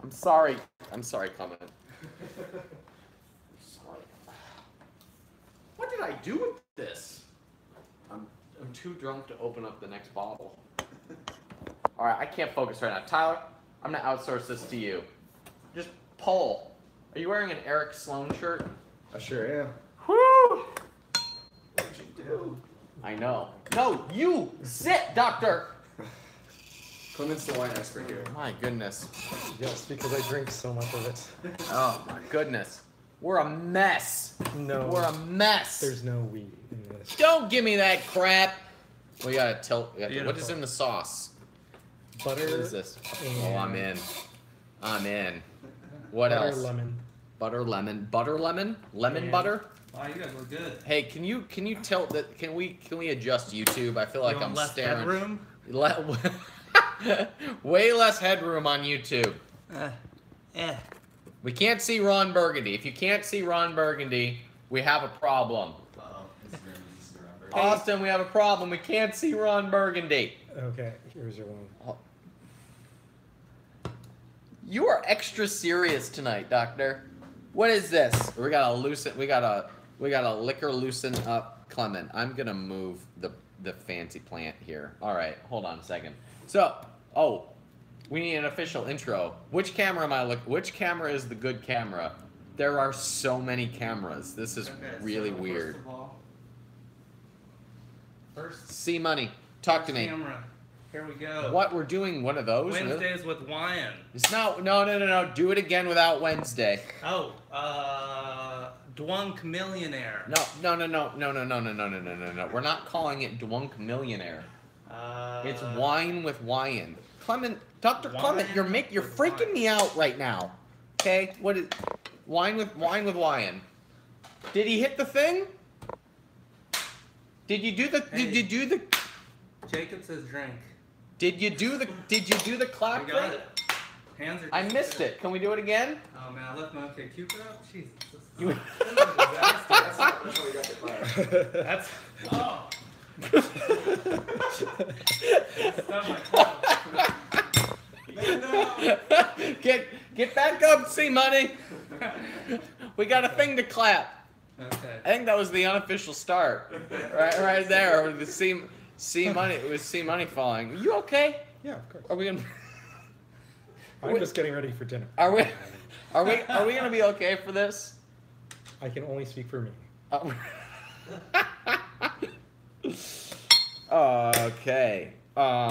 I'm sorry. I'm sorry, Clement. Sorry. What did I do with this? I'm too drunk to open up the next bottle. All right, I can't focus right now. Tyler, I'm gonna outsource this to you. Just pull. Are you wearing an Eric Sloan shirt? I sure am. Woo! What'd you do? I know. No, you sit, doctor. Clement's the wine expert here. My goodness. Yes, because I drink so much of it. Oh my goodness. We're a mess. No. We're a mess. There's no weed in this. Don't give me that crap. We gotta tilt. Beautiful. What is in the sauce? Butter. What is this? And Oh, I'm in. I'm in. What butter, else? Lemon. Butter, lemon. Butter, lemon? Lemon And- butter? Wow, you guys look good. Hey, can you tilt that? Can we adjust YouTube? I feel like You want I'm less staring. headroom? Way less headroom on YouTube. Eh. We can't see Ron Burgundy. If you can't see Ron Burgundy, we have a problem. Uh-oh. This is very easy to remember. Austin, we have a problem. We can't see Ron Burgundy. Okay, here's your one. You are extra serious tonight, Doctor. What is this? We gotta liquor loosen up Clement. I'm gonna move the fancy plant here. All right, hold on a second. So, we need an official intro. Which camera am I looking? Which camera is the good camera? There are so many cameras. This is really weird. First See money. Talk to me. camera. Here we go. What, we're doing one of those? Wednesdays with Wyan. It's not. No. Do it again without Wednesday. Oh, Dwunk Millionaire. No. We're not calling it Dwunk Millionaire. It's Wine with Wyan. Clement, Dr. Clement, you're freaking me out right now. Okay, what is Wine with Wyan? Did he hit the thing? Did you do the? Did you do the? Jacob says drink. Did you do the clap We got thing? it. Hands are. I missed it. Can we do it again? Oh man, I left my OK Cupid up. Jesus. You- This is a disaster. That's how we got the clap. That's. Oh. That's my fault. No. Get back up, C Money. We got a thing to clap. Okay. I think that was the unofficial start, right there. With the C Money. It was C Money falling. You okay? Yeah, of course. Are we gonna? I'm just getting ready for dinner. Are we gonna be okay for this? I can only speak for me. Okay. How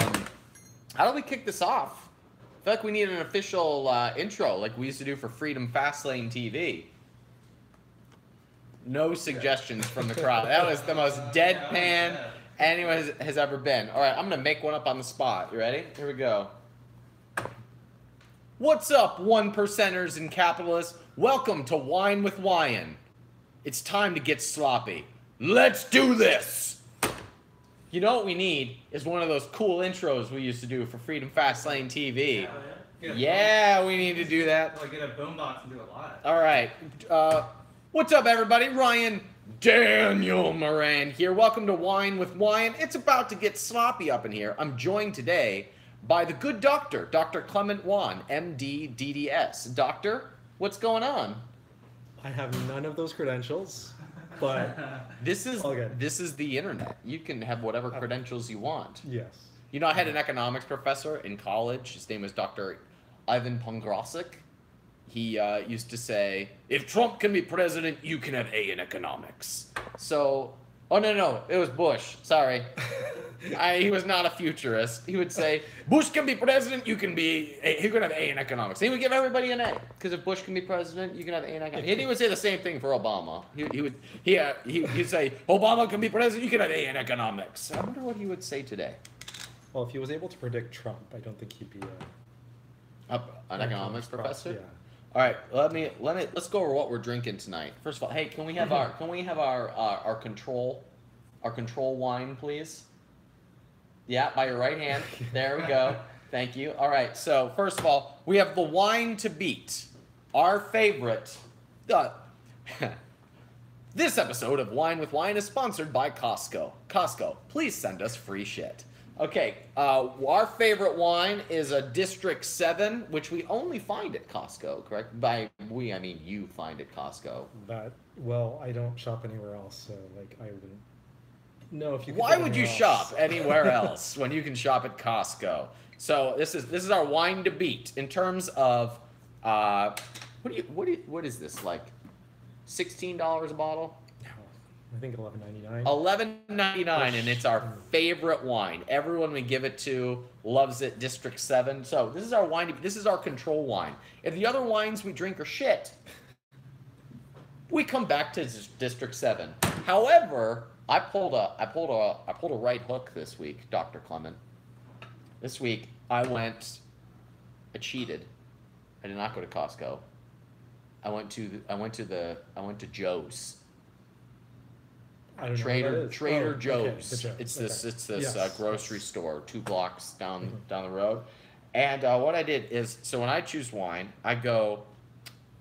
do we kick this off? I feel like we need an official intro, like we used to do for Freedom Fastlane TV. No suggestions from the crowd. That was the most deadpan anyone has ever been. All right, I'm gonna make one up on the spot. You ready? Here we go. What's up, 1%ers and capitalists? Welcome to Wine with Wyan. It's time to get sloppy. Let's do this! You know what we need is one of those cool intros we used to do for Freedom Fastlane TV. Yeah, we need to do that. Like get a boombox and do it live. All right. What's up, everybody? Ryan Daniel Moran here. Welcome to Wine with Wyan. It's about to get sloppy up in here. I'm joined today by the good doctor, Dr. Clement Wan, MD, DDS. Doctor, what's going on? I have none of those credentials, but This is Okay. this is the internet. You can have whatever credentials you want. yes. You know, I had an economics professor in college. His name was Dr. Ivan Pongrosik. He used to say, if Trump can be president, you can have A in economics. So, oh, no, it was Bush. Sorry. He was not a futurist. He would say, Bush can be president, you can have A in economics. And he would give everybody an A. Because if Bush can be president, you can have A in economics. He would say the same thing for Obama. He'd say, Obama can be president, you can have A in economics. I wonder what he would say today. Well, if he was able to predict Trump, I don't think he'd be An economics professor? Yeah. All right, let's go over what we're drinking tonight. First of all, hey, can we have our control wine, please? Yeah, by your right hand. There we go. Thank you. All right, so first of all, we have the wine to beat. Our favorite. This episode of Wine with Wyan is sponsored by Costco. Costco, please send us free shit. Okay, our favorite wine is a District 7, which we only find at Costco, correct? By we, I mean you find at Costco. That, well, I don't shop anywhere else, so like I wouldn't know if you could Why get would you anywhere shop else. anywhere else when you can shop at Costco? So this is our wine to beat in terms of what is this, like $16 a bottle? No, I think $11.99. $11.99, and it's our favorite wine. Everyone we give it to loves it. District 7. So this is our wine. This is our control wine. If the other wines we drink are shit, we come back to District 7. However, I pulled a right hook this week, Dr. Clement. This week I cheated. I did not go to Costco. I went to Joe's. I don't know what that Trader is. Trader Oh, okay, Joe's. the Joe. It's this Yes, grocery yes. store 2 blocks down the road. And what I did is, so when I choose wine, I go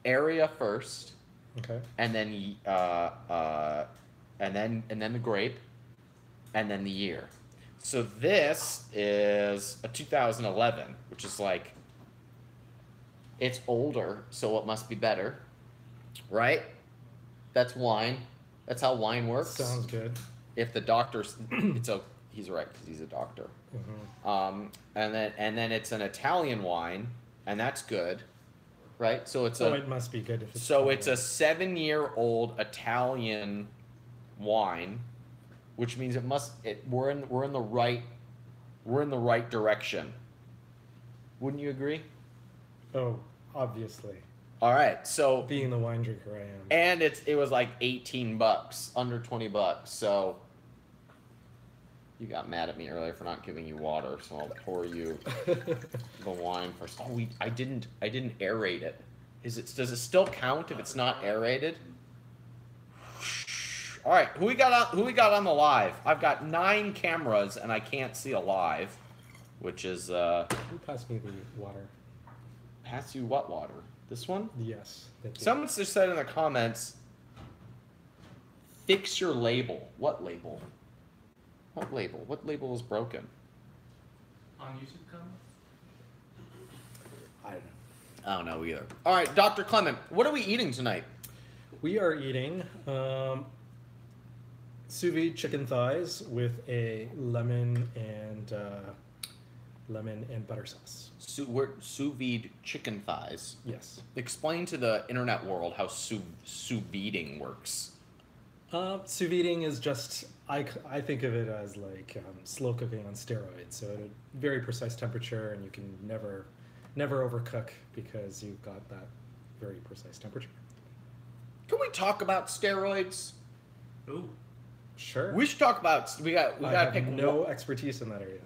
area first, Okay. and then the grape, and then the year. So this is a 2011, which is like, it's older, so it must be better, right? That's wine. That's how wine works. Sounds good. If the doctor's, he's right because he's a doctor. Mm-hmm. And then it's an Italian wine, and that's good, right? So it's it must be good if it's. so it's a 7-year-old Italian wine, which means we're in the right direction. Wouldn't you agree? Oh, obviously. All right, so Being the wine drinker I am. and it was like $18, under $20. So you got mad at me earlier for not giving you water, so I'll pour you the wine first. Oh, I didn't aerate it. Does it still count if it's not aerated? All right, who we got on the live? I've got 9 cameras and I can't see a live, which is Who passed me the water? pass you what water? This one? Yes. Thank you. Someone just said in the comments, fix your label. What label? What label? What label is broken? On YouTube comments? I don't know. I don't know either. All right, Dr. Clement, what are we eating tonight? We are eating sous-vide chicken thighs with a lemon and butter sauce. Sous vide chicken thighs. Yes. Explain to the internet world how sous viding works. Sous viding is just, I think of it as like slow cooking on steroids. So at a very precise temperature, and you can never overcook because you've got that very precise temperature. Can we talk about steroids? Ooh. Sure. We should talk about. We I gotta have pick no expertise in that area.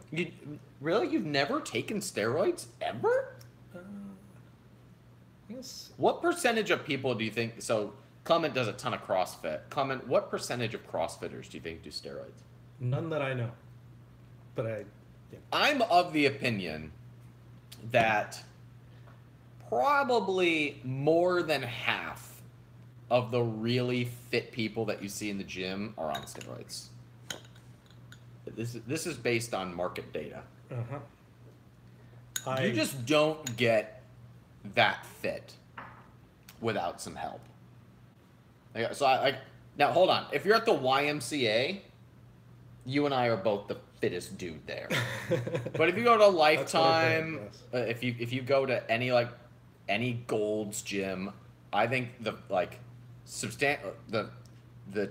Really, you've never taken steroids ever? Yes. What percentage of people do you think? So Clement does a ton of CrossFit. Clement, what percentage of CrossFitters do you think do steroids? None that I know. But I'm of the opinion that probably more than half of the really fit people that you see in the gym are on steroids. This is based on market data. You just don't get that fit without some help. So now hold on. If you're at the YMCA, you and I are both the fittest dude there. But if you go to Lifetime, That's if you go to any Gold's gym, I think the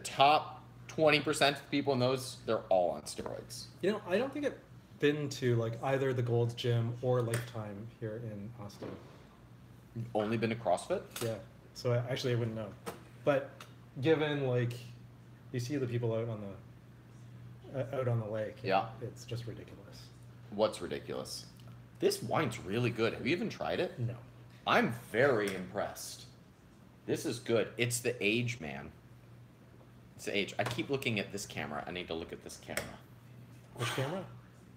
top 20% of people in those, they're all on steroids. I don't think I've been to like either the Gold's Gym or Lifetime here in Austin. You've only been to CrossFit? Yeah. So I wouldn't know. But given like you see the people out on the lake, Yeah. it's just ridiculous. What's ridiculous? This wine's really good. Have you even tried it? No. I'm very impressed. This is good. It's the age, man. It's the age. I keep looking at this camera. I need to look at this camera. Which camera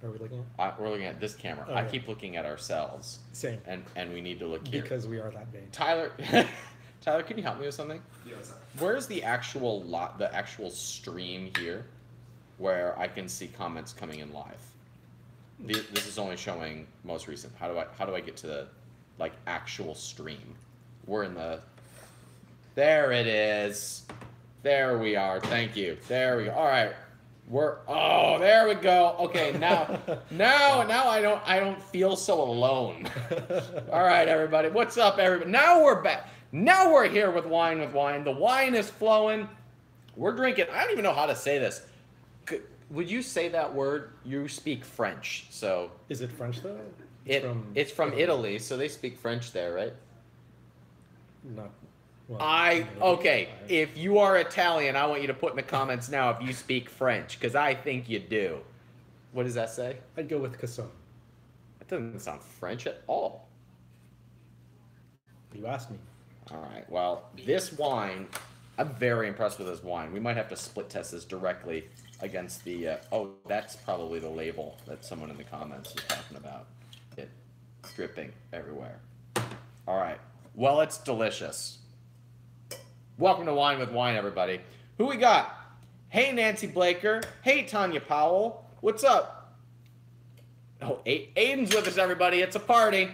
are we looking at? We're looking at this camera. Oh, I yeah. keep looking at ourselves. Same. And we need to look here. Because we are that vain. Tyler, Tyler, can you help me with something? Yeah, what's up? Where's the actual stream here, where I can see comments coming in live? This is only showing most recent. How do I get to the like actual stream? We're in the. There it is. There we are. Thank you. There we go. All right. Oh, there we go. Okay, now I don't feel so alone. All right, everybody. What's up, everybody? Now we're back. Now we're here with Wine with Wine. The wine is flowing. We're drinking. I don't even know how to say this. Would you say that word? You speak French, so. Is it French though? It's from Italy, so they speak French there, right? Not. Well, Okay. If you are Italian, I want you to put in the comments now if you speak French, because I think you do. What does that say? I'd go with Casson. That doesn't sound French at all. You asked me. All right. Well, this wine, I'm very impressed with this wine. We might have to split test this directly against the. Oh, that's probably the label that someone in the comments is talking about. It dripping everywhere. All right. Well, it's delicious. Welcome to Wine with Wine, everybody. Who we got? Hey, Nancy Blaker. Hey, Tanya Powell. What's up? Oh, Aiden's with us, everybody. It's a party.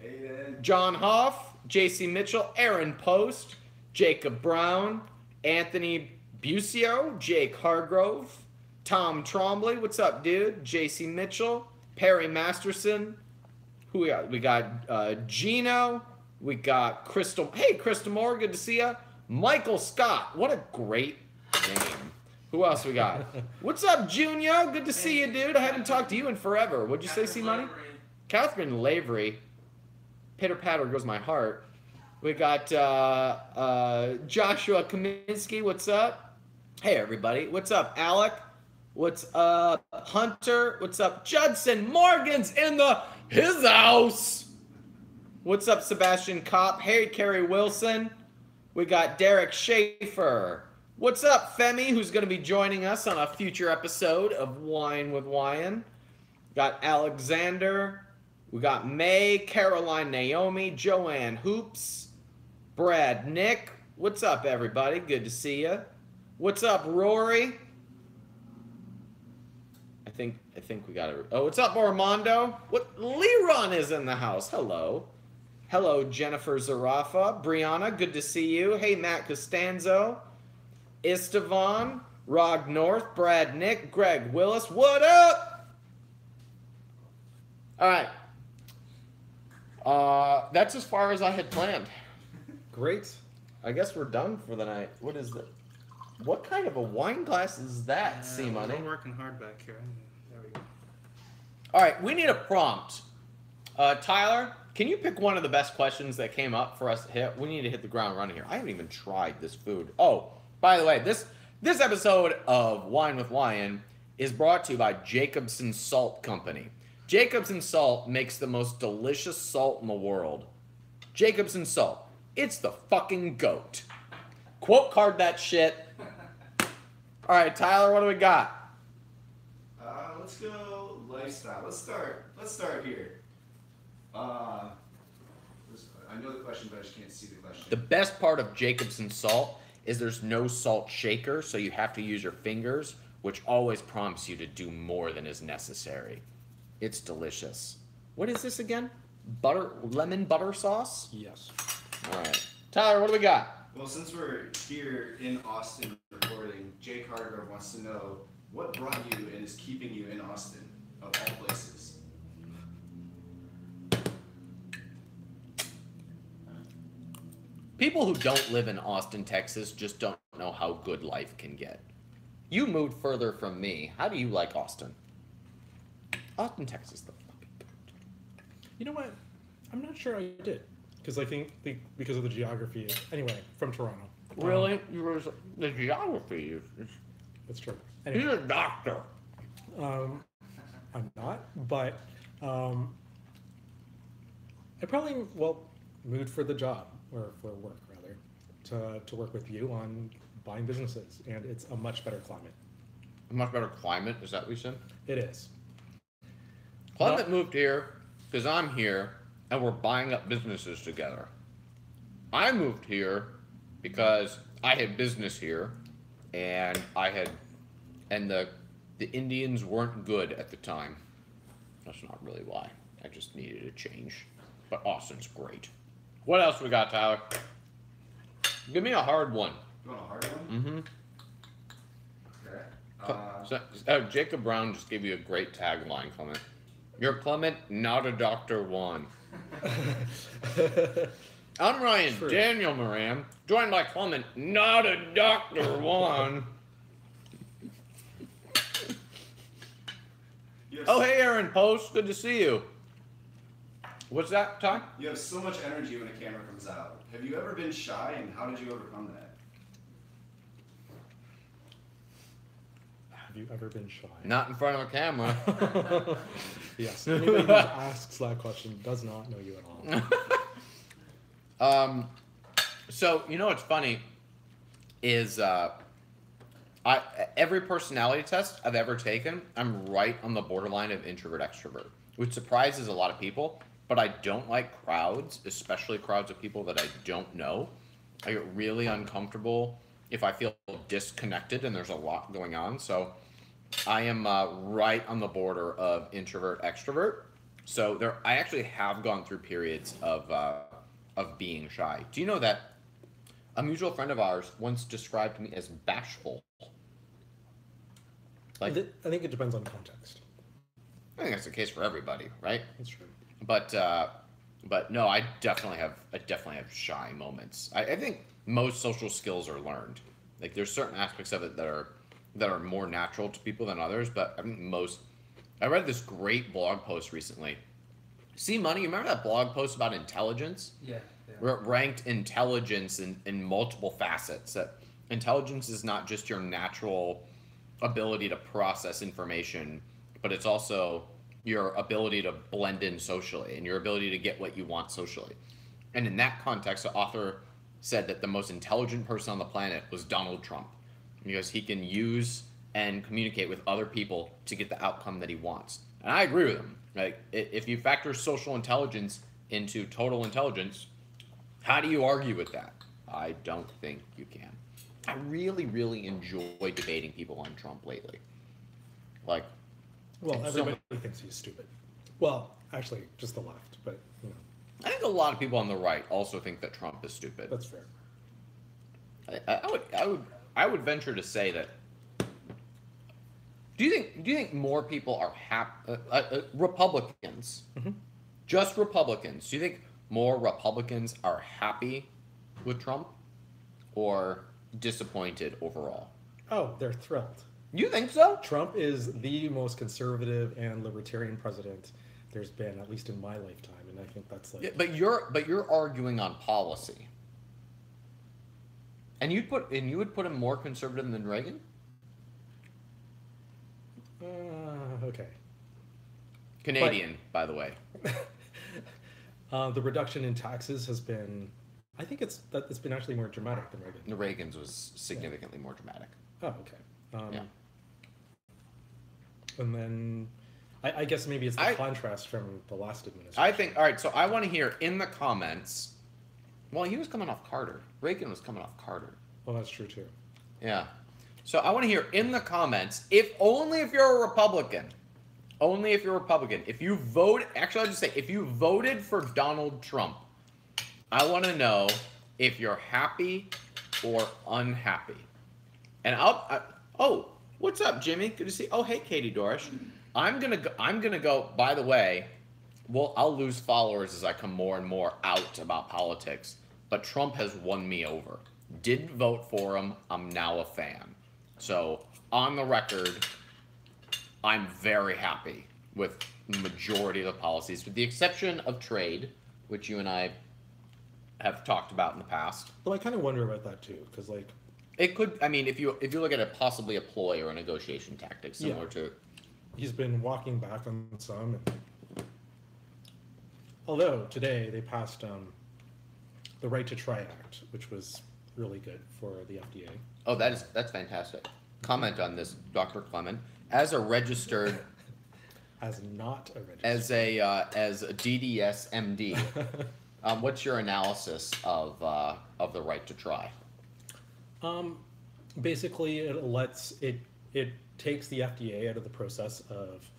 Aiden. John Hoff, JC Mitchell, Aaron Post, Jacob Brown, Anthony Busio, Jake Hargrove, Tom Trombley. What's up, dude? JC Mitchell, Perry Masterson. Who we got? We got Gino. We got Crystal. Hey, Crystal Moore. Good to see ya. Michael Scott. What a great name. Who else we got? What's up, Junior? Good to see you, dude. I haven't talked to you in forever. What'd you say, C-Money? Catherine Lavery. Pitter patter goes my heart. We got Joshua Kaminsky. What's up? Hey, everybody. What's up, Alec? What's up, Hunter? What's up, Judson? Morgan's in his house. What's up, Sebastian Kopp? Hey, Kerry Wilson. We got Derek Schaefer. What's up, Femi, who's going to be joining us on a future episode of Wine with Wyan. Got Alexander. We got May, Caroline Naomi, Joanne Hoops, Brad Nick. What's up, everybody? Good to see you. What's up, Rory? I think we got it. Oh, what's up, Armando? What? Leron is in the house. Hello. Hello, Jennifer Zarafa. Brianna, good to see you. Hey, Matt Costanzo. Istvan, Rog North, Brad Nick, Greg Willis. What up? All right. That's as far as I had planned. Great. I guess we're done for the night. What is that? What kind of a wine glass is that, C-Money? I'm working hard back here. There we go. All right, we need a prompt. Tyler, can you pick one of the best questions that came up for us to hit? We need to hit the ground running here. I haven't even tried this food. Oh, by the way, this episode of Wine with Wyan is brought to you by Jacobson Salt Company. Jacobson Salt makes the most delicious salt in the world. Jacobson Salt. It's the fucking GOAT. Quote card that shit. All right, Tyler, what do we got? Let's go lifestyle. Let's start here. I know the question, but I just can't see the question. The best part of Jacobson Salt is there's no salt shaker, so you have to use your fingers, which always prompts you to do more than is necessary. It's delicious. What is this again? Lemon butter sauce? Yes. All right. Tyler, what do we got? Well, since we're here in Austin recording, Jake Hargrove wants to know what brought you and is keeping you in Austin, of all places. People who don't live in Austin, Texas just don't know how good life can get. You moved further from me. How do you like Austin? Austin, Texas, the fucking goat. You know what? I'm not sure I did. Because I think because of the geography. Anyway, from Toronto. Really? The geography is... That's true. He's Anyway, a doctor. I'm not, but I probably, moved for the job, or for work, rather, to work with you on buying businesses, and it's a much better climate. A much better climate, is that what you said? It is. Climate moved here because I'm here, and we're buying up businesses together. I moved here because I had business here, and the Indians weren't good at the time. That's not really why. I just needed a change. But Austin's great. What else we got, Tyler? Give me a hard one. You want a hard one? Mm-hmm. Okay. Jacob Brown just gave you a great tagline, Clement. You're Clement, not a Dr. Juan. I'm Ryan True. Daniel Moran, joined by Clement, not a Dr. Juan. Oh, hey, Aaron Post. Good to see you. What's that, Ty? You have so much energy when a camera comes out. Have you ever been shy, and how did you overcome that? Have you ever been shy? Not in front of a camera. Yes. Anybody who asks that question does not know you at all. So, you know what's funny is every personality test I've ever taken, I'm right on the borderline of introvert extrovert, which surprises a lot of people. But I don't like crowds, especially crowds of people that I don't know. I get really uncomfortable if I feel disconnected and there's a lot going on. So I am right on the border of introvert extrovert. So I actually have gone through periods of being shy. Do you know that a mutual friend of ours once described me as bashful? Like, I think it depends on context. I think that's the case for everybody, right? That's true. But no, I definitely have shy moments. I think most social skills are learned. Like there's certain aspects of it that are more natural to people than others. But I think I read this great blog post recently. See Money, you remember that blog post about intelligence? Yeah. Where it ranked intelligence in multiple facets. That intelligence is not just your natural ability to process information, but it's also your ability to blend in socially and your ability to get what you want socially. And in that context, the author said that the most intelligent person on the planet was Donald Trump, because he can use and communicate with other people to get the outcome that he wants. And I agree with him. Like, if you factor social intelligence into total intelligence, how do you argue with that? I don't think you can. I really, really enjoy debating people on Trump lately. Like, Well, everybody thinks he's stupid. Well, actually, just the left, but you know. I think a lot of people on the right also think that Trump is stupid. That's fair. I would venture to say that. Do you think more people are Republicans, just Republicans? Do you think more Republicans are happy with Trump, or disappointed overall? Oh, they're thrilled. You think so? Trump is the most conservative and libertarian president there's been, at least in my lifetime, and I think that's like. Yeah, but you're arguing on policy, and you would put him more conservative than Reagan. Okay. Canadian, by the way. The reduction in taxes has been, I think it's been actually more dramatic than Reagan. The Reagan's was significantly more dramatic. Oh, okay. Yeah. And then, I guess maybe it's the contrast from the last administration. I think, all right, so I want to hear in the comments, well, he was coming off Carter. Reagan was coming off Carter. Well, that's true too. Yeah. So I want to hear in the comments, if you're a Republican, if you vote, actually I'll just say, if you voted for Donald Trump, I want to know if you're happy or unhappy. And oh, what's up, Jimmy? Good to see. Oh, hey, Katie Dorish. I'm gonna go. By the way, well, I'll lose followers as I come more and more out about politics. But Trump has won me over. Didn't vote for him. I'm now a fan. So on the record, I'm very happy with the majority of the policies, with the exception of trade, which you and I have talked about in the past. Well, I kind of wonder about that too, because like. It could. I mean, if you look at it, possibly a ploy or a negotiation tactic similar to. He's been walking back on some. Although today they passed the Right to Try Act, which was really good for the FDA. Oh, that's fantastic. Comment on this, Dr. Clement, as a registered. As not a registered. As a DDS MD. What's your analysis of the right to try? Basically, it takes the FDA out of the process of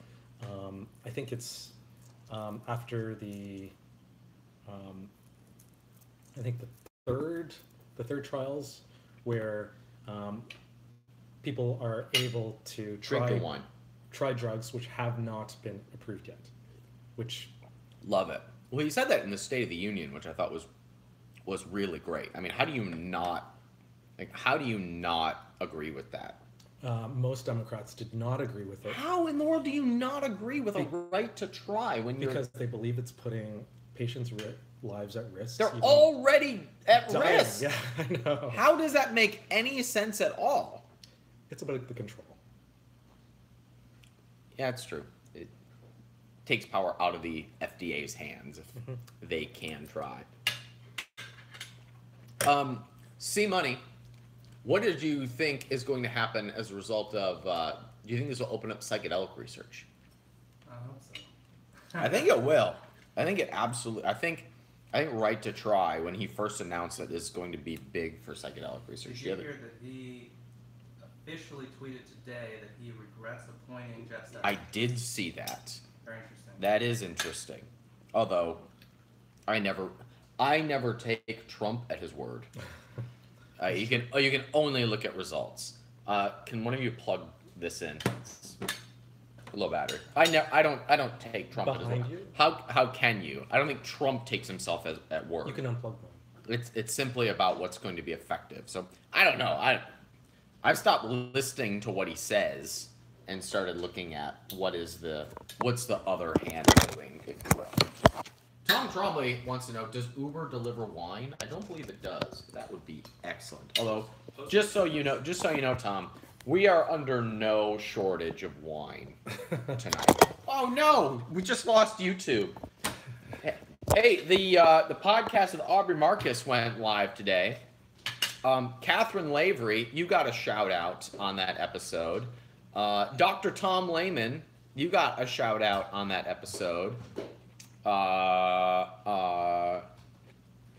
I think it's after I think the third trials where people are able to Drink the wine. try drugs which have not been approved yet, which Love it. Well, you said that in the State of the Union, which I thought was really great. I mean, how do you not agree with that? most Democrats did not agree with it How in the world do you not agree with a right to try when you're because they believe it's putting patients' lives at risk. they're even already at dying. risk? Yeah, I know. How does that make any sense at all? It's about the control. Yeah, it's true. It takes power out of the FDA's hands if they can try. C Money, what did you think is going to happen as a result of? Do you think this will open up psychedelic research? I hope so. I think it will. I think it absolutely. I think Right to Try, when he first announced that, is going to be big for psychedelic research. Did you hear that he officially tweeted today that he regrets appointing Jeff Sessions? I did see that. Very interesting. That is interesting. Although, I never take Trump at his word. You can only look at results. Can one of you plug this in? It's low battery. I don't take Trump at his Behind word. you? How can you? I don't think Trump takes himself at word. You can unplug them. It's simply about what's going to be effective. So I don't know. I've stopped listening to what he says and started looking at what's the other hand doing, if you will. Tom Trombley wants to know, does Uber deliver wine? I don't believe it does. That would be excellent. Although, just so you know, Tom, we are under no shortage of wine tonight. Oh no, we just lost YouTube. Hey, the podcast with Aubrey Marcus went live today. Catherine Lavery, you got a shout out on that episode. Dr. Tom Lehman, you got a shout out on that episode.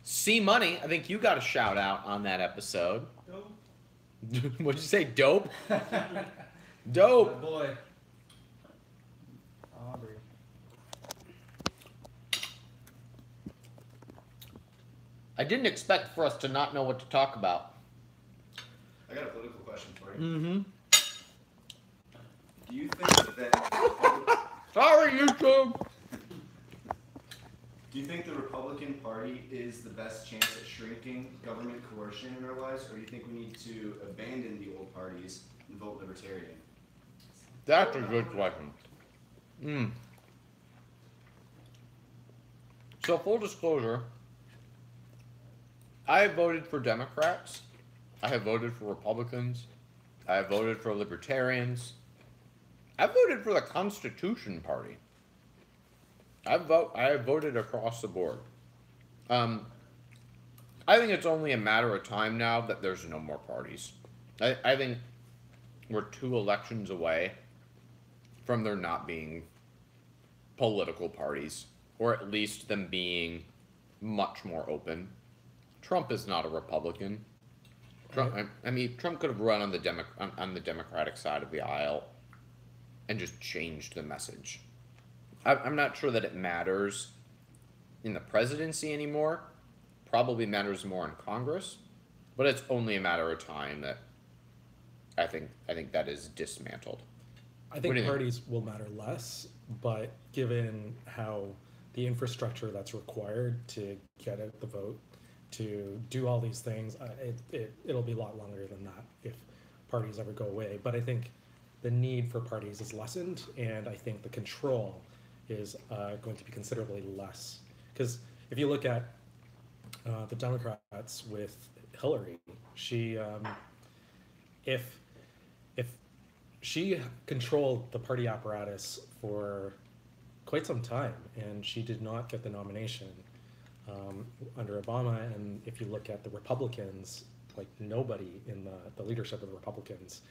C Money, I think you got a shout out on that episode. Dope. What'd you say, dope? Dope. My boy. Aubrey. I didn't expect for us to not know what to talk about. I got a political question for you. Mm-hmm. Do you think that Sorry, YouTube. Do you think the Republican Party is the best chance at shrinking government coercion in our lives, or do you think we need to abandon the old parties and vote libertarian? That's a good question. So, full disclosure, I have voted for Democrats. I have voted for Republicans. I have voted for Libertarians. I've voted for the Constitution Party. I have voted across the board. I think it's only a matter of time now that there's no more parties. I think we're 2 elections away from there not being political parties, or at least them being much more open. Trump is not a Republican. Trump could have run on the Democratic side of the aisle and just changed the message. I'm not sure that it matters in the presidency anymore. Probably matters more in Congress, but it's only a matter of time that I think that is dismantled. I think parties will matter less, but given how the infrastructure that's required to get out the vote, to do all these things, it'll be a lot longer than that if parties ever go away. But I think the need for parties is lessened, and I think the control is going to be considerably less. Because if you look at the Democrats with Hillary, she if she controlled the party apparatus for quite some time, and she did not get the nomination under Obama. And if you look at the Republicans, like nobody in the leadership of the Republicans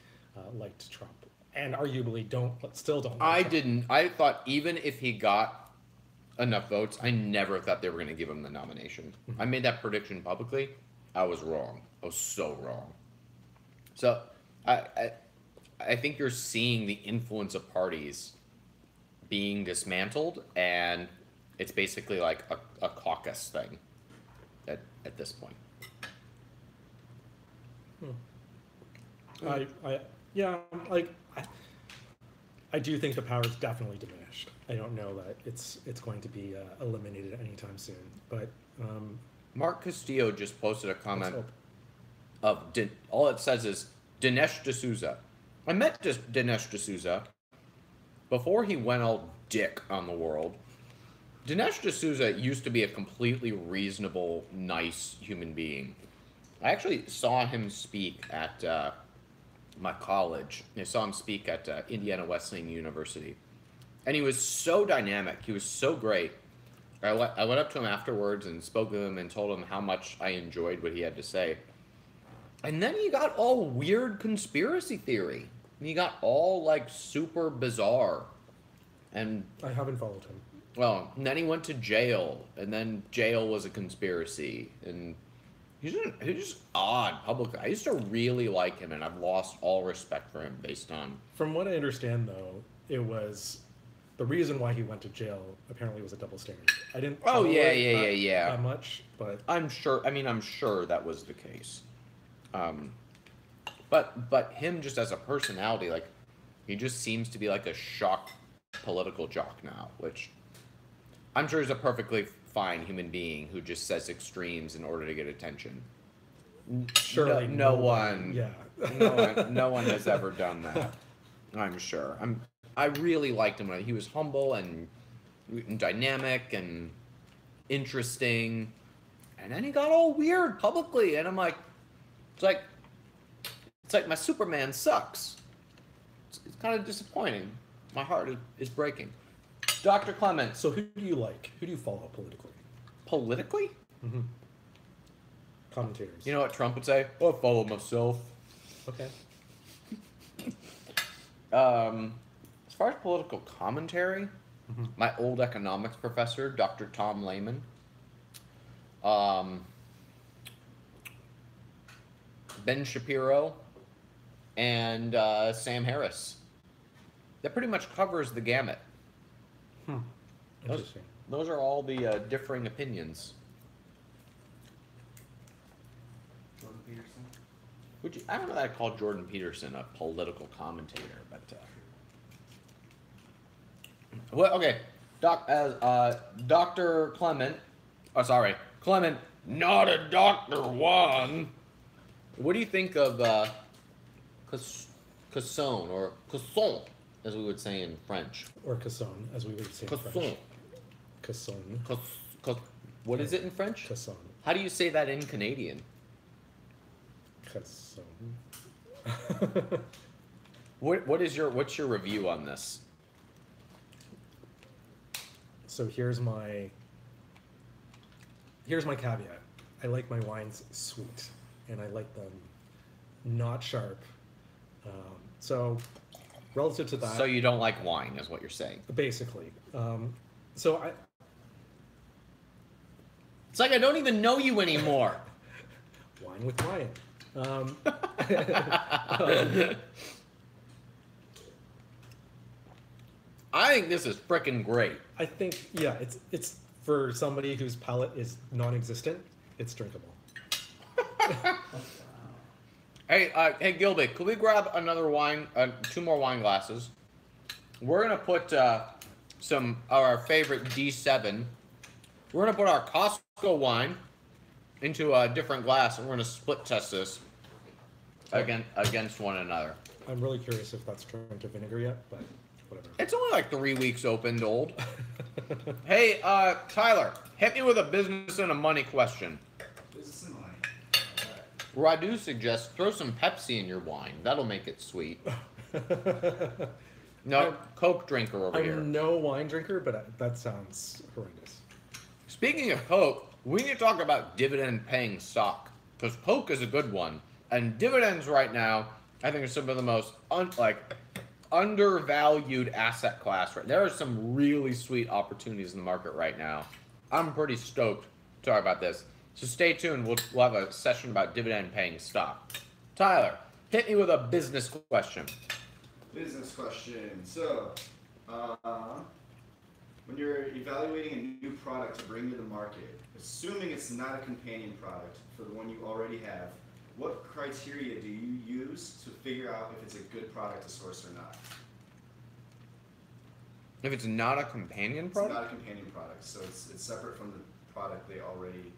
liked Trump, and arguably still don't. I didn't. I thought even if he got enough votes, I never thought they were going to give him the nomination. I made that prediction publicly. I was wrong. I was so wrong. So I think you're seeing the influence of parties being dismantled, and it's basically like a caucus thing at this point. Yeah, like I do think the power is definitely diminished. I don't know that it's going to be eliminated anytime soon. But Mark Castillo just posted a comment hope. of all it says is Dinesh D'Souza. I met Dinesh D'Souza before he went all dick on the world. Dinesh D'Souza used to be a completely reasonable, nice human being. I actually saw him speak at my college. I saw him speak at Indiana Wesleyan University. And he was so dynamic. He was so great. I went up to him afterwards and spoke with him and told him how much I enjoyed what he had to say. And then he got all weird conspiracy theory. And he got all, like, super bizarre. And I haven't followed him. well, and then he went to jail. And then jail was a conspiracy. And he's just odd publicly. I used to really like him, and I've lost all respect for him based on... From what I understand, though, it was the reason why he went to jail apparently was a double standard. I didn't. Oh, follow yeah, it yeah. that much, but I'm sure that was the case. But him just as a personality, like, he just seems to be like a shock political jock now, which I'm sure is a perfectly fine human being who just says extremes in order to get attention. surely no one. Yeah. No one has ever done that. I'm sure. I really liked him when he was humble and dynamic and interesting, and then he got all weird publicly, and I'm like, it's like my Superman sucks. It's kind of disappointing. My heart is breaking. Dr. Clement. So who do you like? Who do you follow politically? Politically? Mm-hmm. Commentators. You know what Trump would say? Oh, I follow myself. Okay. As far as political commentary, my old economics professor, Dr. Tom Lehman, Ben Shapiro, and Sam Harris. That pretty much covers the gamut. Interesting. Those are all the differing opinions. Jordan Peterson. I don't know that I'd call Jordan Peterson a political commentator, but well, okay. Dr. Clement. Oh, sorry, Clement. Not a Dr. One. What do you think of Casson, or Casson, as we would say in French? Or Casson, as we would say in French. Casson. What is it in French? Casson. How do you say that in Canadian? Casson. What's your review on this? So here's my caveat. I like my wines sweet, and I like them not sharp. So relative to that, So you don't like wine, is what you're saying? basically, it's like I don't even know you anymore. wine with Wyan. I think this is frickin' great. I think, yeah, it's for somebody whose palate is non-existent, it's drinkable. Hey, Gilby, could we grab another wine, 2 more wine glasses? We're gonna put some of our favorite D7. We're gonna put our Costco wine into a different glass, and we're gonna split test this against one another. I'm really curious if that's turned to vinegar yet, but whatever. It's only like 3 weeks opened old. Hey, Tyler, hit me with a business and a money question. Business and money. Radu suggests throw some Pepsi in your wine. That'll make it sweet. No, Coke drinker over here. I'm no wine drinker, but that sounds horrendous. Speaking of Coke, we need to talk about dividend-paying stock, because Coke is a good one, and dividends right now, I think, are some of the most undervalued asset class. Right, there are some really sweet opportunities in the market right now. I'm pretty stoked to talk about this. So stay tuned. We'll have a session about dividend-paying stock. Tyler, hit me with a business question. Business question. So, When you're evaluating a new product to bring to the market, assuming it's not a companion product for the one you already have, what criteria do you use to figure out if it's a good product to source or not? If it's not a companion product? It's not a companion product, so it's separate from the product they already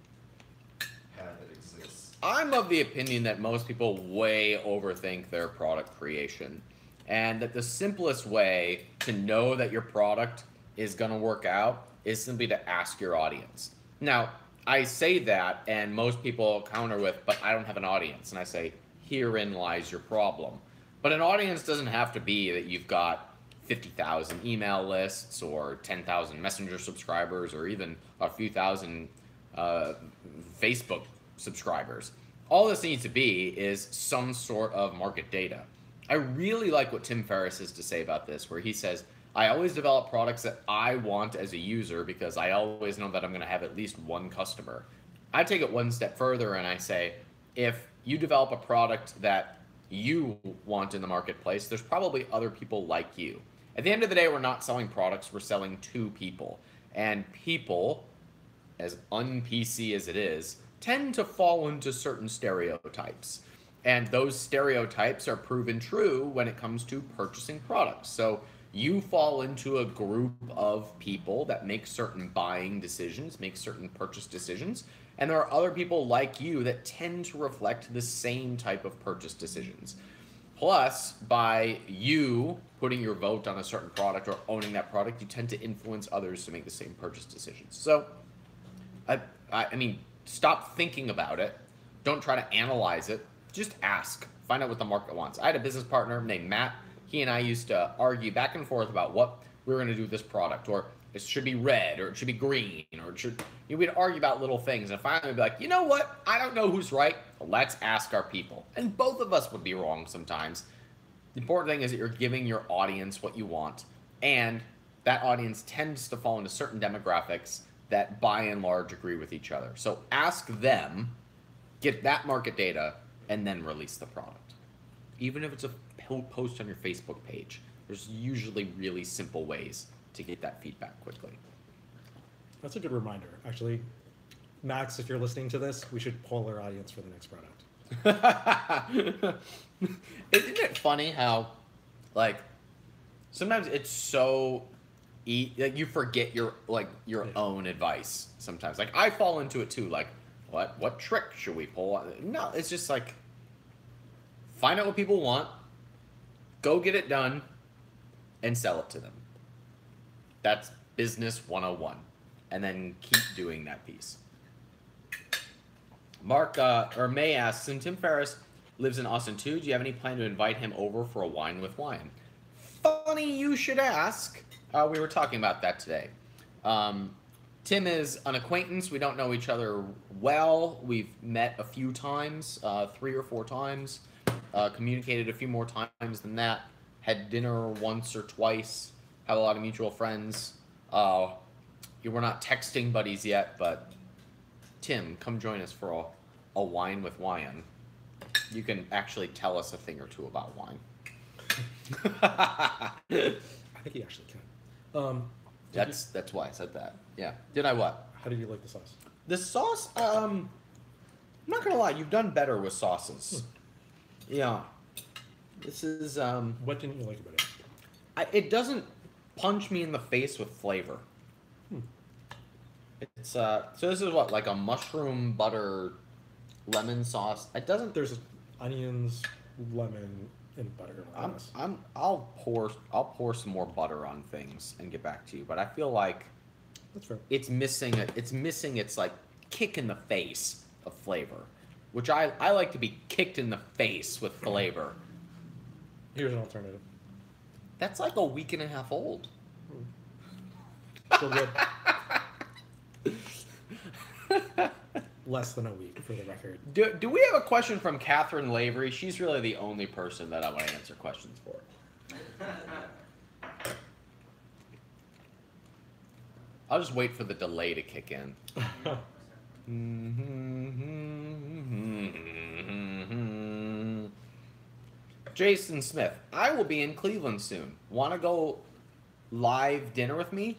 have that exists. I'm of the opinion that most people way overthink their product creation, and that the simplest way to know that your product is going to work out is simply to ask your audience. Now, I say that, and most people counter with, but I don't have an audience. And I say, herein lies your problem. But an audience doesn't have to be that you've got 50,000 email lists or 10,000 Messenger subscribers or even a few thousand Facebook subscribers. All this needs to be is some sort of market data. I really like what Tim Ferriss has to say about this, where he says, I always develop products that I want as a user because I always know that I'm going to have at least one customer. I take it one step further and I say, if you develop a product that you want in the marketplace, there's probably other people like you. At the end of the day, we're not selling products, we're selling to people. And people, as un-PC as it is, tend to fall into certain stereotypes. And those stereotypes are proven true when it comes to purchasing products. So you fall into a group of people that make certain buying decisions, make certain purchase decisions, and there are other people like you that tend to reflect the same type of purchase decisions. Plus, by you putting your vote on a certain product or owning that product, you tend to influence others to make the same purchase decisions. So, I mean, stop thinking about it. Don't try to analyze it. Just ask. Find out what the market wants. I had a business partner named Matt. He and I used to argue back and forth about what we were going to do with this product, or it should be red, or it should be green, or it should. We'd argue about little things, and finally we'd be like, you know what? I don't know who's right. Let's ask our people. And both of us would be wrong sometimes. The important thing is that you're giving your audience what you want, and that audience tends to fall into certain demographics that, by and large, agree with each other. So ask them, get that market data, and then release the product. Even if it's a post on your Facebook page, there's usually really simple ways to get that feedback quickly. That's a good reminder, actually. Max, if you're listening to this, we should poll our audience for the next product. Isn't it funny how, like, sometimes it's so like you forget your own advice sometimes. Like, I fall into it too. Like, what trick should we pull? No, it's just like, find out what people want, go get it done, and sell it to them. That's business 101. And then keep doing that piece. Mark, or May asks, since Tim Ferriss lives in Austin too, do you have any plan to invite him over for a wine with Wyan? Funny you should ask. We were talking about that today. Tim is an acquaintance. We don't know each other well. We've met a few times, 3 or 4 times. Communicated a few more times than that. Had dinner once or twice. Have a lot of mutual friends. We're not texting buddies yet, but Tim, come join us for a wine with Wyan. You can actually tell us a thing or two about wine. I think he actually can. That's why I said that. Yeah. Did I what? How did you like the sauce? The sauce, I'm not gonna lie, you've done better with sauces. Yeah. This is What didn't you like about it? it doesn't punch me in the face with flavor. It's so this is what, like a mushroom butter lemon sauce. It doesn't. There's onions, lemon, and butter. I'll pour some more butter on things and get back to you. But I feel like That's fair. it's missing its like kick in the face of flavor, which I like to be kicked in the face with flavor. Here's an alternative. That's like a week and a half old. Still good. Less than a week, for the record. Do we have a question from Catherine Lavery? She's really the only person that I want to answer questions for. I'll just wait for the delay to kick in. Jason Smith, I will be in Cleveland soon. Want to go live dinner with me?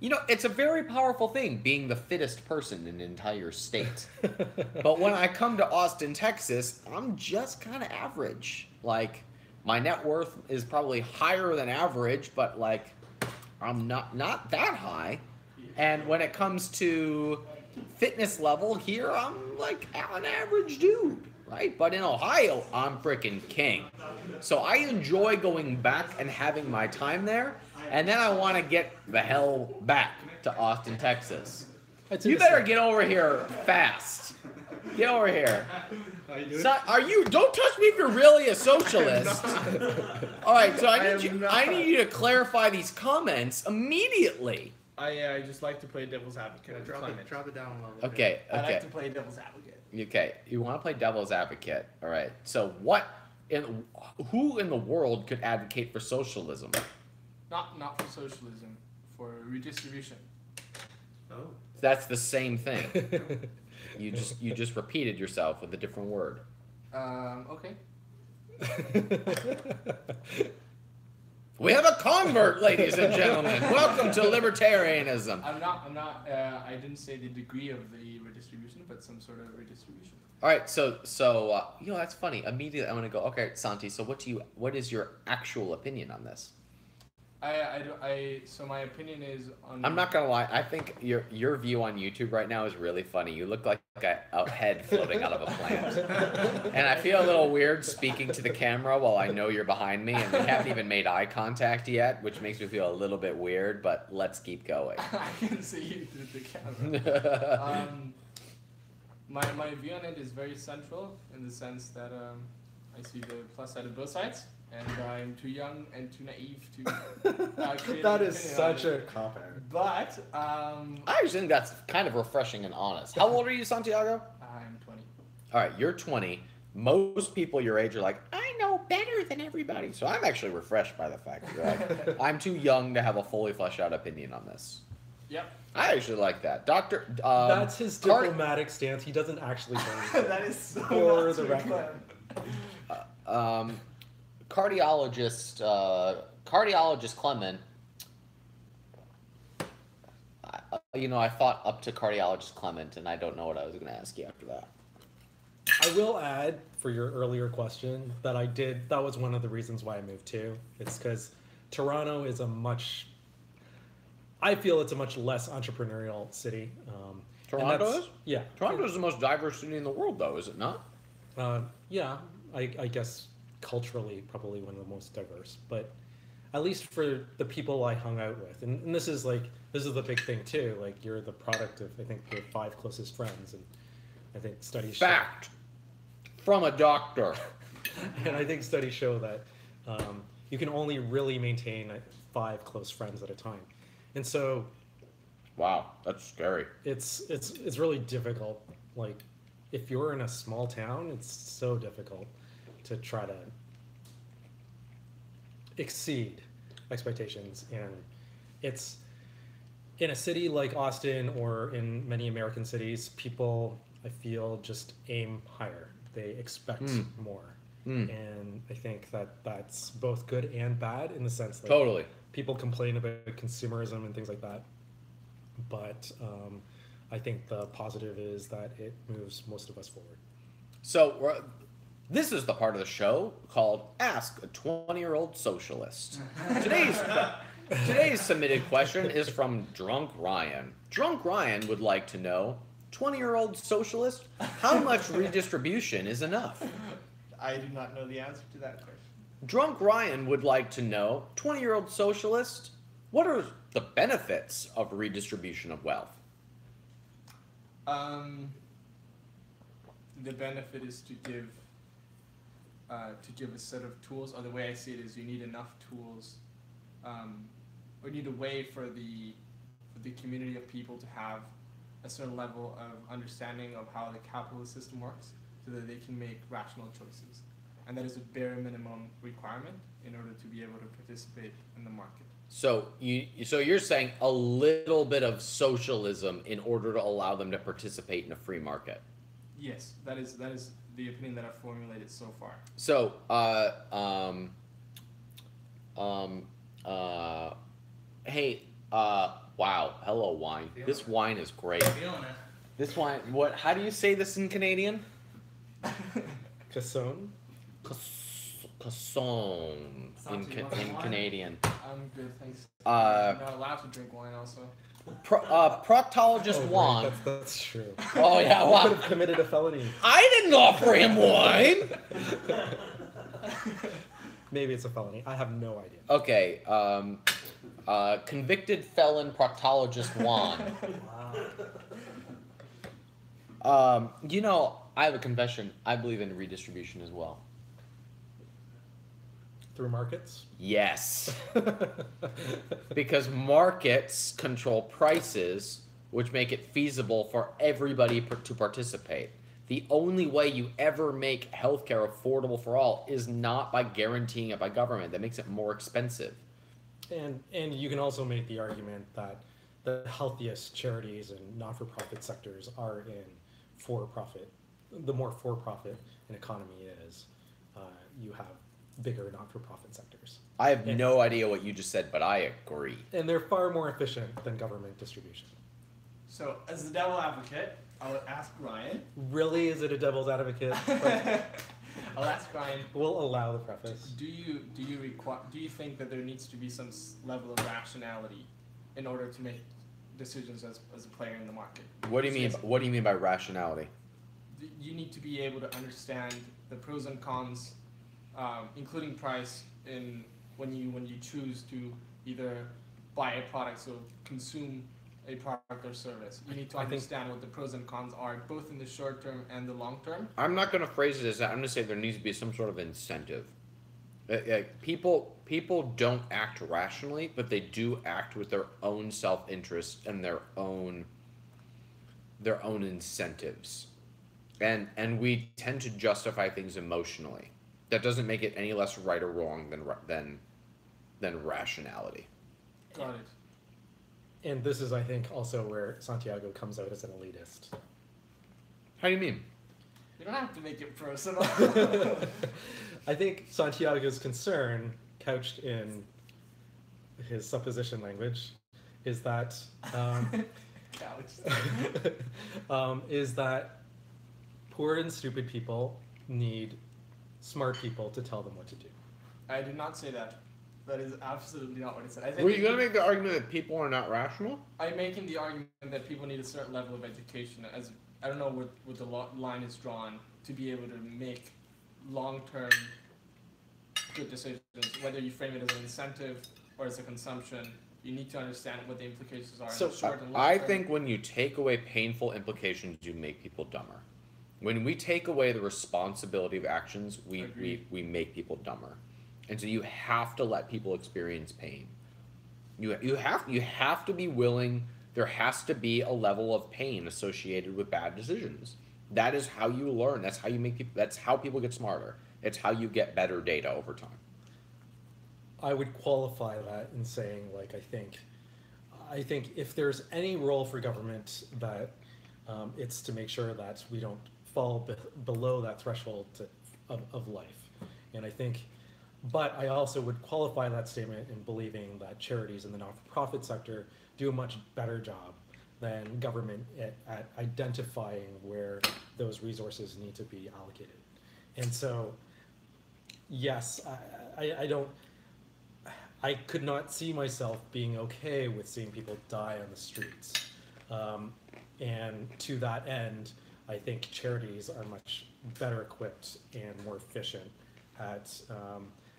You know, it's a very powerful thing, being the fittest person in an entire state. But when I come to Austin, Texas, I'm just kind of average. Like, my net worth is probably higher than average, but like, I'm not that high. And when it comes to fitness level here, I'm like an average dude, right? But in Ohio, I'm freaking king. So I enjoy going back and having my time there, and then I want to get the hell back to Austin, Texas. You better get over here fast. Get over here. Don't touch me if you're really a socialist. All right, so I need you to clarify these comments immediately. I just like to play devil's advocate. Drop it down a little bit. Okay. I like to play devil's advocate. Okay, you want to play devil's advocate. All right. So who in the world could advocate for socialism? Not for socialism, for redistribution. Oh. That's the same thing. You just repeated yourself with a different word. Okay. We have a convert, ladies and gentlemen. Welcome to libertarianism. I'm not. I didn't say the degree of the redistribution, but some sort of redistribution. All right, so that's funny. Immediately, I'm gonna go. Okay, Santi. So what is your actual opinion on this? So my opinion is on. I'm not gonna lie. I think your view on YouTube right now is really funny. You look like a head floating out of a plant, and I feel a little weird speaking to the camera while I know you're behind me, and we haven't even made eye contact yet, which makes me feel a little bit weird. But let's keep going. I can see you through the camera. My view on it is very central in the sense that I see the plus side of both sides. And I'm too young and too naive to create That an is opinion such on a it. cop-out. But I actually think that's kind of refreshing and honest. How old are you, Santiago? I'm 20. All right, you're 20. Most people your age are like, I know better than everybody. So I'm actually refreshed by the fact that you're like, I'm too young to have a fully fleshed out opinion on this. Yep. I actually like that. Doctor, That's his diplomatic stance. He doesn't actually believe it. That is so For not the true, record. Glenn. cardiologist Clement, I thought up to cardiologist Clement, and I don't know what I was going to ask you after that. I will add, for your earlier question, that that was one of the reasons why I moved too. It's because Toronto is I feel it's a much less entrepreneurial city. Toronto is? Yeah. Toronto is the most diverse city in the world, though, is it not? Yeah, I guess culturally probably one of the most diverse, but at least for the people I hung out with, and this is the big thing too. Like, you're the product of, I think, your 5 closest friends, and I think studies Fact from a doctor. and I think studies show that you can only really maintain 5 close friends at a time, and so Wow, that's scary. it's really difficult. Like, if you're in a small town, it's so difficult to try to exceed expectations, and it's in a city like Austin or in many American cities, people, I feel, just aim higher. They expect more. And I think that's both good and bad, in the sense that Totally. people complain about consumerism and things like that, but I think the positive is that it moves most of us forward. So this is the part of the show called Ask a 20-Year-Old Socialist. Today's submitted question is from Drunk Ryan. Drunk Ryan would like to know, 20-year-old socialist, how much redistribution is enough? I do not know the answer to that question. Drunk Ryan would like to know, 20-year-old socialist, what are the benefits of redistribution of wealth? The benefit is to give a set of tools, or the way I see it is you need enough tools, or you need a way for the community of people to have a certain level of understanding of how the capitalist system works, so that they can make rational choices. And that is a bare minimum requirement in order to be able to participate in the market. So you're saying a little bit of socialism in order to allow them to participate in a free market. Yes, that is the opinion that I've formulated so far. So hey, Wow. Hello, wine. This wine is great. Feeling it. This wine. What? How do you say this in Canadian? Casson? Casson in Canadian. I'm good, thanks. Uh, I'm not allowed to drink wine also. Proctologist Juan. Right, that's true. Oh yeah, I wow. could have committed a felony. I didn't offer him wine. Maybe it's a felony. I have no idea. Okay. Convicted felon proctologist Juan. You know, I have a confession. I believe in redistribution as well. Through markets? Yes. Because markets control prices, which make it feasible for everybody to participate. The only way you ever make healthcare affordable for all is not by guaranteeing it by government. That makes it more expensive. And you can also make the argument that the healthiest charities and not-for-profit sectors are in for-profit. The more for-profit an economy is, you have bigger not-for-profit sectors. I have no idea what you just said, but I agree. And they're far more efficient than government distribution. So, as the devil advocate, I'll ask Ryan. Really, is it a devil's advocate? I'll ask Ryan. We'll allow the preface. Do you think that there needs to be some level of rationality in order to make decisions as a player in the market? What do you mean? What do you mean by rationality? You need to be able to understand the pros and cons, including price, when you choose to either buy a product, so consume a product or service. You need to understand what the pros and cons are, both in the short term and the long term. I'm not going to phrase it as that. I'm going to say there needs to be some sort of incentive. People don't act rationally, but they do act with their own self-interest and their own incentives, and we tend to justify things emotionally. That doesn't make it any less right or wrong than rationality. Got it. And this is, I think, also where Santiago comes out as an elitist. How do you mean? You don't have to make it personal. I think Santiago's concern, couched in his supposition language, is that is that poor and stupid people need smart people to tell them what to do. I did not say that. That is absolutely not what I said. I think Were you going to make the argument that people are not rational? I'm making the argument that people need a certain level of education. As I don't know where the line is drawn to be able to make long-term good decisions. Whether you frame it as an incentive or as a consumption, you need to understand what the implications are in the short and long term. I think when you take away painful implications, you make people dumber. When we take away the responsibility of actions, we make people dumber. And so you have to let people experience pain. You have to be willing. There has to be a level of pain associated with bad decisions. That is how you learn. That's how you make people. That's how people get smarter. It's how you get better data over time. I would qualify that in saying, like, I think if there's any role for government, that it's to make sure that we don't fall below that threshold of life. And I think. But I also would qualify that statement in believing that charities in the not-for-profit sector do a much better job than government at identifying where those resources need to be allocated. And so, yes, I could not see myself being okay with seeing people die on the streets. And to that end, I think charities are much better equipped and more efficient at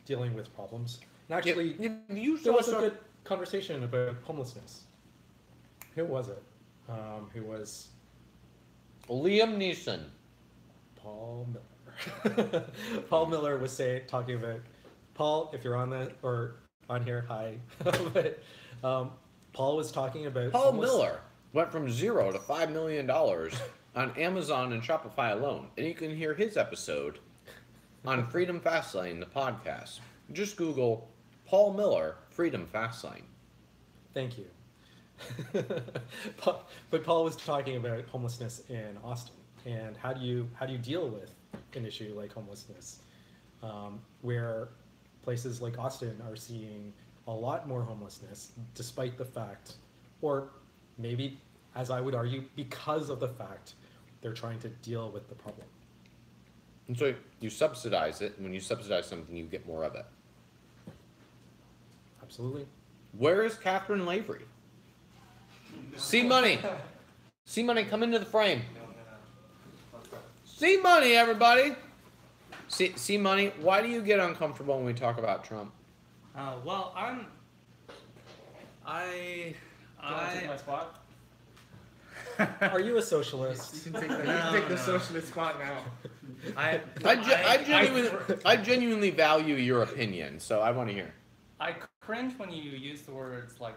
dealing with problems. And actually, there was a good conversation about homelessness. Who was it? Who was Liam Neeson. Paul Miller. Paul Miller was talking about Paul. If you're on that or on here, hi. But Paul was talking about Paul Miller went from 0 to $5 million on Amazon and Shopify alone, and you can hear his episode on Freedom Fastlane, the podcast. Just Google Paul Miller, Freedom Fastlane. Thank you. But Paul was talking about homelessness in Austin, and how do you deal with an issue like homelessness, where places like Austin are seeing a lot more homelessness, despite the fact Or maybe, as I would argue, because of the fact they're trying to deal with the problem. And so you subsidize it, and when you subsidize something, you get more of it. Absolutely. Where is Catherine Lavery? See money. See money, come into the frame. See money, everybody. See money. Why do you get uncomfortable when we talk about Trump? Well, I take my spot. Are you a socialist? You can take the socialist spot now. I genuinely value your opinion, so I want to hear. I cringe when you use the words like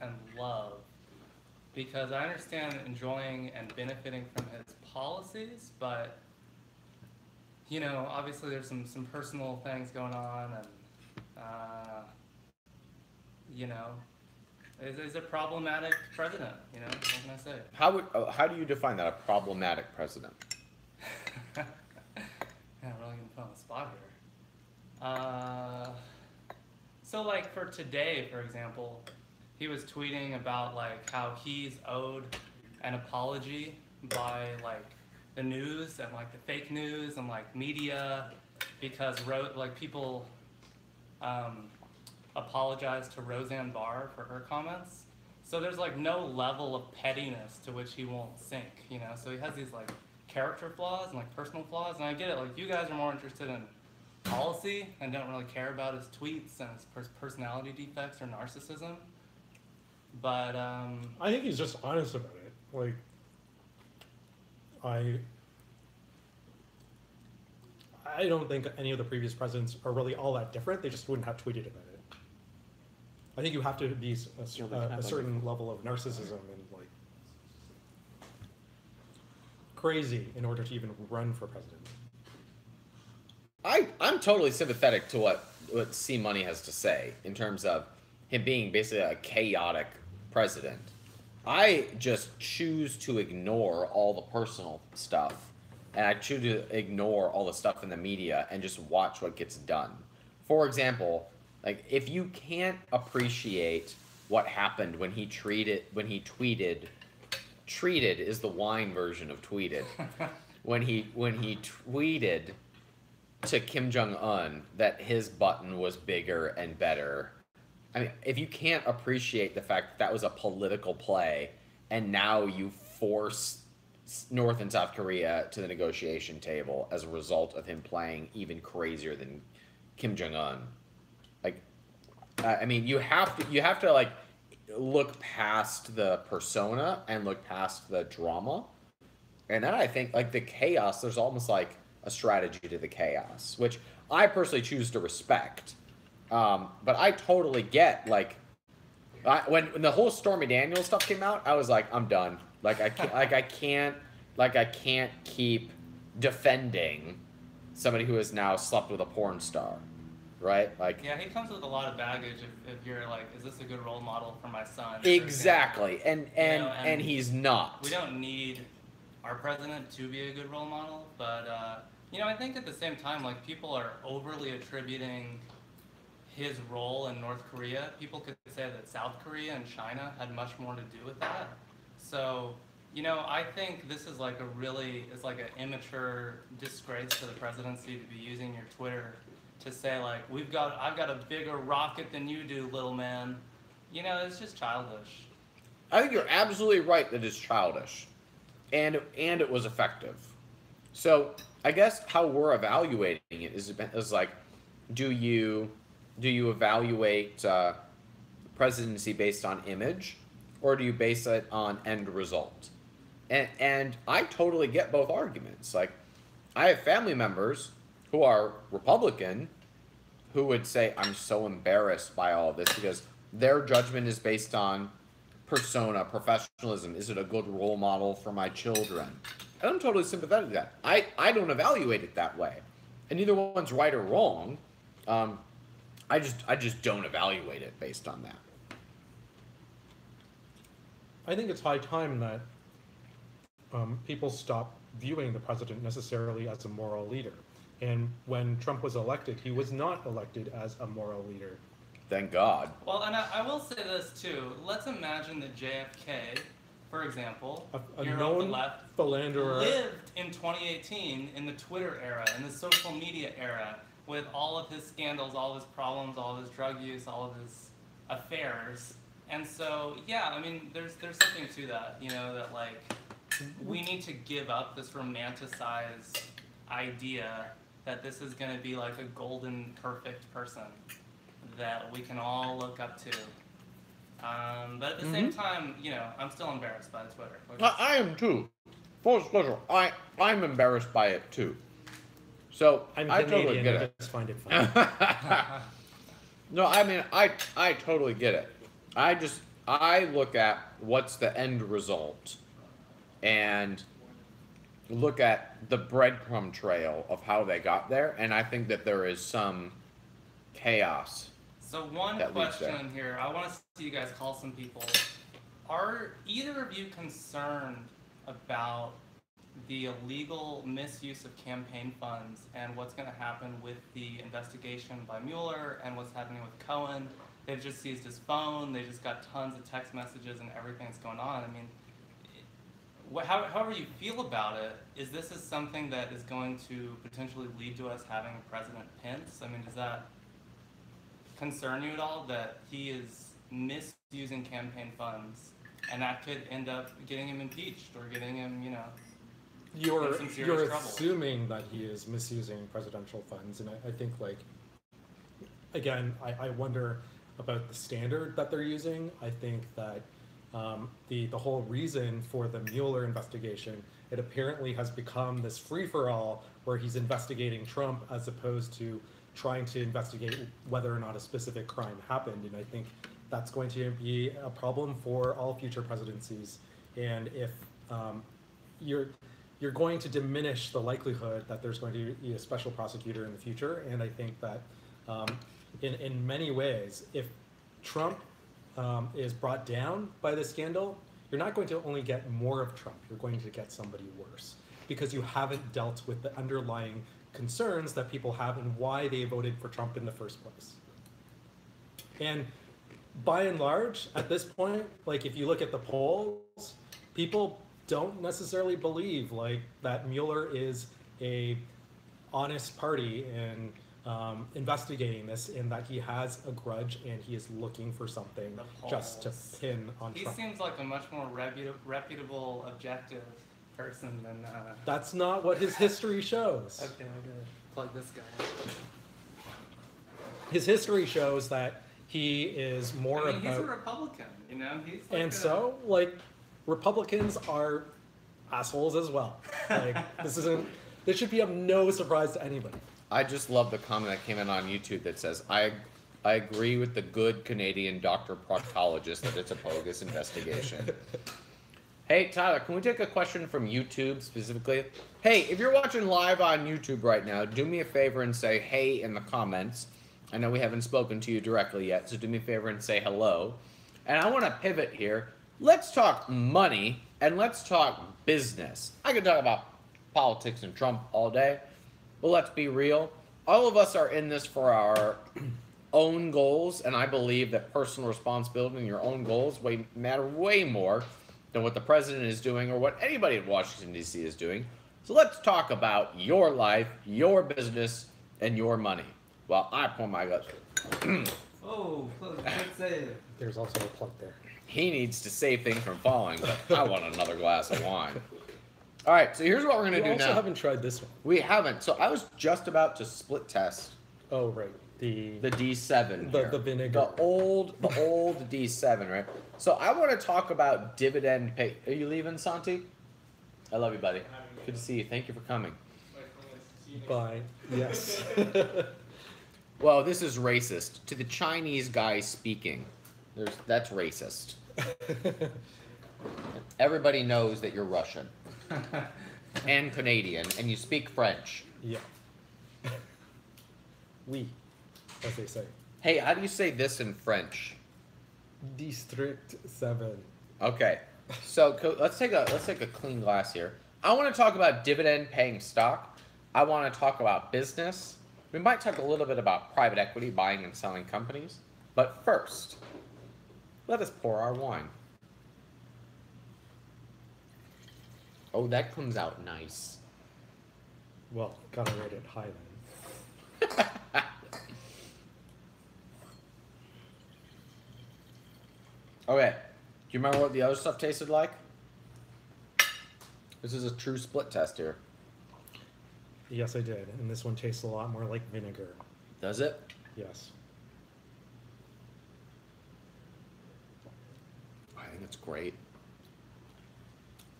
and love, because I understand enjoying and benefiting from his policies, but you know, obviously there's some personal things going on, and you know, is a problematic president. You know, what can I say? How do you define that, a problematic president? Yeah, I'm really gonna put on the spot here. So like for today, for example, he was tweeting about like how he's owed an apology by like the news and like the fake news and like media, because people apologized to Roseanne Barr for her comments. So there's like no level of pettiness to which he won't sink, you know? So he has these like character flaws and like personal flaws, and I get it, like you guys are more interested in policy and don't really care about his tweets and his personality defects or narcissism. But I think he's just honest about it. Like, I don't think any of the previous presidents are really all that different. They just wouldn't have tweeted about it. I think you have to be a certain level of narcissism and like crazy in order to even run for president. I'm totally sympathetic to what C Money has to say in terms of him being basically a chaotic president. I just choose to ignore all the personal stuff, and I choose to ignore all the stuff in the media and just watch what gets done. For example, like if you can't appreciate what happened when he tweeted is the wine version of tweeted. when he tweeted to Kim Jong-un that his button was bigger and better. I mean, if you can't appreciate the fact that was a political play, and now you force North and South Korea to the negotiation table as a result of him playing even crazier than Kim Jong-un, like, I mean, you have to like look past the persona and look past the drama, and then I think like the chaos. There's almost like a strategy to the chaos, which I personally choose to respect. But I totally get like when the whole Stormy Daniels stuff came out, I was like, I'm done. Like I can't keep defending somebody who has now slept with a porn star, right? Like yeah, he comes with a lot of baggage. If you're like, is this a good role model for my son? Exactly, and and he's not. We don't need our president to be a good role model, but you know, I think at the same time, like people are overly attributing his role in North Korea. People could say that South Korea and China had much more to do with that. So, you know, I think this is like it's like an immature disgrace to the presidency to be using your Twitter to say like, I've got a bigger rocket than you do, little man. You know, it's just childish. I think you're absolutely right that it's childish, and it was effective. So I guess how we're evaluating it is like, do you evaluate presidency based on image, or do you base it on end result? And I totally get both arguments. Like, I have family members who are Republican who would say, I'm so embarrassed by all of this because their judgment is based on persona, professionalism. Is it a good role model for my children? And I'm totally sympathetic to that. I don't evaluate it that way. And neither one's right or wrong. I just don't evaluate it based on that. I think it's high time that people stop viewing the president necessarily as a moral leader. And when Trump was elected, he was not elected as a moral leader. Thank God. Well, and I will say this too. Let's imagine that JFK, for example, A hero of known the left, philanderer. lived in 2018 in the Twitter era, in the social media era, with all of his scandals, all of his problems, all of his drug use, all of his affairs. And so, yeah, I mean, there's something to that, you know, that like we need to give up this romanticized idea that this is going to be like a golden, perfect person that we can all look up to. But at the same time, you know, I'm still embarrassed by Twitter. I am too. Full disclosure, I'm embarrassed by it too. So I'm I Canadian, totally get I it. just find it funny. No, I mean I totally get it. I look at what's the end result and look at the breadcrumb trail of how they got there, and I think that there is some chaos. So one that leads there. question here, I want to see you guys call some people. Are either of you concerned about the illegal misuse of campaign funds and what's going to happen with the investigation by Mueller and what's happening with Cohen? They've just seized his phone, they just got tons of text messages and everything that's going on. I mean, however you feel about it, is this something that is going to potentially lead to us having a President Pence? I mean, does that concern you at all, that he is misusing campaign funds and that could end up getting him impeached or getting him, you know, You're in some serious trouble? assuming that he is misusing presidential funds, and I think, like, again, I wonder about the standard that they're using. I think that the whole reason for the Mueller investigation, it apparently has become this free-for-all where he's investigating Trump as opposed to trying to investigate whether or not a specific crime happened. And I think that's going to be a problem for all future presidencies. And if you're going to diminish the likelihood that there's going to be a special prosecutor in the future. And I think that in many ways, if Trump is brought down by this scandal, you're not going to only get more of Trump, you're going to get somebody worse, because you haven't dealt with the underlying concerns that people have and why they voted for Trump in the first place. And by and large, at this point, like, if you look at the polls, people don't necessarily believe like that Mueller is a honest party in investigating this, and that he has a grudge and he is looking for something just to pin on He Trump. seems like a much more reputable, objective person than. That's not what his history shows. Okay, I'm gonna plug this guy. His history shows that he is more I mean, he's a about. Republican, you know. He's like And so, like, Republicans are assholes as well. Like, this should be of no surprise to anybody. I just love the comment that came in on YouTube that says, I agree with the good Canadian doctor proctologist that it's a bogus investigation. Hey, Tyler, can we take a question from YouTube specifically? Hey, if you're watching live on YouTube right now, do me a favor and say hey in the comments. I know we haven't spoken to you directly yet, so do me a favor and say hello. And I want to pivot here. Let's talk money and let's talk business. I could talk about politics and Trump all day, but let's be real. All of us are in this for our own goals, and I believe that personal responsibility and your own goals matter way more than what the president is doing or what anybody in Washington, D.C. is doing. So let's talk about your life, your business, and your money. Well, I pour my guts. Oh, good save. There's also a plug there. He needs to save things from falling, but I want another glass of wine. All right, so here's what we're going to do now. We also haven't tried this one. We haven't. So I was just about to split test Oh, right. the D7 here. The vinegar. The old D7, right? So I want to talk about dividend pay. Are you leaving, Santi? I love you, buddy. Good to see you. Thank you for coming. Bye. Yes. Well, this is racist. To the Chinese guy speaking, that's racist. Everybody knows that you're Russian and Canadian, and you speak French. Yeah. Oui, as they say. Hey, how do you say this in French? District 7. Okay, so let's take a clean glass here. I want to talk about dividend-paying stock. I want to talk about business. We might talk a little bit about private equity, buying and selling companies. But first, let us pour our wine. Oh, that comes out nice. Well, gotta rate it high then. Okay, do you remember what the other stuff tasted like? This is a true split test here. Yes, I did. And this one tastes a lot more like vinegar. Does it? Yes. I think it's great.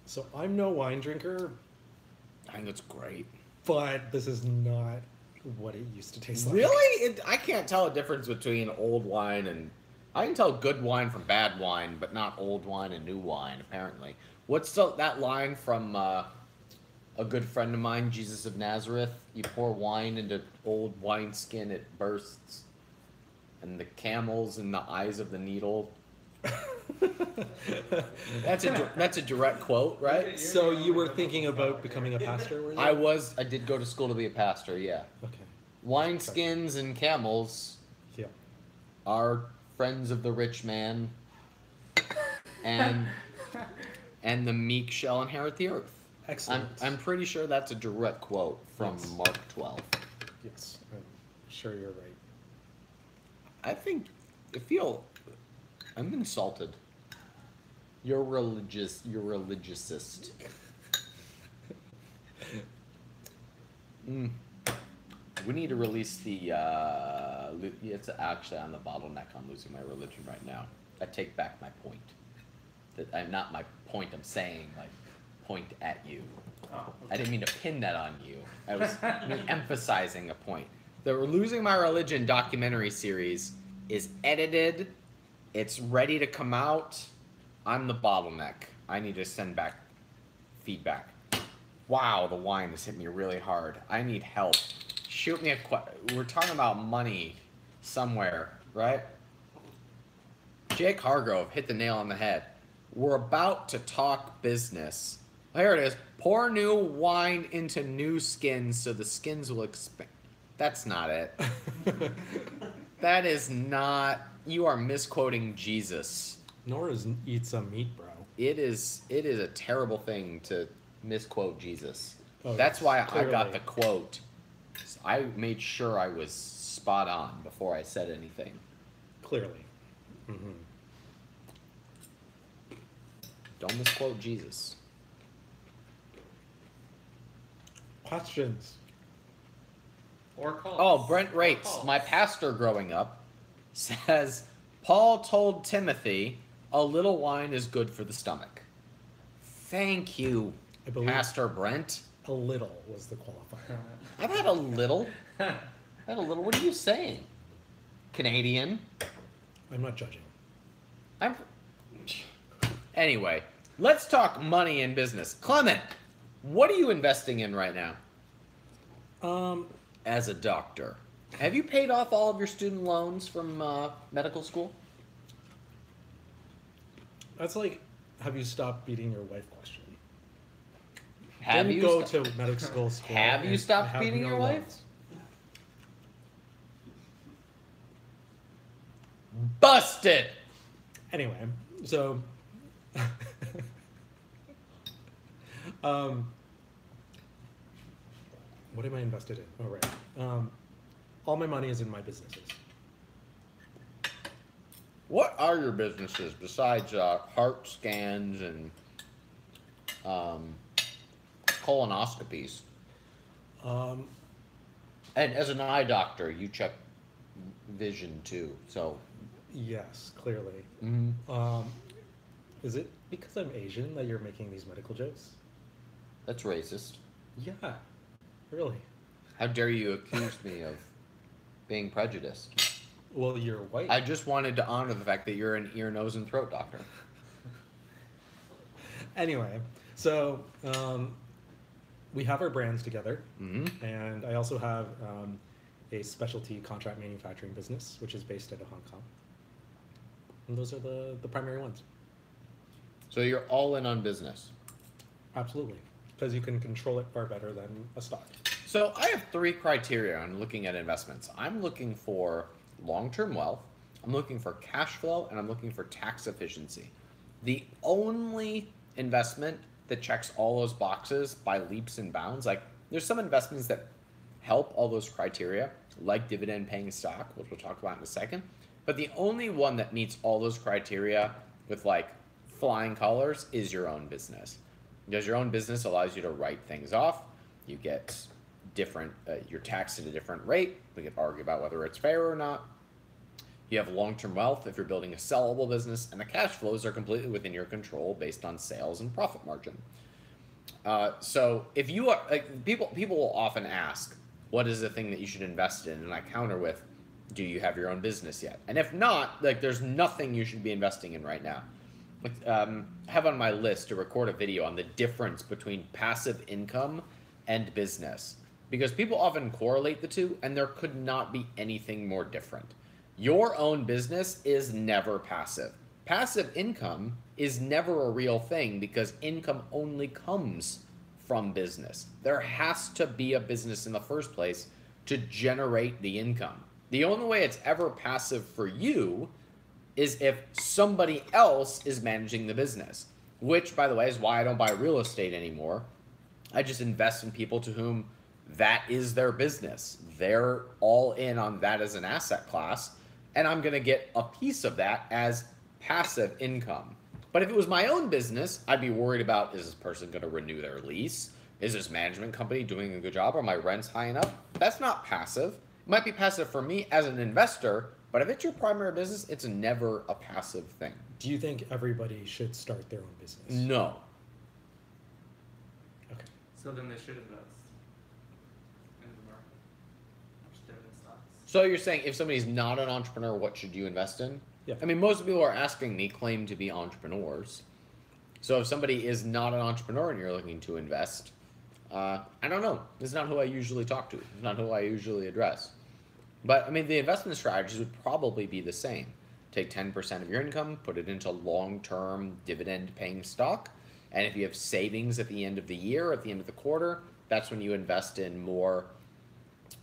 So I'm no wine drinker, I think it's great. but this is not what it used to taste like. Really? I can't tell a difference between old wine and... I can tell good wine from bad wine, but not old wine and new wine, apparently. What's that line from a good friend of mine, Jesus of Nazareth? You pour wine into old wineskin, it bursts. And the camel's in the eyes of the needle. That's a direct quote, right? So you were thinking about becoming a pastor, were you? I did go to school to be a pastor, yeah. Okay. Wineskins and camels Yeah. are friends of the rich man, and the meek shall inherit the earth. Excellent. I'm pretty sure that's a direct quote from Yes. Mark 12. Yes, I'm sure you're right. I'm insulted. You're religiousist. We need to release the, it's actually on the bottleneck on losing my religion right now. I take back my point. I'm not my point, I'm saying, like, point at you. I didn't mean to pin that on you. I was emphasizing a point. The Losing My Religion documentary series is edited. It's ready to come out. I'm the bottleneck. I need to send back feedback. Wow, the wine has hit me really hard. I need help. Shoot me we're talking about money somewhere, right? Jake Hargrove hit the nail on the head. We're about to talk business. Here it is. Pour new wine into new skins so the skins will expand. That's not it. That is not... You are misquoting Jesus. Nor is eat some meat, bro. It is a terrible thing to misquote Jesus. Oh, That's yes, why clearly. I got the quote. I made sure I was spot on before I said anything. Clearly. Mm-hmm. Don't misquote Jesus. Questions. Or cults. Oh, Brent Or Rates, cults. my pastor growing up, says, Paul told Timothy, a little wine is good for the stomach. Thank you, I believe Pastor Brent. a little was the qualifier. I've had a little. What are you saying? Canadian? I'm not judging. Anyway, let's talk money and business. Clement, what are you investing in right now as a doctor? Have you paid off all of your student loans from medical school? That's like, have you stopped beating your wife question. Have Didn't you go sto- to medical school? Have you and stopped I have beating no your wife? loans. Busted! Anyway, so what am I invested in? Oh, right. All my money is in my businesses. What are your businesses besides heart scans and colonoscopies? And as an eye doctor, you check vision too. So, Yes, clearly. mhm. Is it because I'm Asian that you're making these medical jokes? That's racist. Yeah, really. How dare you accuse me of being prejudiced? Well, you're white. I just wanted to honor the fact that you're an ear, nose, and throat doctor. Anyway, so we have our brands together, Mm-hmm. and I also have a specialty contract manufacturing business, which is based out of Hong Kong. And those are the primary ones. So you're all in on business. Absolutely. Because you can control it far better than a stock. So I have 3 criteria on looking at investments. I'm looking for long-term wealth. I'm looking for cash flow, and I'm looking for tax efficiency. The only investment that checks all those boxes by leaps and bounds, like there's some investments that help all those criteria, like dividend paying stock, which we'll talk about in a second. But the only one that meets all those criteria with like flying colors is your own business. Because your own business allows you to write things off. You get different, you're taxed at a different rate. We can argue about whether it's fair or not. You have long-term wealth if you're building a sellable business, and the cash flows are completely within your control based on sales and profit margin. So if you are, like, people will often ask, what is the thing that you should invest in? And I counter with, do you have your own business yet? And if not, like, there's nothing you should be investing in right now. I have on my list to record a video on the difference between passive income and business, because people often correlate the two, and there could not be anything more different. Your own business is never passive. Passive income is never a real thing because income only comes from business. There has to be a business in the first place to generate the income. The only way it's ever passive for you is if somebody else is managing the business, which, by the way, is why I don't buy real estate anymore. I just invest in people to whom that is their business. They're all in on that as an asset class, and I'm going to get a piece of that as passive income. But if it was my own business, I'd be worried about, is this person going to renew their lease? Is this management company doing a good job? Are my rents high enough? That's not passive. It might be passive for me as an investor, but if it's your primary business, it's never a passive thing. Do you think everybody should start their own business? No. Okay. So then they should invest in the market. Just dividend stocks. So you're saying if somebody's not an entrepreneur, what should you invest in? Yeah. I mean, most people who are asking me claim to be entrepreneurs. So if somebody is not an entrepreneur and you're looking to invest, I don't know. It's not who I usually talk to. It's not who I usually address. But, I mean, the investment strategies would probably be the same. Take 10% of your income, put it into long-term dividend-paying stock, and if you have savings at the end of the year, at the end of the quarter, that's when you invest in more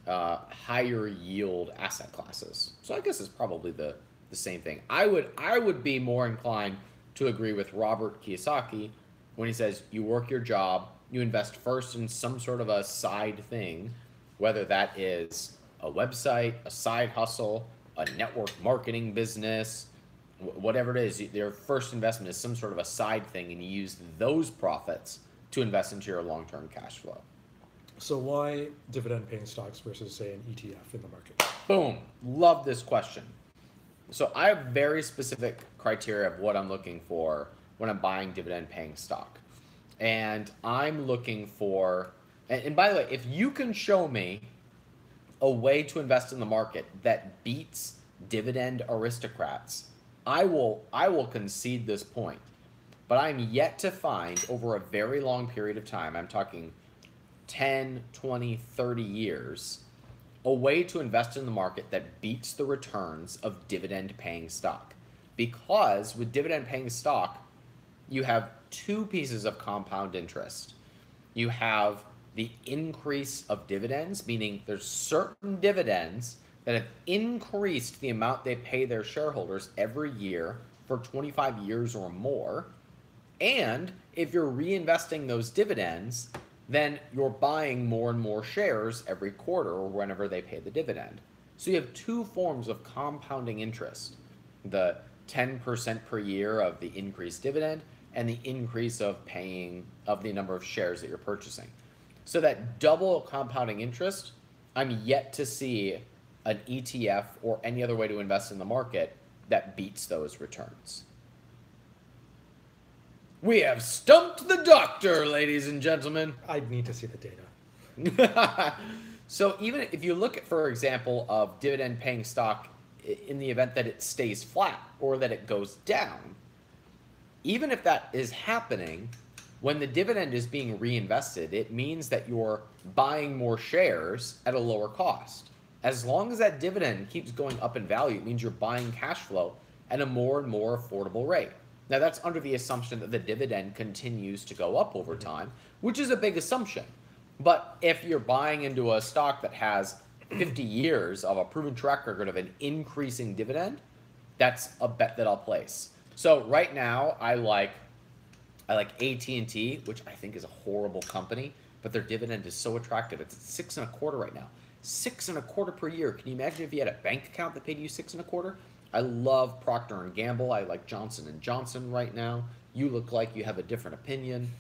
higher yield asset classes. So I guess it's probably the same thing. I would be more inclined to agree with Robert Kiyosaki when he says you work your job, you invest first in some sort of a side thing, whether that is a website, a side hustle, a network marketing business, whatever it is. Your first investment is some sort of a side thing, and you use those profits to invest into your long-term cash flow. So why dividend-paying stocks versus, say, an ETF in the market? Boom. Love this question. So I have very specific criteria of what I'm looking for when I'm buying dividend-paying stock. And I'm looking for, and by the way, if you can show me a way to invest in the market that beats dividend aristocrats, I will concede this point. But I'm yet to find, over a very long period of time, I'm talking 10, 20, 30 years, a way to invest in the market that beats the returns of dividend-paying stock. Because with dividend-paying stock, you have two pieces of compound interest. You have the increase of dividends, meaning there's certain dividends that have increased the amount they pay their shareholders every year for 25 years or more. And if you're reinvesting those dividends, then you're buying more and more shares every quarter or whenever they pay the dividend. So you have two forms of compounding interest: the 10% per year of the increased dividend and the increase of the number of shares that you're purchasing. So that double compounding interest, I'm yet to see an ETF or any other way to invest in the market that beats those returns. We have stumped the doctor, ladies and gentlemen. I'd need to see the data. So even if you look at, for example, of dividend-paying stock in the event that it stays flat or that it goes down, even if that is happening, when the dividend is being reinvested, it means that you're buying more shares at a lower cost. As long as that dividend keeps going up in value, it means you're buying cash flow at a more and more affordable rate. Now, that's under the assumption that the dividend continues to go up over time, which is a big assumption. But if you're buying into a stock that has 50 years of a proven track record of an increasing dividend, That's a bet that I'll place. So right now, I like AT&T, which I think is a horrible company, but their dividend is so attractive. It's at 6.25 right now. 6.25 per year. Can you imagine if you had a bank account that paid you 6.25? I love Procter and Gamble. I like Johnson and Johnson right now. You look like you have a different opinion.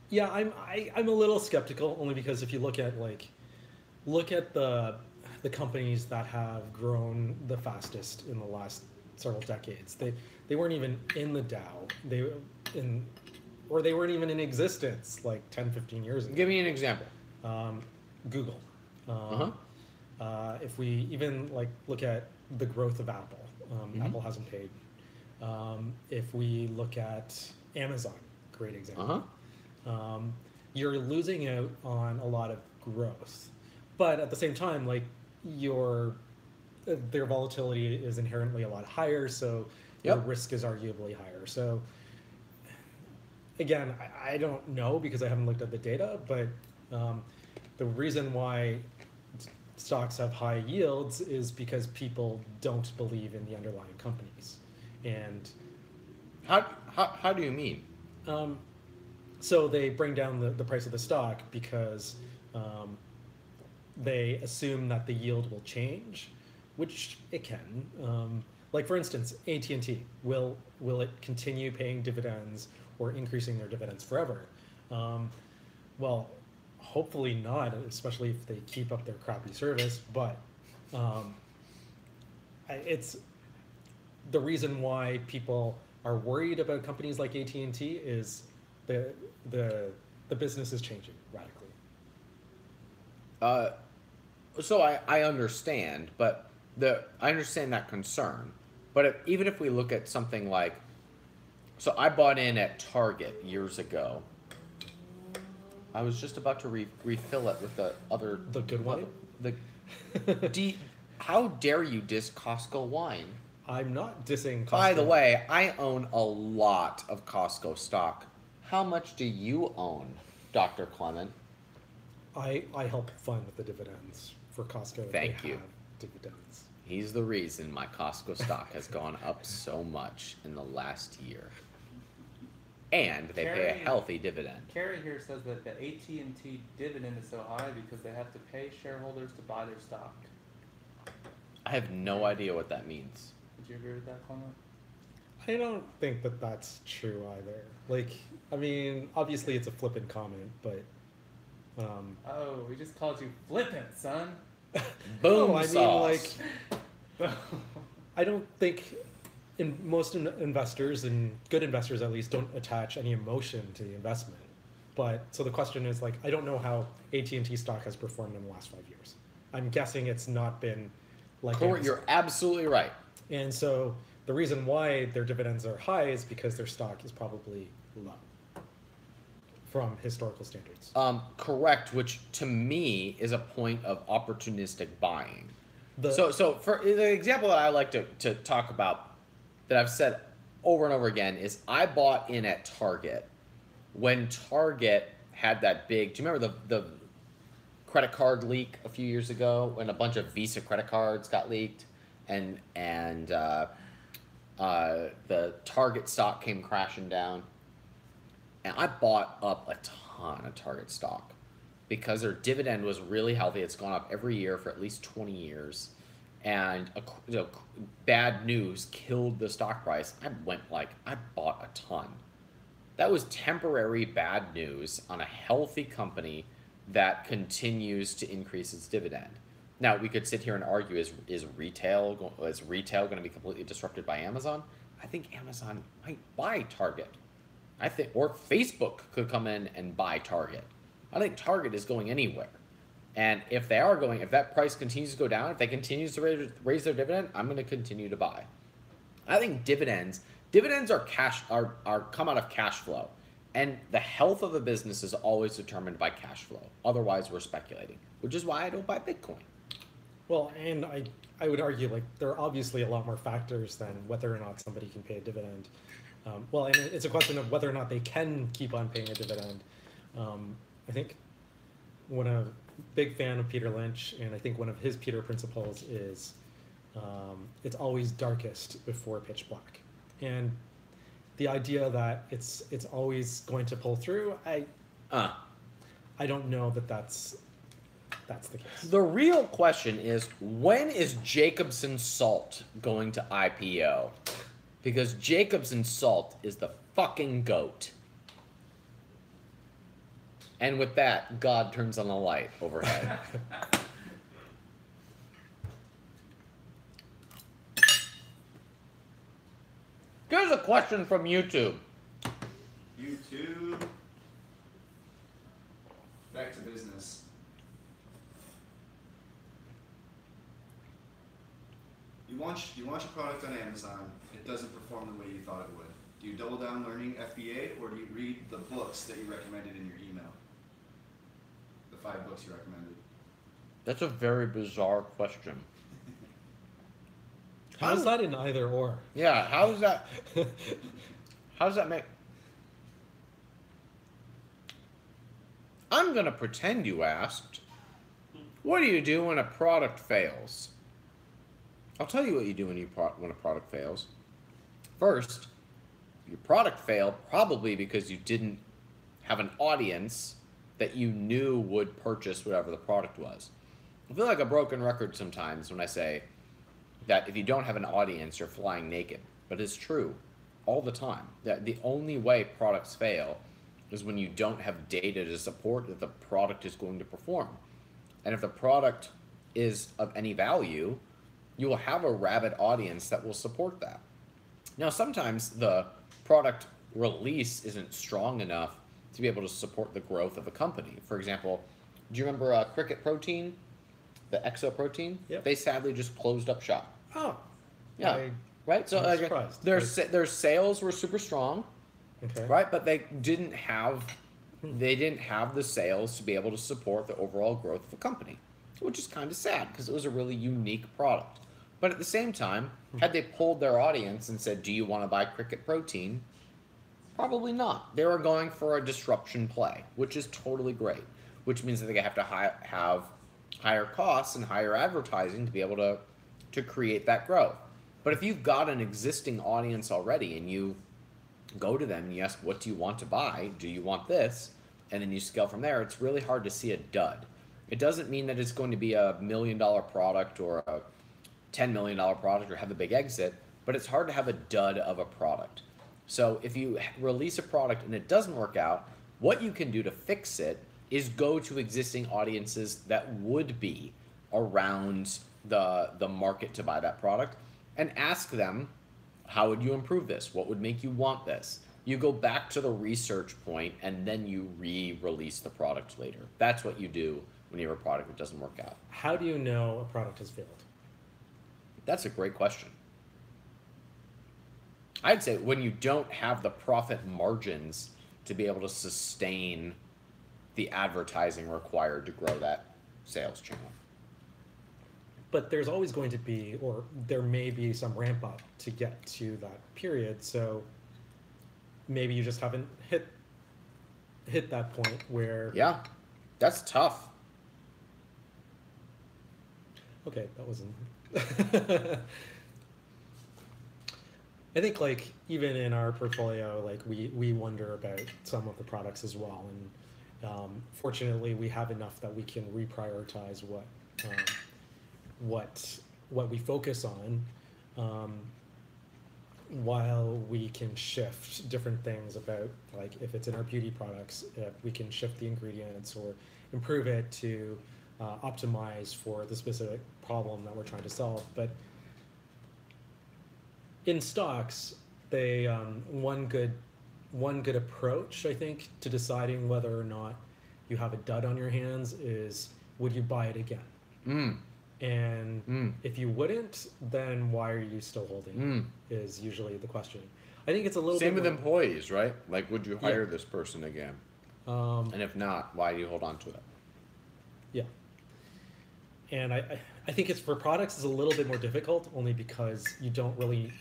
Yeah, I'm a little skeptical, only because if you look at the companies that have grown the fastest in the last several decades, they weren't even in the Dow. They weren't even in existence like 10, 15 years ago. Give me an example. Google. If we even look at the growth of Apple, Apple hasn't paid. If we look at Amazon, great example. You're losing out on a lot of growth, but at the same time, their volatility is inherently a lot higher, so the risk is arguably higher. So again, I don't know because I haven't looked at the data, but the reason why stocks have high yields is because people don't believe in the underlying companies. And how do you mean? So they bring down the price of the stock because they assume that the yield will change, which it can. For instance, AT&T, will it continue paying dividends or increasing their dividends forever? Well, hopefully not, especially if they keep up their crappy service. But it's the reason why people are worried about companies like AT&T is the business is changing radically. So I understand, but I understand that concern. But even if we look at something like, so I bought in at Target years ago. I was just about to refill it with the good wine. How dare you diss Costco wine? I'm not dissing Costco. By the way, I own a lot of Costco stock. How much do you own, Dr. Clement? I help fund the dividends for Costco. Thank you. Have dividends. He's the reason my Costco stock has gone up so much in the last year. And they pay a healthy dividend. Carrie here says that the AT&T dividend is so high because they have to pay shareholders to buy their stock. I have no idea what that means. Would you agree with that, Clement? I don't think that that's true either. Obviously it's a flippant comment, but... Oh, we just called you flippant, son. Boom no, sauce. I don't think... most investors, and good investors at least, don't attach any emotion to the investment. But so the question is I don't know how AT&T stock has performed in the last 5 years. I'm guessing it's not been Correct, you're absolutely right. And so the reason why their dividends are high is because their stock is probably low from historical standards. Correct, which to me is a point of opportunistic buying. So for the example that I like to talk about, that I've said over and over again, is I bought in at Target when Target had that big, do you remember the credit card leak a few years ago when a bunch of Visa credit cards got leaked and the Target stock came crashing down? And I bought up a ton of Target stock because their dividend was really healthy. It's gone up every year for at least 20 years. And bad news killed the stock price. I bought a ton. That was temporary bad news on a healthy company that continues to increase its dividend. Now, we could sit here and argue, is retail going to be completely disrupted by Amazon? I think Amazon might buy Target. Or Facebook could come in and buy Target. I think Target is going anywhere. And if that price continues to go down, if they continue to raise their dividend, I'm going to continue to buy. I think dividends are come out of cash flow, and the health of a business is always determined by cash flow. Otherwise, we're speculating, which is why I don't buy Bitcoin. Well, and I would argue there are obviously a lot more factors than whether or not somebody can pay a dividend. And it's a question of whether or not they can keep on paying a dividend. I think when a big fan of Peter Lynch, and I think one of his Peter principles is it's always darkest before pitch black. And the idea that it's always going to pull through, I don't know that that's the case. The real question is, when is Jacobson Salt going to IPO? Because Jacobson Salt is the fucking goat. And with that, God turns on the light overhead. Here's a question from YouTube. YouTube. Back to business. You launch a product on Amazon. It doesn't perform the way you thought it would. Do you double down learning FBA, or do you read the books that you recommended in your email? The 5 books you recommended. That's a very bizarre question. How's that in either or? Yeah, how does that make... I'm going to pretend you asked, what do you do when a product fails? I'll tell you what you do when a product fails. First, your product failed probably because you didn't have an audience that you knew would purchase whatever the product was. I feel like a broken record sometimes when I say that if you don't have an audience, you're flying naked. But it's true all the time. That the only way products fail is when you don't have data to support that the product is going to perform. And if the product is of any value, you will have a rabid audience that will support that. Now, sometimes the product release isn't strong enough to be able to support the growth of a company. For example, do you remember Cricket Protein, the Exo Protein? Yep. They sadly just closed up shop. Oh, Yeah, right? So I'm surprised. their sales were super strong, okay. right? But they didn't have the sales to be able to support the overall growth of the company, which is kind of sad because it was a really unique product. But at the same time, had they polled their audience and said, do you want to buy Cricket Protein? Probably not. They were going for a disruption play, which is totally great, which means that they have to have higher costs and higher advertising to be able to create that growth. But if you've got an existing audience already and you go to them and you ask, what do you want to buy? Do you want this? And then you scale from there, it's really hard to see a dud. It doesn't mean that it's going to be a $1 million product or a $10 million product or have a big exit, but it's hard to have a dud of a product. So if you release a product and it doesn't work out, what you can do to fix it is go to existing audiences that would be around the market to buy that product and ask them, how would you improve this? What would make you want this? You go back to the research point and then you re-release the product later. That's what you do when you have a product that doesn't work out. How do you know a product has failed? That's a great question. I'd say when you don't have the profit margins to be able to sustain the advertising required to grow that sales channel. But there's always going to be, or there may be some ramp up to get to that period. So maybe you just haven't hit that point where... Yeah, that's tough. Okay, that wasn't... I think like even in our portfolio, like we wonder about some of the products as well, and fortunately we have enough that we can reprioritize what we focus on, while we can shift different things about, like if it's in our beauty products, if we can shift the ingredients or improve it to optimize for the specific problem that we're trying to solve. But in stocks, they one good approach, I think, to deciding whether or not you have a dud on your hands is, would you buy it again? And if you wouldn't, then why are you still holding it? Is usually the question. I think it's a little Same bit with more, employees, right? Like, would you hire this person again? And if not, why do you hold on to it? Yeah. And I think it's for products is a little bit more difficult, only because you don't really,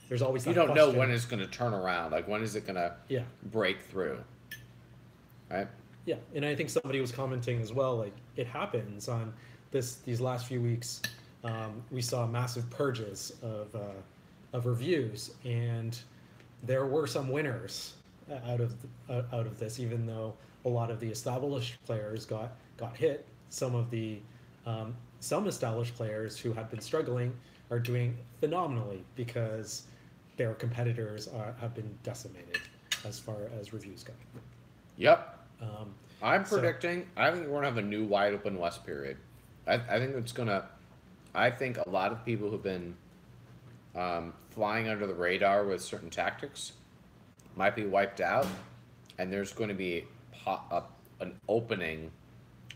there's always that You don't know question. when it's going to turn around. Like, when is it going to break through? Right? Yeah, and I think somebody was commenting as well, like it happens on these last few weeks. we saw massive purges of reviews, and there were some winners out of this, even though a lot of the established players got hit. Some established players who had been struggling are doing phenomenally because their competitors have been decimated as far as reviews go. Yep. I'm predicting. I think we're gonna have a new wide open west period. I think it's gonna. I think a lot of people who've been flying under the radar with certain tactics might be wiped out, and there's going to be an opening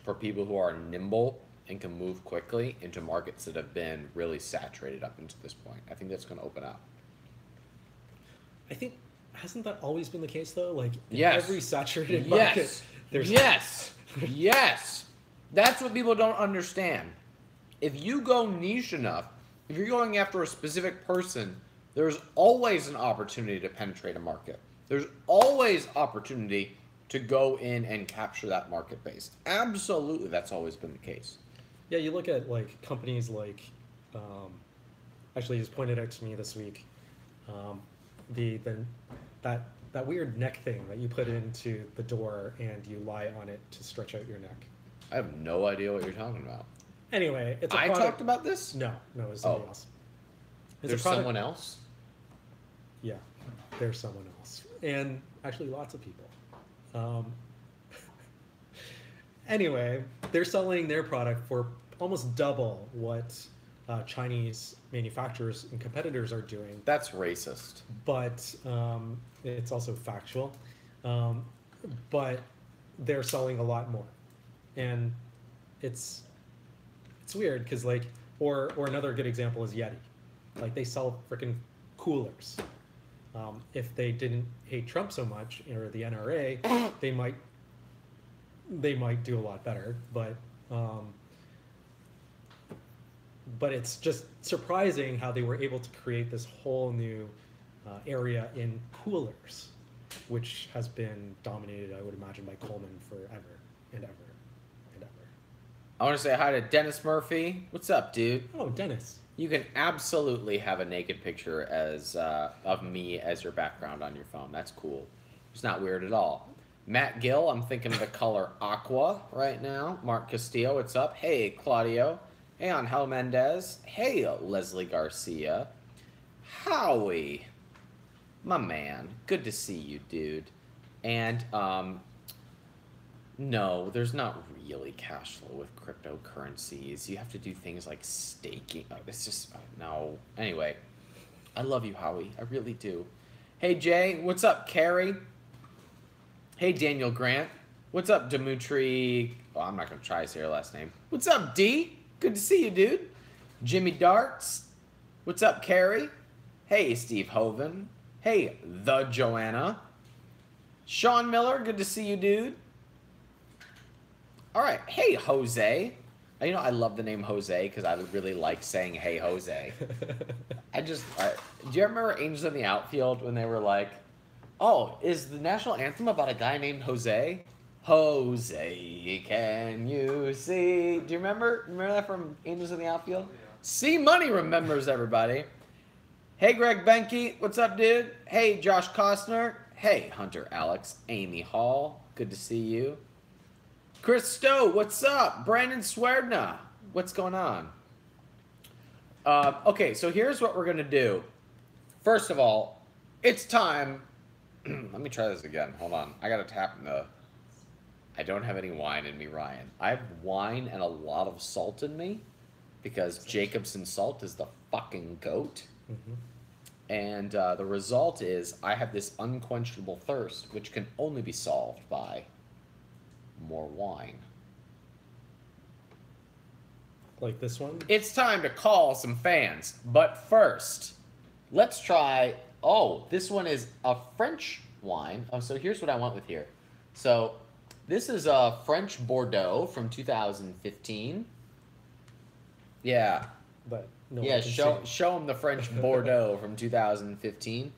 for people who are nimble and can move quickly into markets that have been really saturated up until this point. I think that's going to open up. I think, hasn't that always been the case though? Like in Yes. every saturated market, there's Yes. That's what people don't understand. If you go niche enough, if you're going after a specific person, there's always an opportunity to penetrate a market. There's always opportunity to go in and capture that market base. Absolutely, that's always been the case. Yeah, you look at like companies like, actually, just pointed out to me this week, that weird neck thing that you put into the door and you lie on it to stretch out your neck. I have no idea what you're talking about. Anyway, it's a I product. talked about this? No, it was somebody Oh. else. There's someone else? Yeah, there's someone else, and actually lots of people. Anyway, they're selling their product for almost double what Chinese manufacturers and competitors are doing, That's racist. but it's also factual. But they're selling a lot more, and it's weird because like, or another good example is Yeti. Like they sell freaking coolers. If they didn't hate Trump so much or the NRA, they might do a lot better. But it's just surprising how they were able to create this whole new area in coolers, which has been dominated, I would imagine, by Coleman forever and ever and ever. I want to say hi to Dennis Murphy. What's up, dude? Oh, Dennis. You can absolutely have a naked picture as of me as your background on your phone. That's cool. It's not weird at all. Matt Gill, I'm thinking of the color aqua right now. Mark Castillo, what's up? Hey, Claudio. Hey, Angel Mendez. Hey, Leslie Garcia. Howie. My man. Good to see you, dude. And, no, there's not really cash flow with cryptocurrencies. You have to do things like staking. Oh, it's just, no. Anyway, I love you, Howie. I really do. Hey, Jay. What's up, Carrie? Hey, Daniel Grant. What's up, Dimitri? Oh, I'm not going to try to say your last name. What's up, D? Good to see you, dude. Jimmy Darts. What's up, Carrie? Hey, Steve Hoven. Hey, the Joanna. Sean Miller. Good to see you, dude. All right. Hey, Jose. You know, I love the name Jose because I really like saying, hey, Jose. Do you remember Angels in the Outfield when they were like, oh, is the national anthem about a guy named Jose? Jose, can you see? Do you remember? Remember that from Angels in the Outfield? Yeah. C Money remembers, everybody. Hey, Greg Benke. What's up, dude? Hey, Josh Costner. Hey, Hunter Alex. Amy Hall. Good to see you. Chris Stowe, what's up? Brandon Swerdna, what's going on? Okay, so here's what we're going to do. First of all, it's time. Let me try this again. Hold on. I got to tap in the... I don't have any wine in me, Ryan. I have wine and a lot of salt in me because Jacobson salt is the fucking goat. Mm-hmm. And the result is I have this unquenchable thirst, which can only be solved by more wine. Like this one? It's time to call some fans. But first, let's try... Oh, this one is a French wine. Oh, so here's what I went with here. So this is a French Bordeaux from 2015. Yeah. But no yeah, show them the French Bordeaux from 2015.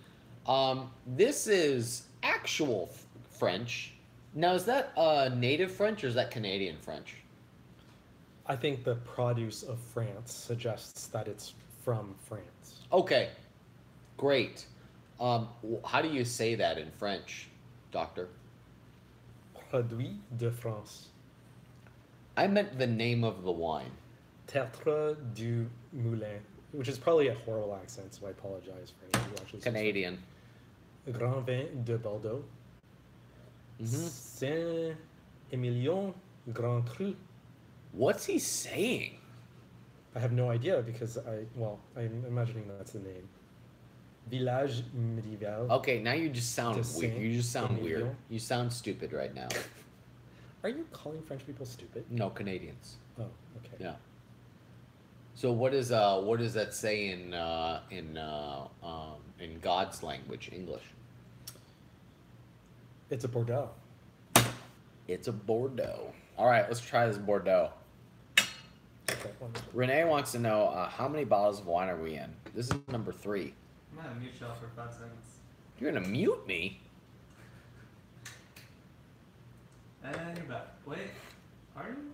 This is actual French. Now, is that native French or is that Canadian French? I think the produce of France suggests that it's from France. Okay, great. How do you say that in French, Doctor? Produit de France. I meant the name of the wine. Tertre du Moulin, which is probably a horrible accent, so I apologize for anyone who actually speaks Canadian. French. Grand Vin de Bordeaux. Saint-Emilion Grand Cru. What's he saying? I have no idea because I'm imagining that's the name. Village médiéval. Okay, now you just sound De weird. You just sound weird. Saint-Emilion. You sound stupid right now. Are you calling French people stupid? No, Canadians. Oh, okay. Yeah. So what does that say in God's language, English? It's a Bordeaux. It's a Bordeaux. All right, let's try this Bordeaux. Okay, wonderful. Renee wants to know how many bottles of wine are we in? This is number 3. I'm gonna mute y'all for 5 seconds. You're gonna mute me? And you're back. Wait, are you?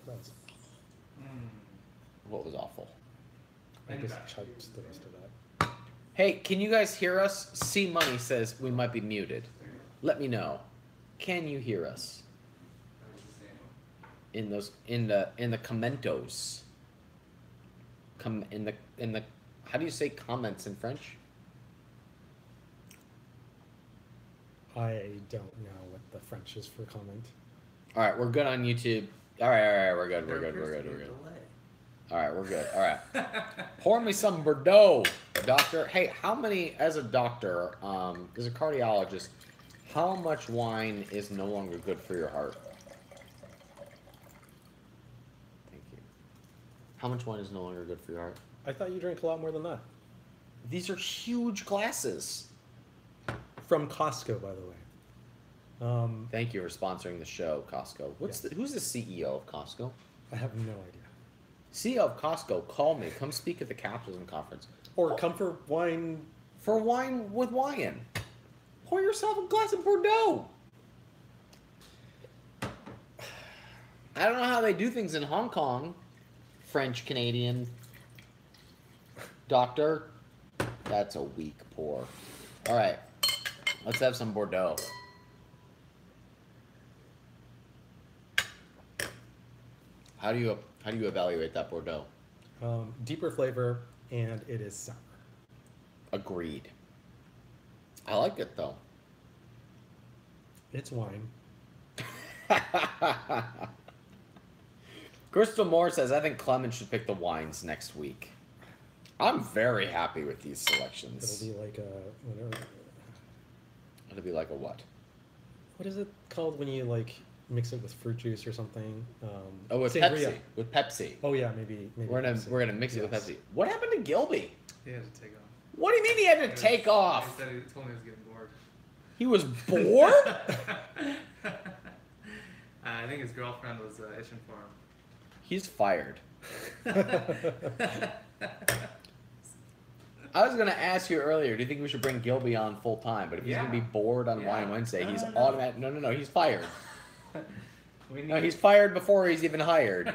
That's, What was awful? I And just back. chugged the rest of that. Hey, can you guys hear us? C Money says we might be muted. Let me know. Can you hear us? In the commentos. In the how do you say comments in French? I don't know what the French is for comment. All right, we're good on YouTube. All right, we're good. We're good. All right, we're good. All right. Pour me some Bordeaux, doctor. Hey, how many, as a doctor, as a cardiologist, how much wine is no longer good for your heart? Thank you. How much wine is no longer good for your heart? I thought you drank a lot more than that. These are huge glasses. From Costco, by the way. Thank you for sponsoring the show, Costco. Who's the CEO of Costco? I have no idea. CEO of Costco, call me. Come speak at the capitalism conference. Or come for wine. For wine with Wyan. Pour yourself a glass of Bordeaux. I don't know how they do things in Hong Kong. French Canadian doctor. That's a weak pour. All right, let's have some Bordeaux. How do you evaluate that Bordeaux? Deeper flavor, and it is sour. Agreed. I like it though. It's wine. Crystal Moore says, I think Clement should pick the wines next week. I'm very happy with these selections. It'll be like a... It'll be like a what? What is it called when you like mix it with fruit juice or something? Oh, with sangria. Pepsi. With Pepsi. Oh yeah, maybe We're gonna mix it with Yes. Pepsi. What happened to Gilby? He had to take off. What do you mean he had to take off? He said he told me he was getting bored. He was bored? I think his girlfriend was itching for him. He's fired. I was gonna ask you earlier, do you think we should bring Gilby on full time? But if he's gonna be bored on Wine Wednesday, he's automatic. No, he's fired. No, he's fired before he's even hired.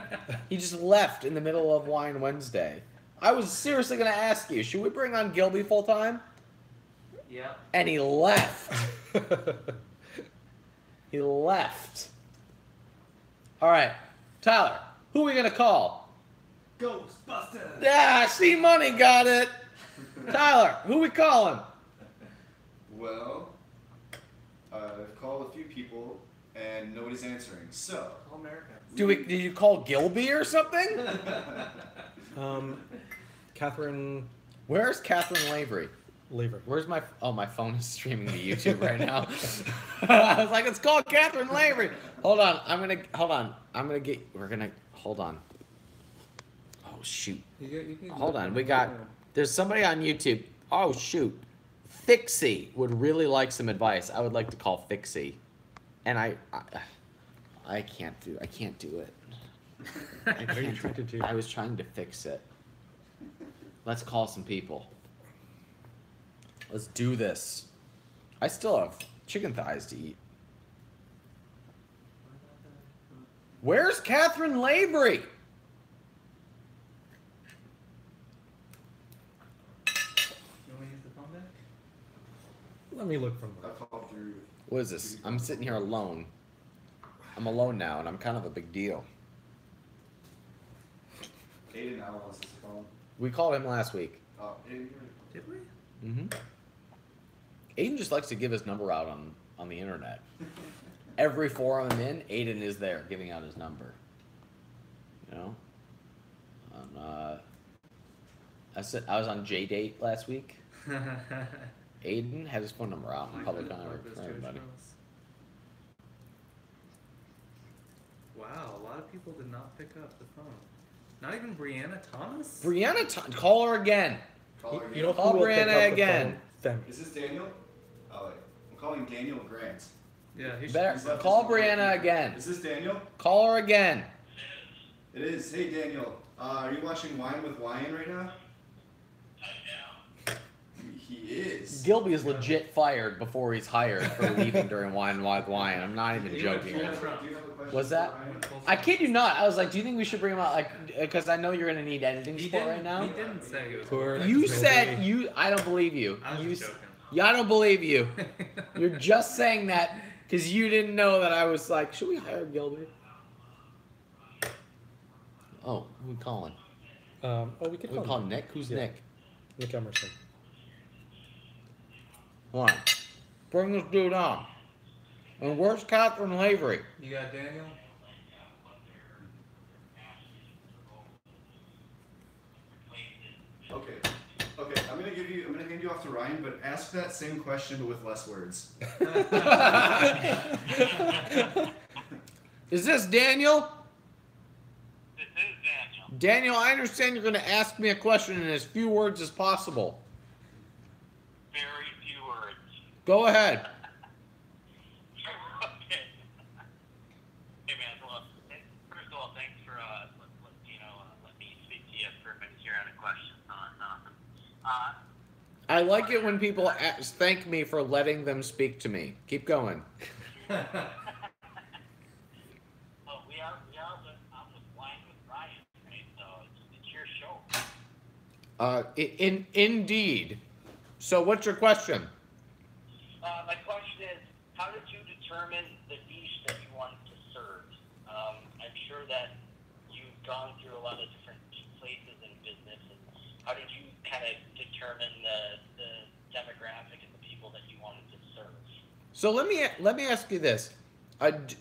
He just left in the middle of Wine Wednesday. I was seriously gonna ask you, should we bring on Gilby full time? Yeah. And he left. He left. All right, Tyler, who are we gonna call? Ghostbusters! Yeah, C Money got it. Tyler, who we calling? Well, I've called a few people and nobody's answering. So, All Americans. Did you call Gilby or something? Catherine Where's Catherine Lavery? Laver. Where's my my phone is streaming to YouTube right now. I was like, let's call Catherine Lavery. Hold on. Hold on. Oh shoot. Hold on. There's somebody on YouTube. Oh shoot. Fixie would really like some advice. I would like to call Fixie. And I can't do it. What are you trying to do? I was trying to fix it. Let's call some people. Let's do this. I still have chicken thighs to eat. Where's Catherine Lavery? You want me to use the phone back? Let me look from I the. called through. What is this? I'm sitting here alone. I'm alone now, and I'm kind of a big deal. Aiden now wants us to call him. We called him last week. Oh, Aiden, Did we? Mm-hmm. Aiden just likes to give his number out on the internet. Every forum I'm in, Aiden is there giving out his number. You know? I was on J-Date last week. Aiden had his phone number out in public honor for everybody. Wow, a lot of people did not pick up the phone. Not even Brianna Thomas? Call her again. call her You know Call who will pick Brianna up the again. phone? Is this Daniel? Oh, wait. I'm calling Daniel Grant. Yeah, he should. Better call Brianna again. Is this Daniel? Call her again. It is. Hey, Daniel. Are you watching Wine with Wyan right now? He is. Gilby is legit fired before he's hired for leaving during Wine with Wyan. I'm not even Do you joking. have a question What's for that? Ryan? I kid you not. I was like, do you think we should bring him out? Like, because I know you're gonna need editing He support didn't, right now. he didn't say it was Poor- You Maybe. said you. I don't believe you. I was You. just s- joking. Yeah, I don't believe you. You're just saying that because you didn't know that I was like, should we hire Gilby? Oh, who we calling? We could We call call him Nick. Who's Yeah. Nick? Nick Emerson. Hold on. Bring this dude on. And where's Catherine Lavery? You got Daniel? Okay. Okay. I'm gonna hand you off to Ryan, but ask that same question but with less words. Is this Daniel? This is Daniel. Daniel, I understand you're going to ask me a question in as few words as possible. Very few words. Go ahead. Okay. Hey man, well, first of all, thanks for let me speak to you for a minute here on a question. I like it when people thank me for letting them speak to me. Keep going. Well, I'm with Wine with Ryan, right? So it's your show. Indeed. So what's your question? My question is, how did you determine the niche that you wanted to serve? I'm sure that you've gone through a lot of different places in business, and how did you kind of determine the demographic and the people that you wanted to serve? So let me ask you this.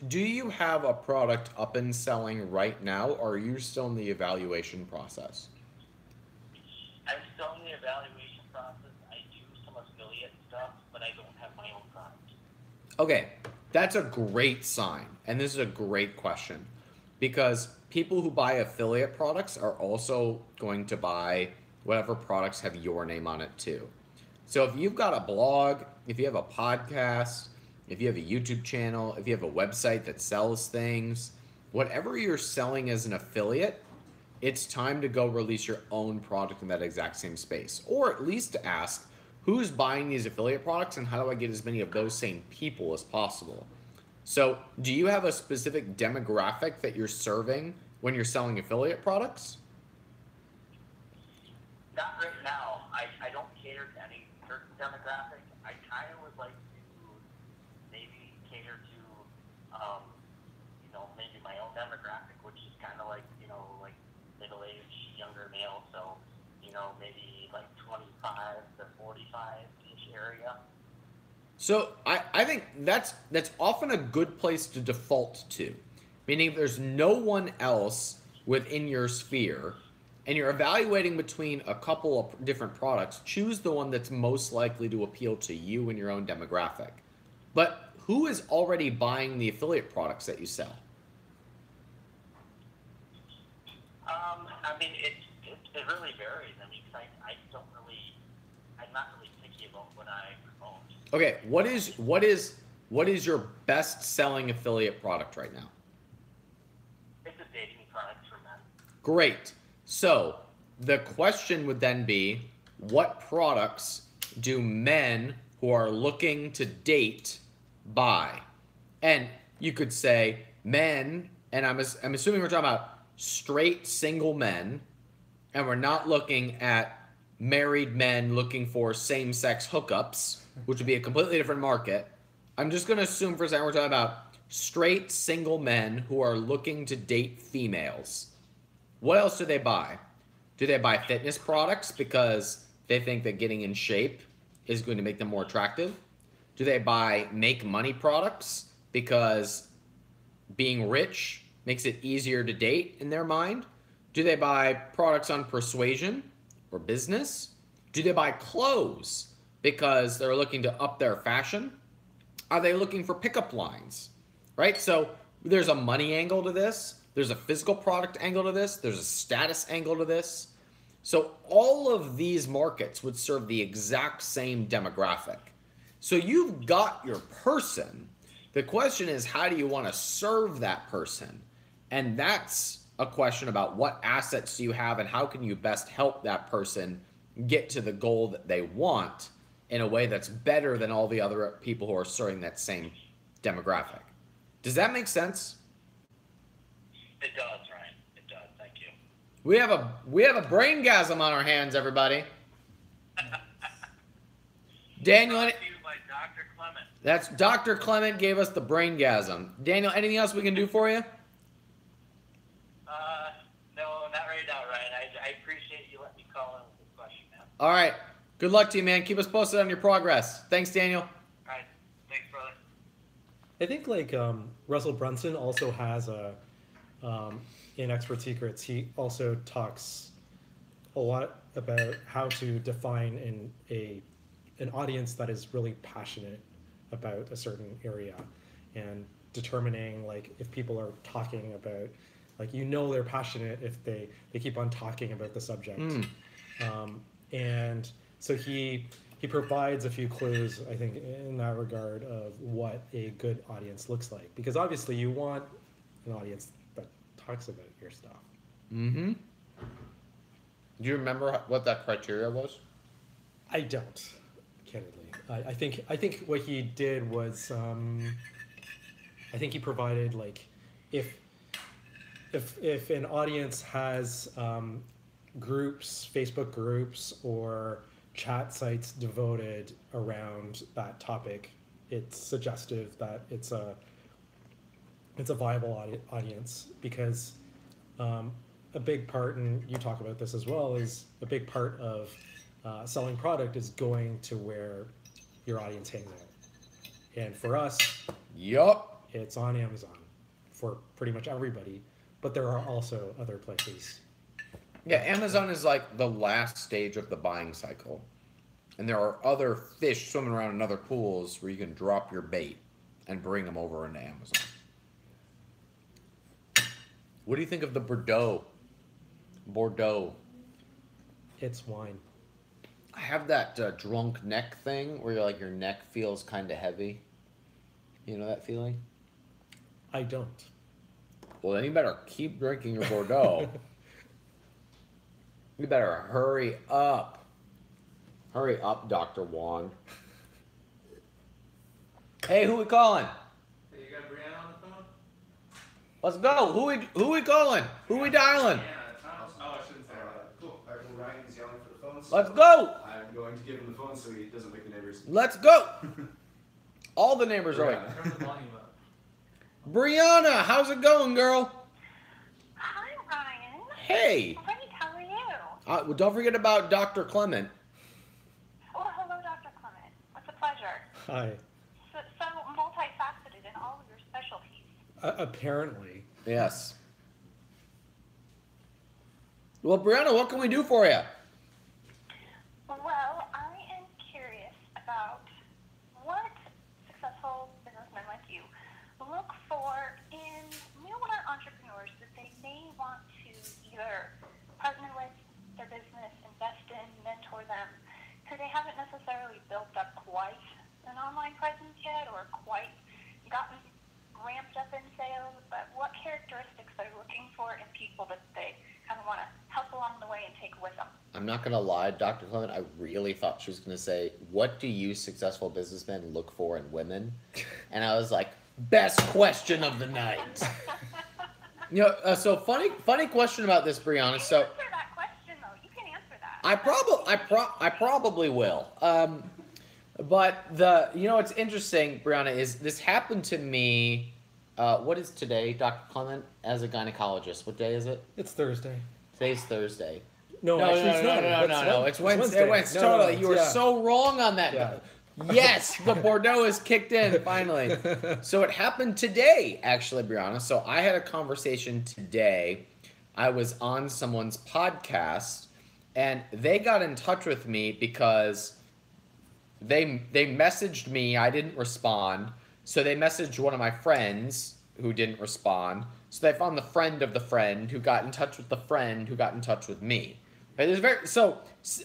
Do you have a product up and selling right now, or are you still in the evaluation process? I'm still in the evaluation process. I do some affiliate stuff, but I don't have my own product. Okay, that's a great sign, and this is a great question, because people who buy affiliate products are also going to buy whatever products have your name on it too. So if you've got a blog, if you have a podcast, if you have a YouTube channel, if you have a website that sells things, whatever you're selling as an affiliate, it's time to go release your own product in that exact same space. Or at least to ask, who's buying these affiliate products and how do I get as many of those same people as possible? So do you have a specific demographic that you're serving when you're selling affiliate products? Not right now. I don't cater to any certain demographic. I kind of would like to maybe cater to, maybe my own demographic, which is kind of like, like middle-aged, younger male. So, maybe like 25 to 45-ish area. So I think that's often a good place to default to, meaning if there's no one else within your sphere and you're evaluating between a couple of different products, choose the one that's most likely to appeal to you and your own demographic. But who is already buying the affiliate products that you sell? I mean, it really varies. I mean, 'cause I'm not really picky about what I promote. Okay, what is your best selling affiliate product right now? It's a dating product for men. Great. So the question would then be, what products do men who are looking to date buy? And you could say men and I'm assuming we're talking about straight single men, and we're not looking at married men looking for same-sex hookups, which would be a completely different market. I'm just going to assume for a second we're talking about straight single men who are looking to date females. What else do they buy? Do they buy fitness products because they think that getting in shape is going to make them more attractive? Do they buy make money products because being rich makes it easier to date in their mind? Do they buy products on persuasion or business? Do they buy clothes because they're looking to up their fashion? Are they looking for pickup lines? Right? So there's a money angle to this. There's a physical product angle to this. There's a status angle to this. So all of these markets would serve the exact same demographic. So you've got your person. The question is, how do you want to serve that person? And that's a question about what assets do you have and how can you best help that person get to the goal that they want in a way that's better than all the other people who are serving that same demographic. Does that make sense? It does, Ryan. It does. Thank you. We have a braingasm on our hands, everybody. Daniel, Brought to you by Dr. Clement. that's Dr. Clement gave us the braingasm. Daniel, anything else we can do for you? No, not right now, Ryan. I appreciate you letting me call in with this question, man. All right. Good luck to you, man. Keep us posted on your progress. Thanks, Daniel. All right. Thanks, brother. I think like Russell Brunson also has in Expert Secrets, he also talks a lot about how to define an audience that is really passionate about a certain area, and determining like if people are talking about, like, they're passionate if they keep on talking about the subject. And so he provides a few clues, I think, in that regard of what a good audience looks like, because obviously you want an audience that talks about your stuff. Mm-hmm. Do you remember what that criteria was? I don't, candidly. I think what he did was, I think he provided, like, if an audience has groups, Facebook groups, or chat sites devoted around that topic, it's suggestive that it's a viable audience, because a big part, and you talk about this as well, is a big part of selling product is going to where your audience hangs out. And for us, Yup. it's on Amazon for pretty much everybody, but there are also other places. Yeah, Amazon is like the last stage of the buying cycle. And there are other fish swimming around in other pools where you can drop your bait and bring them over into Amazon. What do you think of the Bordeaux? It's wine. I have that drunk neck thing where your neck feels kind of heavy. You know that feeling? I don't. Well, then you better keep drinking your Bordeaux. You better hurry up. Hurry up, Dr. Wong. Hey, who we calling? Hey, you got Brianna on the phone? Let's go. Who we calling? Who we dialing? Oh, I shouldn't say that. Cool. All right, well, Ryan's yelling for the phone. So Let's go. I'm going to give him the phone so he doesn't wake the neighbors. Let's go. All the neighbors are like, Turn the volume up. Brianna, how's it going, girl? Hi, Ryan. Hey. Great, how are you? Well, don't forget about Dr. Clement. Oh, hello, Dr. Clement. It's a pleasure. Hi. So multifaceted in all of your specialties. Apparently. Yes. Well, Brianna, what can we do for you? Well, I am curious about what successful businessmen like you look for in newer entrepreneurs that they may want to either partner with their business, invest in, mentor them, because they haven't necessarily built up quite an online presence yet or quite gotten ramped up in sales, but what characteristics they're looking for in people that they kind of want to help along the way and take with them. I'm not going to lie, Dr. Clement, I really thought she was going to say, what do you successful businessmen look for in women? And I was like, best question of the night. So funny question about this, Brianna. So Answer that question though. You can answer that. I probably will. But it's interesting, Brianna, is this happened to me. What is today, Dr. Clement, as a gynecologist? What day is it? It's Thursday. Today's Thursday. No, actually, it's not. No. It's Wednesday. It's totally. You were so wrong on that. Yeah. Yes, the Bordeaux is kicked in finally. So it happened today, actually, Brianna. So I had a conversation today. I was on someone's podcast, and they got in touch with me because they messaged me. I didn't respond. So they messaged one of my friends who didn't respond. So they found the friend of the friend who got in touch with the friend who got in touch with me. So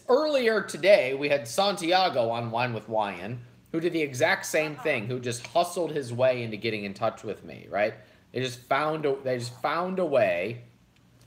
earlier today, we had Santiago on Wine with Wyan, who did the exact same thing, who just hustled his way into getting in touch with me, right? They just found a way,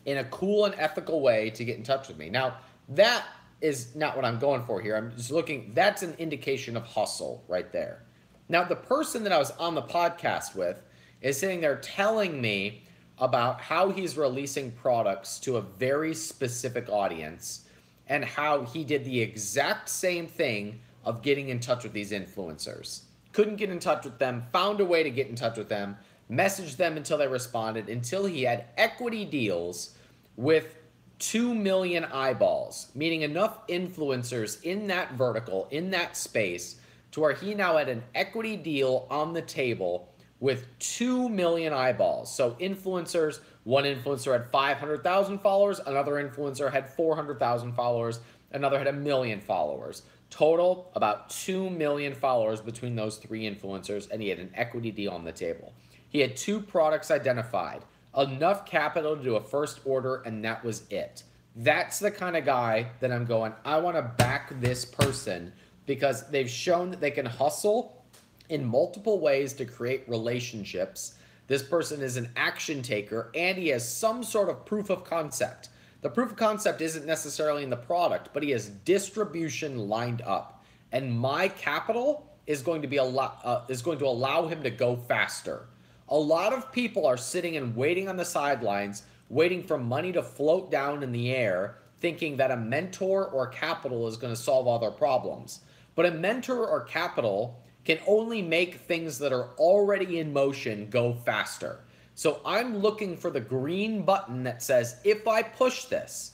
in a cool and ethical way, to get in touch with me. Now, that is not what I'm going for here. I'm just looking, that's an indication of hustle right there. Now, the person that I was on the podcast with is sitting there telling me about how he's releasing products to a very specific audience and how he did the exact same thing of getting in touch with these influencers. Couldn't get in touch with them, found a way to get in touch with them, messaged them until they responded, until he had equity deals with 2 million eyeballs, meaning enough influencers in that vertical, in that space, to where he now had an equity deal on the table with 2 million eyeballs. So influencers, one influencer had 500,000 followers, another influencer had 400,000 followers, another had 1 million followers. Total, about 2 million followers between those three influencers, and he had an equity deal on the table. He had 2 products identified, enough capital to do a first order, and that was it. That's the kind of guy that I'm going, I want to back this person because they've shown that they can hustle in multiple ways to create relationships. This person is an action taker, and he has some sort of proof of concept. The proof of concept isn't necessarily in the product, but he has distribution lined up. And my capital is going to allow him to go faster. A lot of people are sitting and waiting on the sidelines, waiting for money to float down in the air, thinking that a mentor or capital is going to solve all their problems. But a mentor or capital can only make things that are already in motion go faster. So I'm looking for the green button that says, if I push this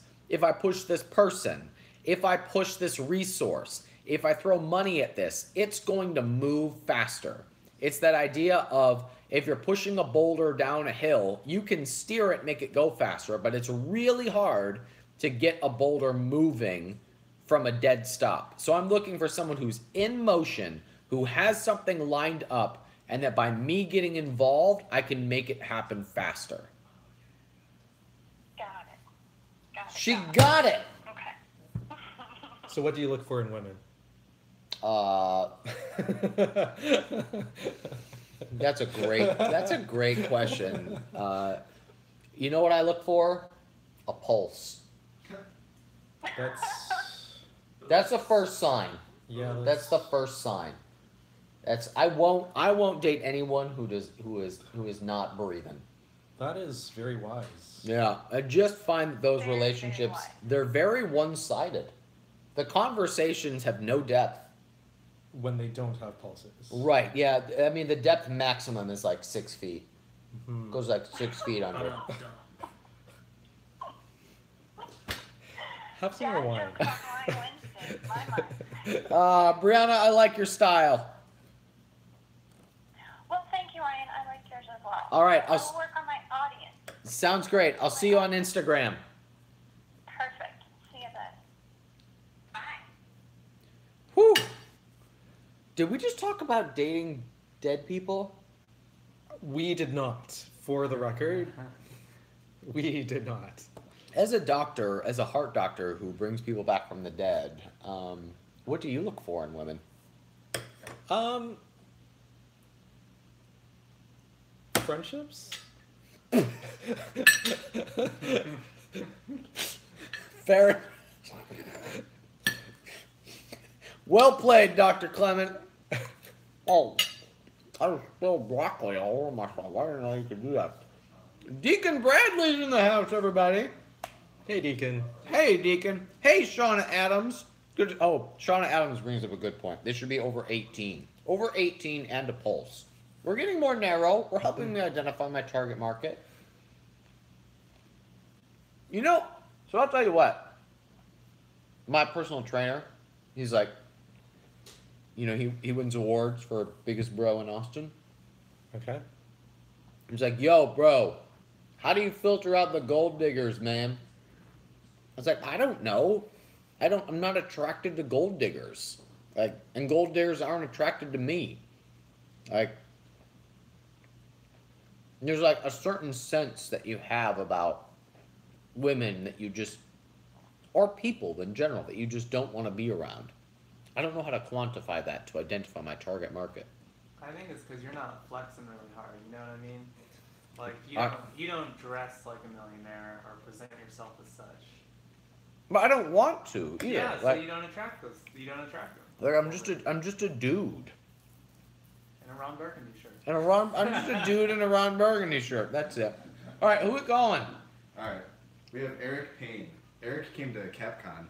person, if I push this resource, if I throw money at this, it's going to move faster. It's that idea of, if you're pushing a boulder down a hill, you can steer it, make it go faster, but it's really hard to get a boulder moving from a dead stop. So I'm looking for someone who's in motion, who has something lined up, and that by me getting involved, I can make it happen faster. Got it. She got it. Okay. So what do you look for in women? That's a great question. You know what I look for? A pulse. That's the first sign. Yeah. That's the first sign. I won't date anyone who is not breathing. That is very wise. Yeah, I just find that those Very, very relationships, wise. they're very one-sided. The conversations have no depth. When they don't have pulses. Right, yeah. I mean, the depth maximum is like 6 feet. Mhm. Goes like 6 feet under. Have some more wine. Brianna, I like your style. Well, thank you, Ryan. I like yours as well. All right, I'll work on my audience. sounds great. I'll see you on Instagram. Perfect. See you then. Bye. Whew. Did we just talk about dating dead people? We did not, for the record. We did not. As a doctor, as a heart doctor who brings people back from the dead, what do you look for in women? Friendships? Fair. Well played, Dr. Clement. Oh, I was spilled broccoli all over myself. I didn't know you could do that. Deacon Bradley's in the house, everybody. Hey, Deacon. Hey, Deacon. Hey, Shauna Adams. Good. Oh, Shauna Adams brings up a good point. They should be over 18. Over 18 and a pulse. We're getting more narrow. We're helping me identify my target market. You know, so I'll tell you what. My personal trainer, he's like, you know, he wins awards for biggest bro in Austin. Okay. He's like, yo, bro, how do you filter out the gold diggers, man? I was like, I don't know. I'm not attracted to gold diggers. Like, and gold diggers aren't attracted to me. Like, there's like a certain sense that you have about women that you just, or people in general, that you just don't want to be around. I don't know how to quantify that to identify my target market. I think it's because you're not flexing really hard. You know what I mean? Like you don't dress like a millionaire or present yourself as such. But I don't want to either. Yeah, so like, you don't attract those. You don't attract them. like I'm just a dude. In a Ron Burgundy shirt. I'm just a dude in a Ron Burgundy shirt. That's it. All right, who we calling? All right. We have Eric Payne. Eric came to CapCon.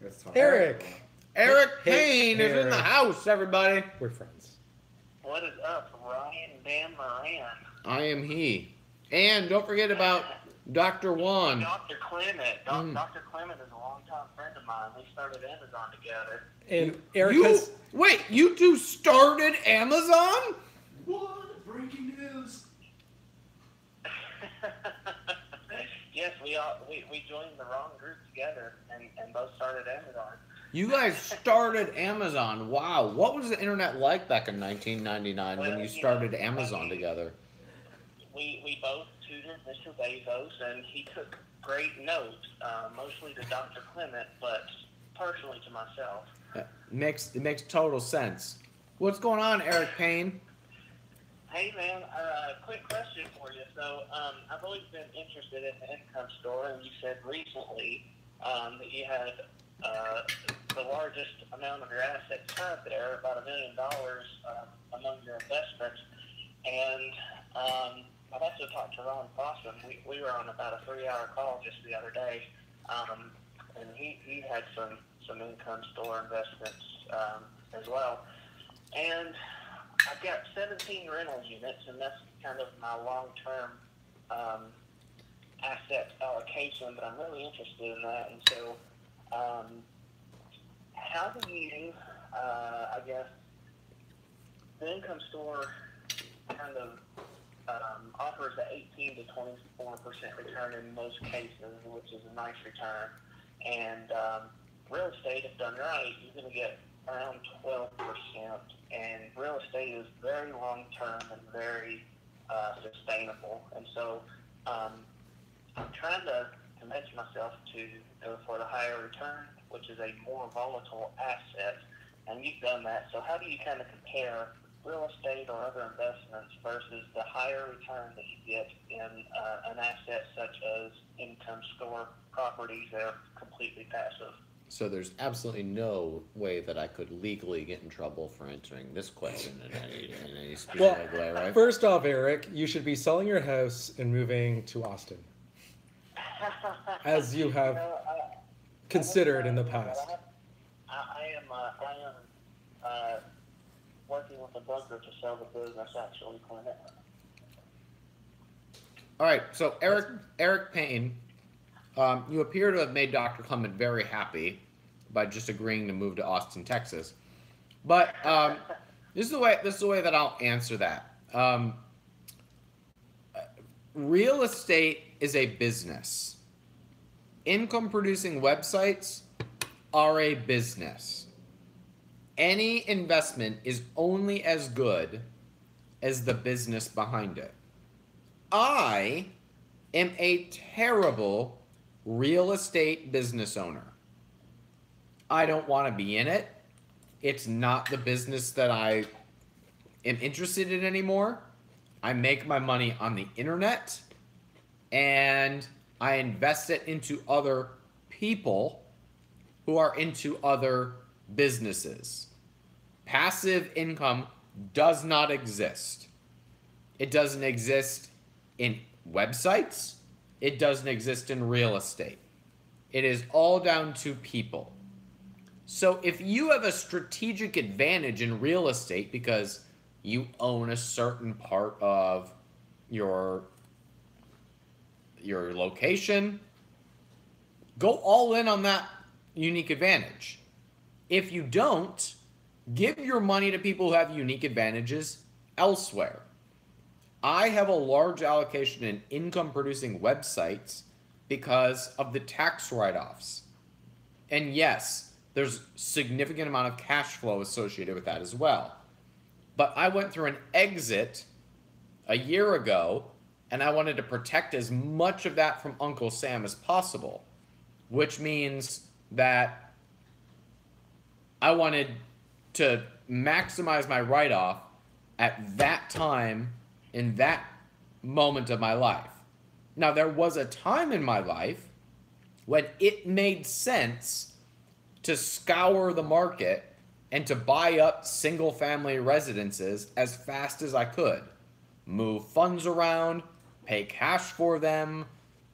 Let's talk. Eric. Eric Payne is in Eric. the house, everybody. We're friends. What is up, Ryan Dan Moran? I am he. And don't forget about Dr. Juan. Dr. Clement. Dr. Clement is a longtime friend of mine. We started Amazon together. And Eric has... Wait, you two started Amazon? What? Breaking news. Yes, we joined the wrong group together and both started Amazon. You guys started Amazon. Wow. What was the internet like back in 1999 when you started Amazon together? We both tutored Mr. Bezos, and he took great notes, mostly to Dr. Clement, but partially to myself. It makes total sense. What's going on, Eric Payne? Hey man, quick question for you. So, I've always been interested in the income store, and you said recently that you had the largest amount of your assets tied there, about $1 million among your investments. And I've also talked to Ron Fossum. We were on about a 3-hour call just the other day, and he had some income store investments as well. And I've got 17 rental units, and that's kind of my long-term asset allocation, but I'm really interested in that. And so how do you, I guess, the income store kind of offers an 18 to 24% return in most cases, which is a nice return. And real estate, if done right, you're going to get around 12%. And real estate is very long-term and very sustainable. And so I'm trying to convince myself to go for the higher return, which is a more volatile asset. And you've done that. So how do you kind of compare real estate or other investments versus the higher return that you get in an asset such as income store properties that are completely passive? So there's absolutely no way that I could legally get in trouble for answering this question in any specific way, right? First off, Eric, you should be selling your house and moving to Austin, as you have considered in the past. I am working with a broker to sell the business, actually, Clint. All right, so Eric Payne, you appear to have made Dr. Clement very happy by just agreeing to move to Austin, Texas. But this is the way that I'll answer that. Real estate is a business. Income-producing websites are a business. Any investment is only as good as the business behind it. I am a terrible real estate business owner. I don't want to be in it. It's not the business that I am interested in anymore. I make my money on the internet and I invest it into other people who are into other businesses. Passive income does not exist. It doesn't exist in websites. It doesn't exist in real estate. It is all down to people. So if you have a strategic advantage in real estate because you own a certain part of your location, go all in on that unique advantage. If you don't, give your money to people who have unique advantages elsewhere. I have a large allocation in income producing websites because of the tax write-offs. And yes, there's significant amount of cash flow associated with that as well. But I went through an exit a year ago, and I wanted to protect as much of that from Uncle Sam as possible, which means that I wanted to maximize my write-off at that time in that moment of my life. Now, there was a time in my life when it made sense to scour the market and to buy up single-family residences as fast as I could. Move funds around, pay cash for them.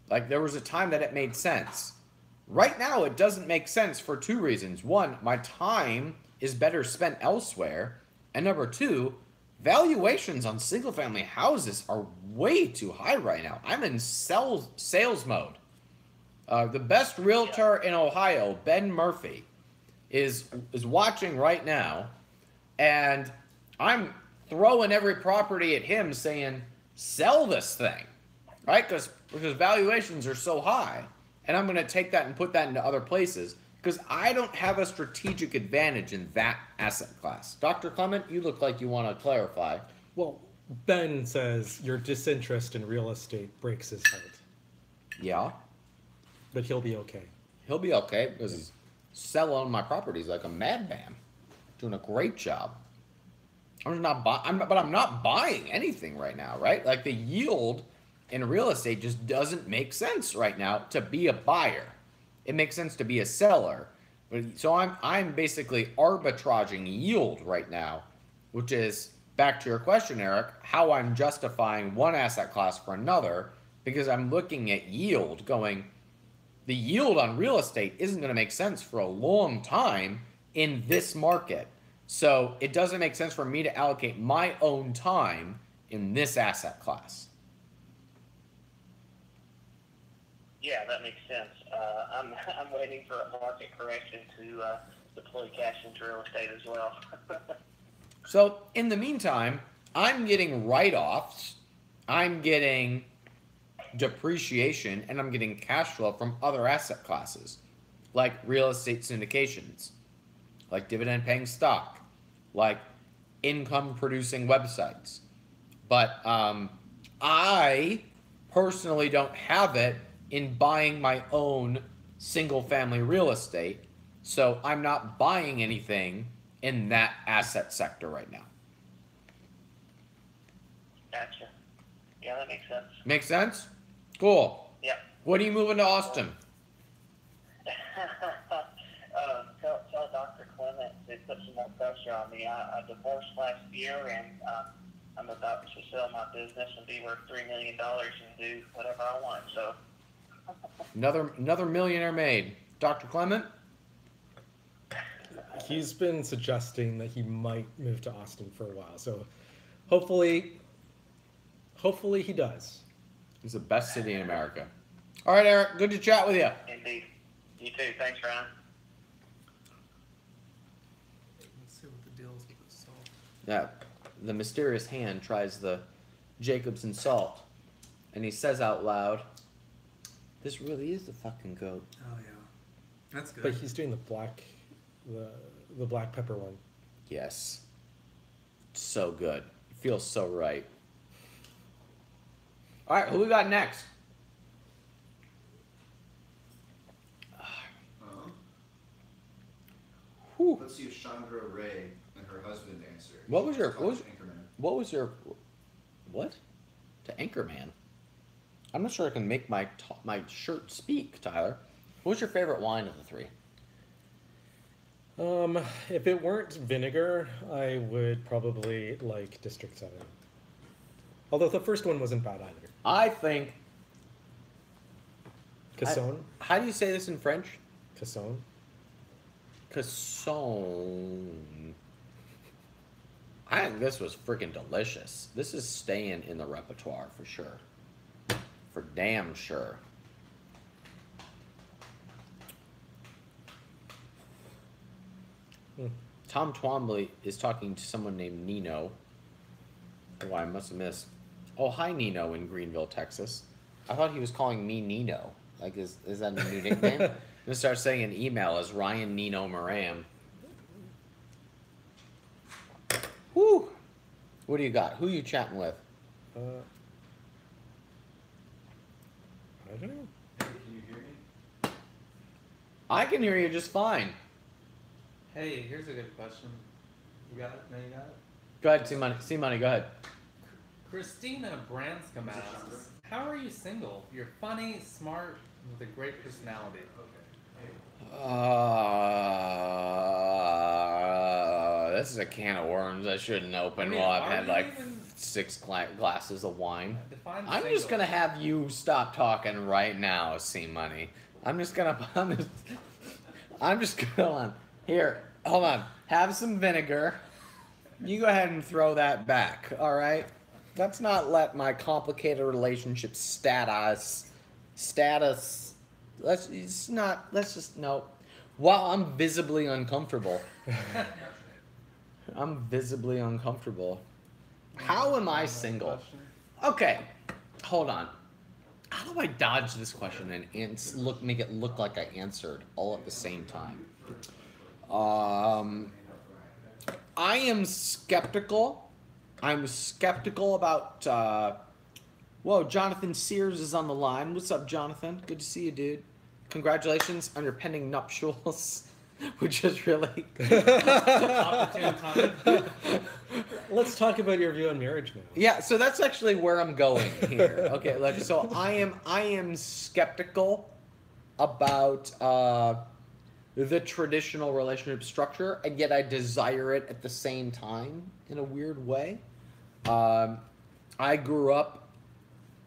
Like, there was a time that it made sense. Right now, it doesn't make sense for two reasons. One, my time is better spent elsewhere. And number two, valuations on single-family houses are way too high right now. I'm in sales mode. The best realtor in Ohio, Ben Murphy, is watching right now, and I'm throwing every property at him saying, sell this thing, right? Because valuations are so high, and I'm going to take that and put that into other places because I don't have a strategic advantage in that asset class. Dr. Clement, you look like you want to clarify. Well, Ben says your disinterest in real estate breaks his heart. Yeah. But he'll be okay. He'll be okay because he's selling my properties like a madman, doing a great job. I'm not buying anything right now, right? Like the yield in real estate just doesn't make sense right now to be a buyer. It makes sense to be a seller. So I'm basically arbitraging yield right now, which is, back to your question, Eric, how I'm justifying one asset class for another, because I'm looking at yield going, the yield on real estate isn't going to make sense for a long time in this market. So it doesn't make sense for me to allocate my own time in this asset class. Yeah, that makes sense. I'm waiting for a market correction to deploy cash into real estate as well. So in the meantime, I'm getting write-offs, I'm getting depreciation, and I'm getting cash flow from other asset classes, like real estate syndications, like dividend-paying stock, like income-producing websites. But I personally don't have it in buying my own single-family real estate, so I'm not buying anything in that asset sector right now. Gotcha. Yeah, that makes sense. Make sense? Cool. Yep. When are you moving to Austin? Tell Dr. Clement to put some more pressure on me. I divorced last year, and I'm about to sell my business and be worth $3 million and do whatever I want. So. Another millionaire made. Dr. Clement? He's been suggesting that he might move to Austin for a while. So hopefully he does. It's the best city in America. All right, Eric. Good to chat with you. Indeed. You too. Thanks, Ryan. Let's see what the deal is with the salt. Yeah. The mysterious hand tries the Jacobson salt, and he says out loud, "This really is the fucking goat." Oh yeah, that's good. But he's doing the black pepper one. Yes. So good. It feels so right. All right, who we got next? Let's see if Chandra Ray and her husband answer. What was your to Anchorman? I'm not sure I can make my shirt speak, Tyler. What was your favorite wine of the three? If it weren't vinegar, I would probably like District 7. Although the first one wasn't bad either. I think. Casson? How do you say this in French? Casson? Casson. I think this was freaking delicious. This is staying in the repertoire for sure. For damn sure. Tom Twombly is talking to someone named Nino. Oh, I must have missed. Oh, hi, Nino in Greenville, Texas. I thought he was calling me Nino. Like, is that a new nickname? I'm gonna start saying an email as Ryan Nino Moran. Whew. What do you got? Who are you chatting with? I don't know. Can you hear me? I can hear you just fine. Hey, here's a good question. You got it? No, you got it? Go ahead, see money, go ahead. Christina Branscombe asks, how are you single? You're funny, smart, with a great personality. This is a can of worms I shouldn't open I mean, while I've are had you like even- 6 glasses of wine. Define I'm single. just gonna have you stop talking right now, see money. I'm just gonna hold on. Here, hold on. Have some vinegar. You go ahead and throw that back, all right? Let's not let my complicated relationship status. Let's just no. Well, I'm visibly uncomfortable. I'm visibly uncomfortable. How am I single? Okay, hold on. How do I dodge this question and make it look like I answered all at the same time? I am skeptical. I'm skeptical about. Whoa, Jonathan Sears is on the line. What's up, Jonathan? Good to see you, dude. Congratulations on your pending nuptials, which is really Opportune time. Let's talk about your view on marriage now. Yeah, so that's actually where I'm going here. Okay, like so I am skeptical about the traditional relationship structure, and yet I desire it at the same time in a weird way. I grew up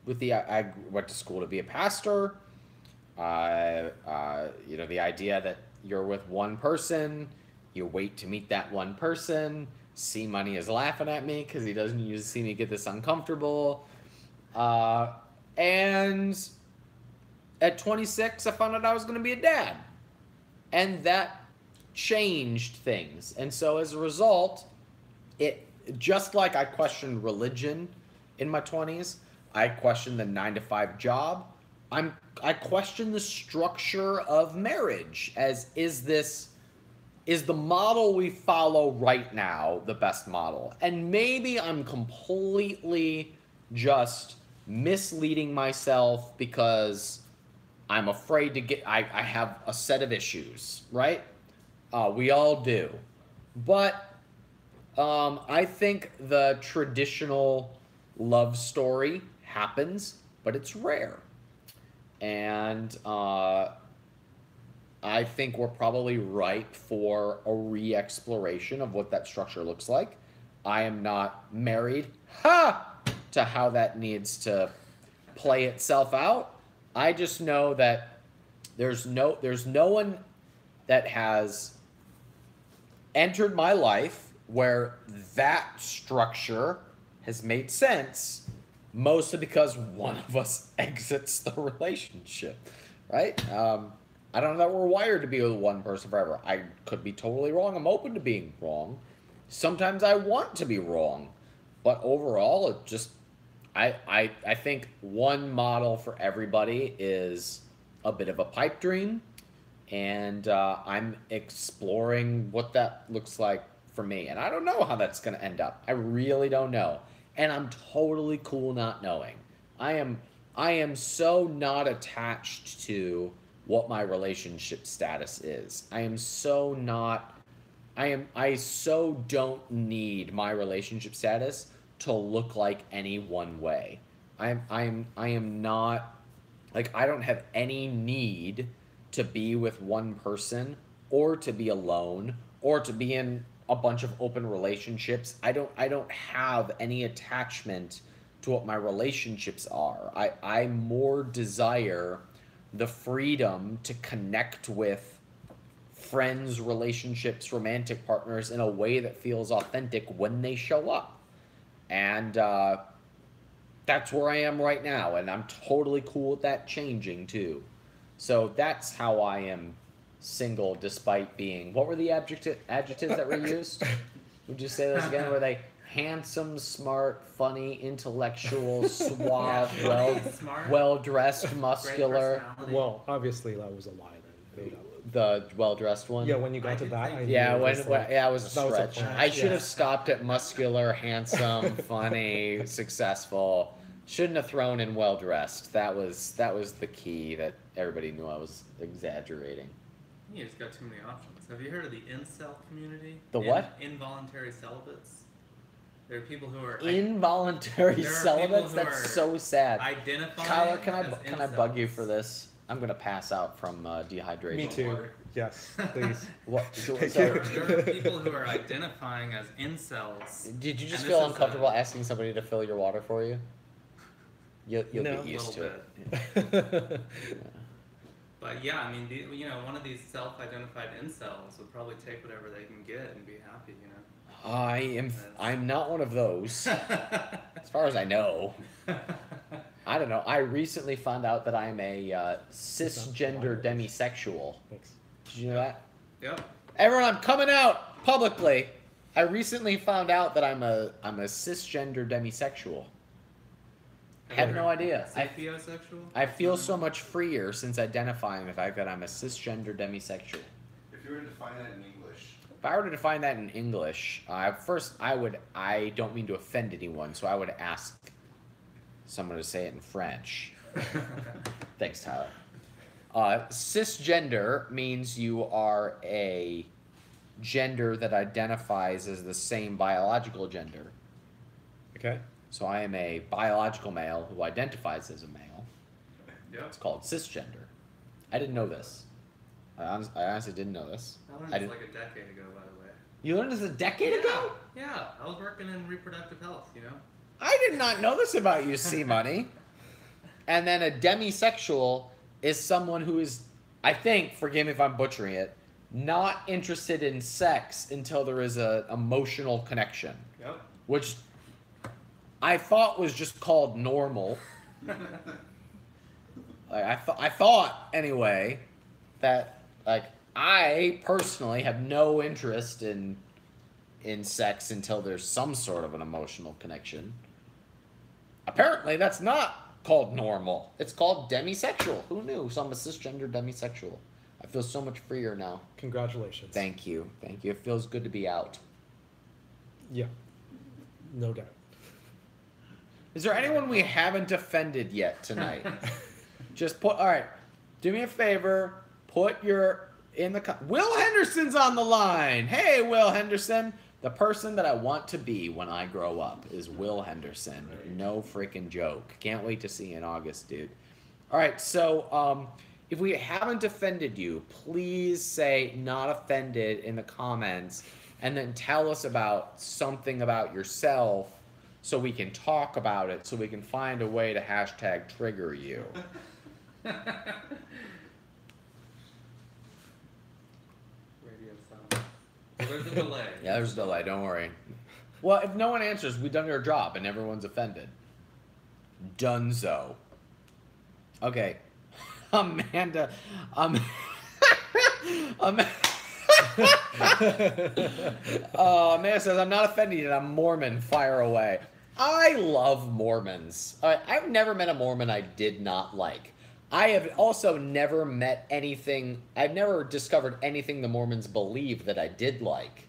with I went to school to be a pastor. The idea that you're with one person, you wait to meet that one person. C Money is laughing at me because he doesn't usually see me get this uncomfortable. And at 26, I found out I was going to be a dad. And that changed things. And so as a result, it just like I questioned religion in my 20s, I questioned the 9-to-5 job. I question the structure of marriage as is the model we follow right now the best model? And maybe I'm completely just misleading myself because I'm afraid to I have a set of issues, right? We all do. But I think the traditional love story happens, but it's rare. And I think we're probably ripe for a re-exploration of what that structure looks like. I am not married to how that needs to play itself out. I just know that there's no one that has entered my life where that structure has made sense, mostly because one of us exits the relationship, right? I don't know that we're wired to be with one person forever. I could be totally wrong. I'm open to being wrong. Sometimes I want to be wrong. But overall, it just, I think one model for everybody is a bit of a pipe dream. And I'm exploring what that looks like for me. And I don't know how that's going to end up. I really don't know. And I'm totally cool not knowing. I am so not attached to what my relationship status is. I so don't need my relationship status to look like any one way. I am not, like, I don't have any need to be with one person or to be alone or to be in a bunch of open relationships. I don't have any attachment to what my relationships are. I more desire the freedom to connect with friends, relationships, romantic partners in a way that feels authentic when they show up. And that's where I am right now, and I'm totally cool with that changing too. So that's how I am single, despite being... What were the adjectives that were used? Would you say those again? Were they handsome, smart, funny, intellectual, suave, well-dressed, muscular? Well, obviously that was a lie then. Made up. The well-dressed one? Yeah, when you got to that, I Yeah, knew it was like, yeah, it was a that was a stretch. plan. I should Yeah. have stopped at muscular, handsome, funny, successful. Shouldn't have thrown in well-dressed. That was the key that everybody knew I was exaggerating. You just got too many options. Have you heard of the incel community? The what? Involuntary celibates. There are people who are Involuntary there are celibates? people who That's are so sad. identifying Kyler, as can I bug you incels. for this? I'm gonna pass out from dehydration. Me too. Yes, please. What? So, There are people who are identifying as incels. did you just And feel this is uncomfortable asking somebody to fill your water for you? You'll No. get used to Little it. But yeah, I mean, one of these self-identified incels would probably take whatever they can get and be happy, I'm not one of those, as far as I know. I don't know. I recently found out that I'm a cisgender demisexual. Thanks. Did you know that? Yep. Everyone, I'm coming out publicly. I recently found out that I'm a cisgender demisexual. I had no idea. Sapiosexual? I feel so much freer since identifying the fact that I'm a cisgender demisexual. If you were to define that in English, If I were to define that in English, first I don't mean to offend anyone, so I would ask someone to say it in French. Thanks, Tyler. Cisgender means you are a gender that identifies as the same biological gender. Okay. So I am a biological male who identifies as a male. Yep. It's called cisgender. I didn't know this. I honestly didn't know this. I learned I this didn't- like a decade ago, by the way. You learned this a decade ago? Yeah, I was working in reproductive health, I did not know this about you, C-Money. And then a demisexual is someone who is, I think, forgive me if I'm butchering it, not interested in sex until there is an emotional connection, Yep. which I thought was just called normal. I thought, anyway, that, I personally have no interest in sex until there's some sort of an emotional connection. Apparently, that's not called normal. It's called demisexual. Who knew? So I'm a cisgender demisexual. I feel so much freer now. Congratulations. Thank you. Thank you. It feels good to be out. Yeah. No doubt. Is there anyone we haven't offended yet tonight? Just all right, do me a favor, put your, Will Henderson's on the line. Hey, Will Henderson. The person that I want to be when I grow up is Will Henderson. No freaking joke. Can't wait to see you in August, dude. All right, so if we haven't offended you, please say not offended in the comments and then tell us about something about yourself so we can talk about it, so we can find a way to hashtag trigger you. Radio silence. Well, there's a delay. Yeah, there's a delay, don't worry. Well, if no one answers, we've done our job and everyone's offended. Dunzo. Okay. Amanda. Amanda says, I'm not offended yet. I'm Mormon. Fire away. I love Mormons. I've never met a Mormon I did not like. I have also never met anything, I've never discovered anything the Mormons believe that I did like.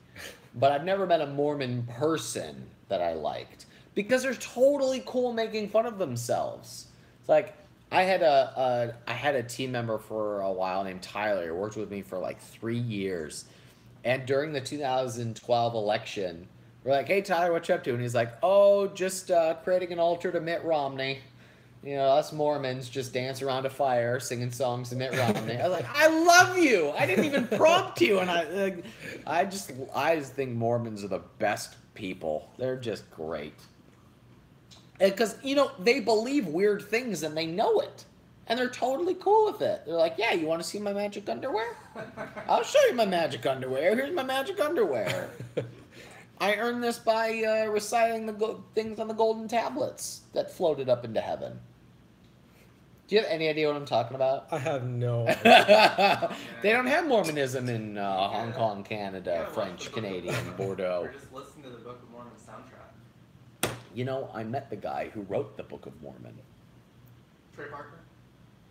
But I've never met a Mormon person that I liked. Because they're totally cool making fun of themselves. It's like, I had a team member for a while named Tyler. He worked with me for like 3 years. And during the 2012 election, we're like, hey, Tyler, what you up to? And he's like, oh, just creating an altar to Mitt Romney. You know, us Mormons just dance around a fire singing songs to Mitt Romney. I was like, I love you. I didn't even prompt you. And I just think Mormons are the best people. They're just great. Because, you know, they believe weird things and they know it. And they're totally cool with it. They're like, yeah, you want to see my magic underwear? I'll show you my magic underwear. Here's my magic underwear. I earned this by reciting the things on the golden tablets that floated up into heaven. Do you have any idea what I'm talking about? I have no idea. They don't have Mormonism in Hong Kong, Canada, French, Canadian, Bordeaux. We're just listening to the Book of Mormon soundtrack. You know, I met the guy who wrote the Book of Mormon. Trey Parker?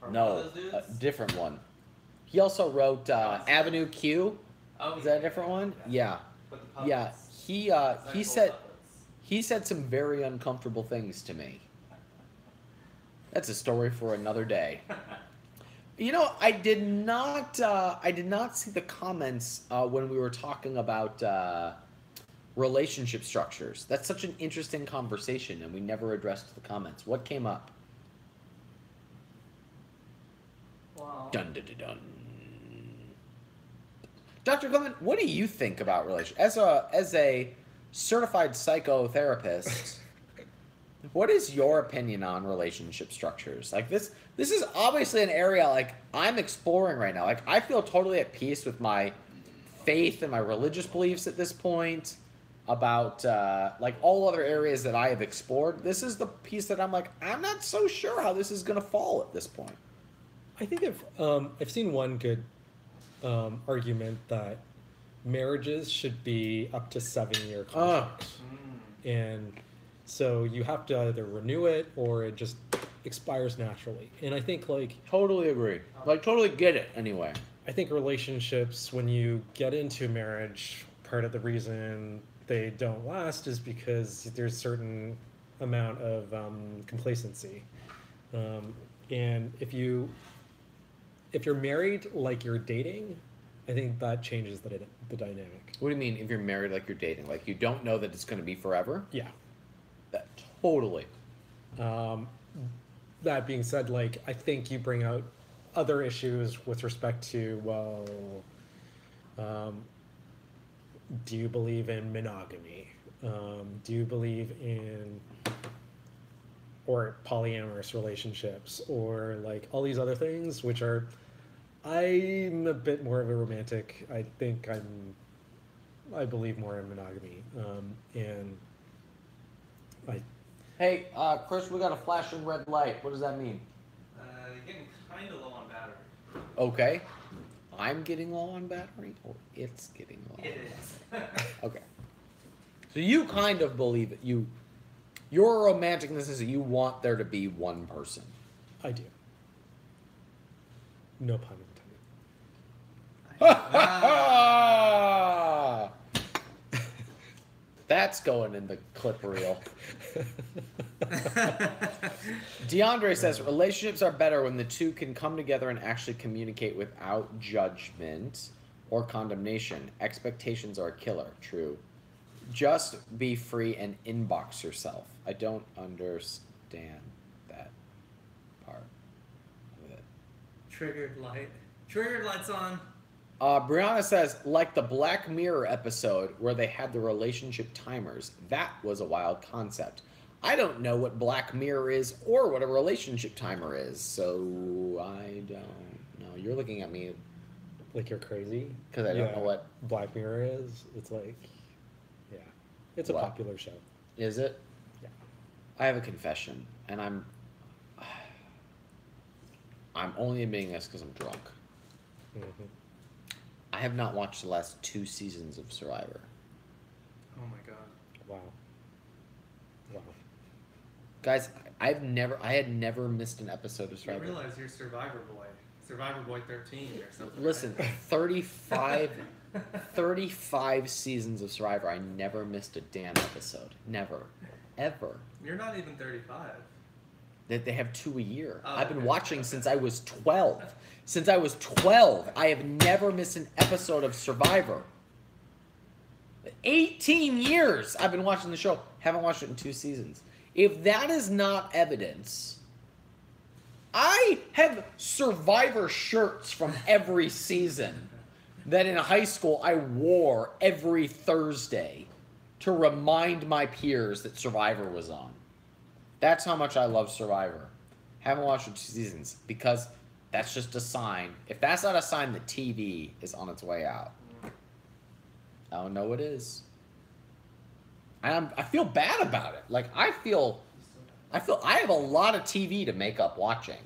Or one No, of those a dudes? different one. He also wrote Avenue Q. Oh, Is that a different one? Yeah. With the puppets. Yeah. He Sexual said puppets. he said some very uncomfortable things to me. That's a story for another day. You know, I did not see the comments when we were talking about relationship structures. That's such an interesting conversation, and we never addressed the comments. What came up? Well, Dun dun dun dun. Dr. Clement, what do you think about relationships? As a certified psychotherapist, what is your opinion on relationship structures? Like this is obviously an area like I'm exploring right now. Like I feel totally at peace with my faith and my religious beliefs at this point about like all other areas that I have explored. This is the piece that I'm like, I'm not so sure how this is going to fall at this point. I think I've seen one good argument that marriages should be up to 7-year contracts, and so you have to either renew it or it just expires naturally. And I think like Totally agree. Like totally get it anyway. I think relationships, when you get into marriage, part of the reason they don't last is because there's a certain amount of complacency, and if you're married like you're dating, I think that changes the dynamic. What do you mean if you're married like you're dating? Like you don't know that it's going to be forever? Yeah. That, totally. That being said, like I think you bring out other issues with respect to, well, do you believe in monogamy? Do you believe in or polyamorous relationships or like all these other things, which are, I'm a bit more of a romantic. I think I believe more in monogamy. And I, Hey, Chris, we got a flashing red light. What does that mean? Getting kind of low on battery. Okay. I'm getting low on battery or it's getting low? It is. Okay. So you kind of believe it. Your romanticness is that you want there to be one person. I do. No pun intended. That's going in the clip reel. DeAndre says relationships are better when the two can come together and actually communicate without judgment or condemnation. Expectations are a killer. True. Just be free and inbox yourself. I don't understand that part of it. Triggered light. Triggered lights on. Brianna says, like the Black Mirror episode where they had the relationship timers. That was a wild concept. I don't know what Black Mirror is or what a relationship timer is, so I don't know. You're looking at me Like you're crazy? because I don't know what Black Mirror is. It's like, yeah, it's a What? popular show. is it. Yeah. I have a confession, and I'm only admitting this because I'm drunk. Mm-hmm. I have not watched the last 2 seasons of Survivor. Oh my god. Wow. Wow. Guys, I had never missed an episode of You Survivor. realize you're Survivor Boy. Survivor Boy 13 or something. Listen, right? 35 seasons of Survivor. I never missed a damn episode. Never. Ever. You're not even 35. That they have 2 a year. Oh, I've been okay. watching since I was 12. Since I was 12, I have never missed an episode of Survivor. 18 years I've been watching the show. Haven't watched it in 2 seasons. If that is not evidence, I have Survivor shirts from every season that in high school I wore every Thursday to remind my peers that Survivor was on. That's how much I love Survivor. Haven't watched 2 seasons because that's just a sign. If that's not a sign that TV is on its way out, I don't know what is. I feel bad about it. Like I feel I have a lot of TV to make up watching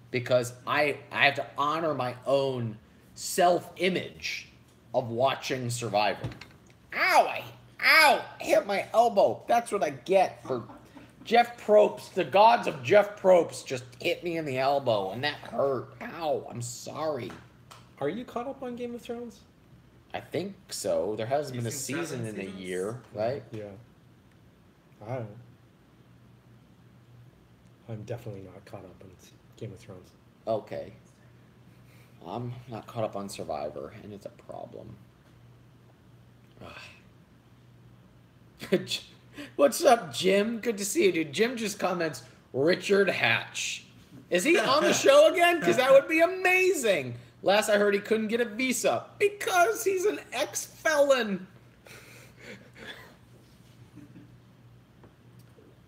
because I have to honor my own self-image of watching Survivor. Ow! I hit my elbow. That's what I get for Jeff Probst. The gods of Jeff Probst just hit me in the elbow, and that hurt. Ow! I'm sorry. Are you caught up on Game of Thrones? I think so. There hasn't You've been a seen season 7 in a seasons? year, right? Yeah. I don't know. I'm definitely not caught up on Game of Thrones. Okay. I'm not caught up on Survivor, and it's a problem. What's up, Jim? Good to see you, dude. Jim just comments, Richard Hatch. Is he on the show again? Because that would be amazing. Last I heard, he couldn't get a visa because he's an ex-felon.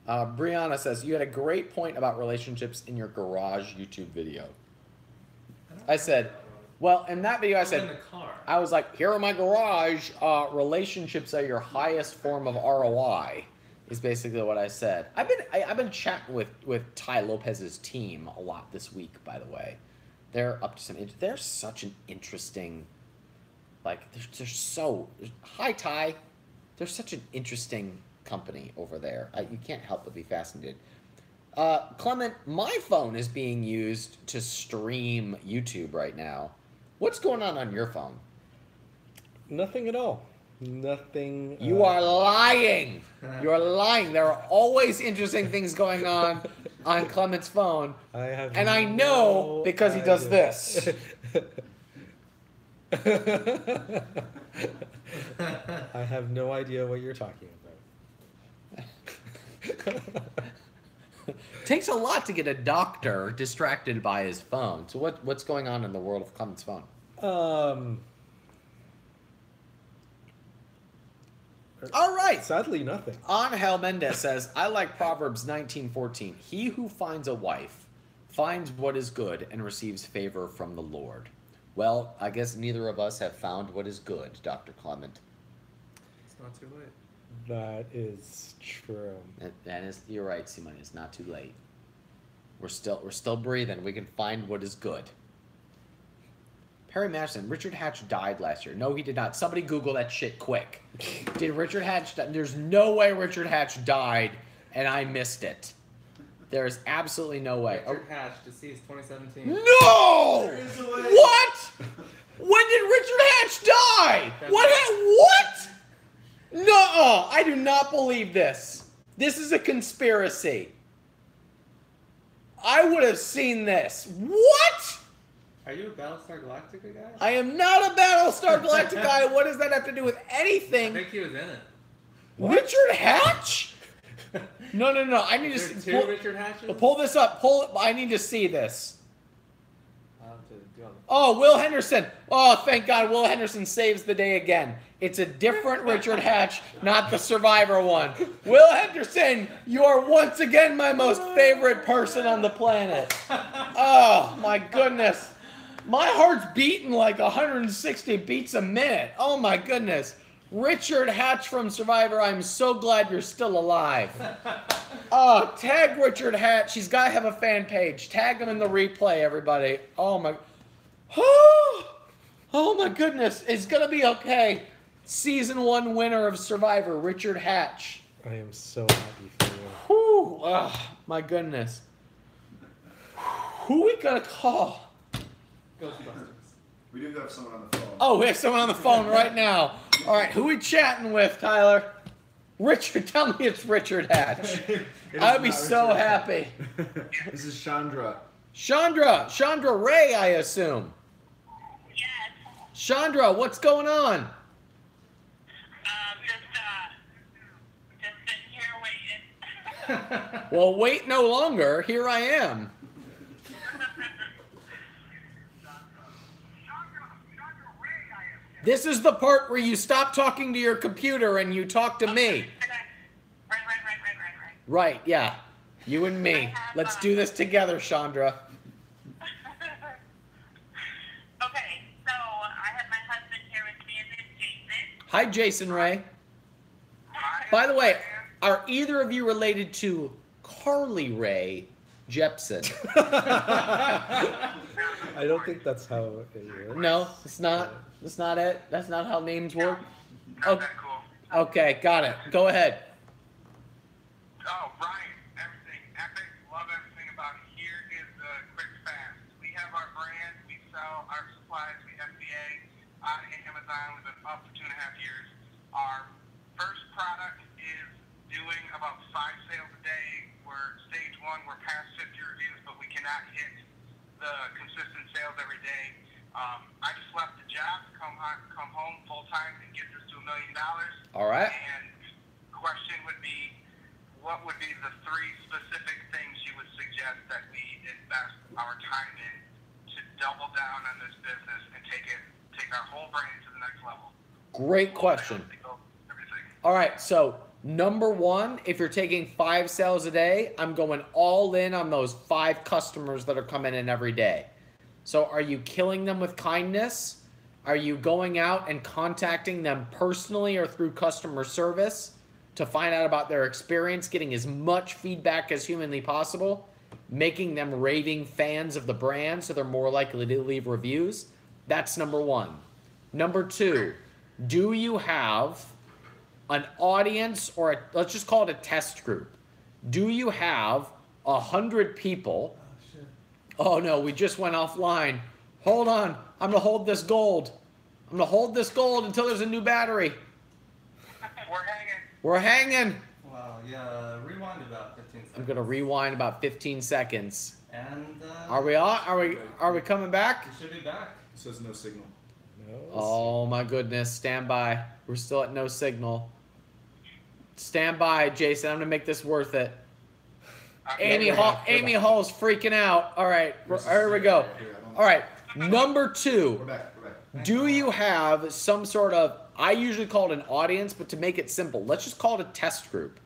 Brianna says, you had a great point about relationships in your garage YouTube video. I said, well, in that video I in said, the car. I was like, here in my garage, relationships are your highest form of ROI, is basically what I said. I've been chatting with Ty Lopez's team a lot this week, by the way. They're up to some, they're such an interesting, like, they're so, hi Ty, they're such an interesting company over there. You can't help but be fascinated. Clement, my phone is being used to stream YouTube right now. What's going on your phone? Nothing at all. Nothing. You are lying. You're lying. There are always interesting things going on Clement's phone. I have and I know because he does this. I have no idea what you're talking about. Takes a lot to get a doctor distracted by his phone. So what's going on in the world of Clement's phone? All right. Sadly, nothing. Angel Mendez says, I like Proverbs 19:14. He who finds a wife finds what is good and receives favor from the Lord. Well, I guess neither of us have found what is good, Dr. Clement. It's not too late. That is true. That is, you're right, Simon. It's not too late. We're still breathing. We can find what is good. Perry Madison, Richard Hatch died last year. No, he did not. Somebody Google that shit quick. Did Richard Hatch die? There's no way Richard Hatch died, and I missed it. There is absolutely no way. Richard Hatch, deceased 2017. No! What? When did Richard Hatch die? What? No, I do not believe this. This is a conspiracy. I would have seen this. What? Are you a Battlestar Galactica guy? I am not a Battlestar Galactica guy. What does that have to do with I anything? think he was in it. Richard Hatch? No. I need Is to there see. two Richard Hatches? Pull this up. Pull it. I need to see this. I'll have to do all the- Oh, Will Henderson. Oh, thank God. Will Henderson saves the day again. It's a different Richard Hatch, not the Survivor one. Will Henderson, you are once again my most favorite person on the planet. Oh, my goodness. My heart's beating like 160 beats a minute. Oh, my goodness. Richard Hatch from Survivor, I'm so glad you're still alive. Oh, tag Richard Hatch. He's got to have a fan page. Tag him in the replay, everybody. Oh, my... Oh my goodness, it's gonna be okay. Season 1 winner of Survivor, Richard Hatch. I am so happy for you. Whew, oh, my goodness. Who we gonna call? Ghostbusters. We do have someone on the phone. Oh, we have someone on the phone right now. All right, who we chatting with, Tyler? Richard, tell me it's Richard Hatch. I'd be so happy. This is Chandra. Chandra Ray, I assume. Yes. Chandra, what's going on? Just sitting here waiting. Well, wait no longer. Here I am. This is the part where you stop talking to your computer and you talk to me. Right. Right, yeah. You and me. Let's do this together, Chandra. Okay, so I have my husband here with me, and it's Jason. Hi, Jason Ray. Hi. By the way, are either of you related to Carly Ray Jepsen? I don't think that's how it works. No, it's not. That's not it. That's not how names work. Not that cool. Okay, got it. Go ahead. Oh, Ryan, everything epic. Love everything about it. Here is the quick fast. We have our brand. We sell our supplies. We FBA on Amazon. We've been up for 2.5 years. Our first product is doing about 5 sales a day. We're stage 1. We're past 50 reviews, but we cannot hit the consistent sales every day. I just left the job to come home full time and get this to $1 million. All right. And question would be, what would be the 3 specific things you would suggest that we invest our time in to double down on this business and take our whole brand to the next level? Great question. Everything. All right, so number 1, if you're taking 5 sales a day, I'm going all in on those 5 customers that are coming in every day. So are you killing them with kindness? Are you going out and contacting them personally or through customer service to find out about their experience, getting as much feedback as humanly possible, making them raving fans of the brand so they're more likely to leave reviews? That's number 1. Number 2, do you have an audience or let's just call it a test group? Do you have 100 people? Oh no, we just went offline. Hold on, I'm gonna hold this gold. I'm gonna hold this gold until there's a new battery. We're hanging. Wow, yeah, rewind about 15 seconds. I'm gonna rewind about 15 seconds. And Are we on? Are we coming back? we should be back. It says no signal. No, Oh my goodness, stand by. We're still at no signal. Stand by, Jason. I'm gonna make this worth it. Amy Hall's freaking out. All right, here we go. All right, number 2. We're back. Do you have some sort of, I usually call it an audience, but to make it simple, let's just call it a test group.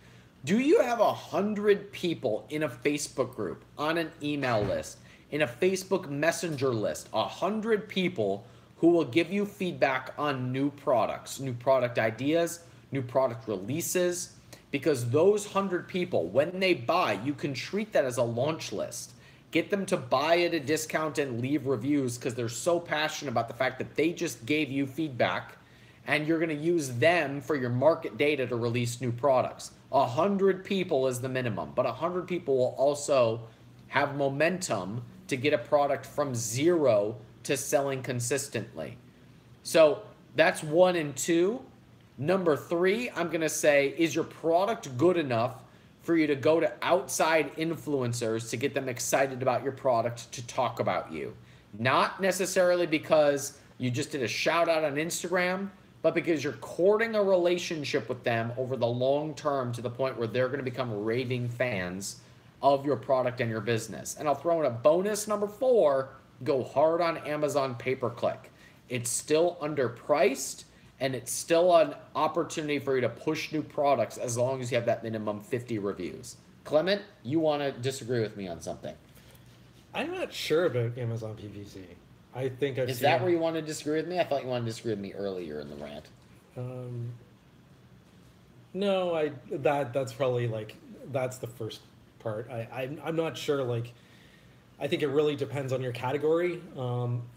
Do you have 100 people in a Facebook group, on an email list, in a Facebook Messenger list, 100 people who will give you feedback on new products, new product ideas, new product releases? Because those 100 people, when they buy, you can treat that as a launch list. Get them to buy at a discount and leave reviews because they're so passionate about the fact that they just gave you feedback, and you're going to use them for your market data to release new products. 100 people is the minimum, but 100 people will also have momentum to get a product from 0 to selling consistently. So that's 1 and 2. Number 3, I'm going to say, is your product good enough for you to go to outside influencers to get them excited about your product to talk about you? Not necessarily because you just did a shout out on Instagram, but because you're courting a relationship with them over the long term to the point where they're going to become raving fans of your product and your business. And I'll throw in a bonus, number 4, go hard on Amazon pay-per-click. It's still underpriced, and it's still an opportunity for you to push new products as long as you have that minimum 50 reviews. Clement, you want to disagree with me on something? I'm not sure about Amazon PPC. I think I've Is seen, that where you want to disagree with me? I thought you wanted to disagree with me earlier in the rant. No, that's probably like, that's the first part. I'm not sure, like, I think it really depends on your category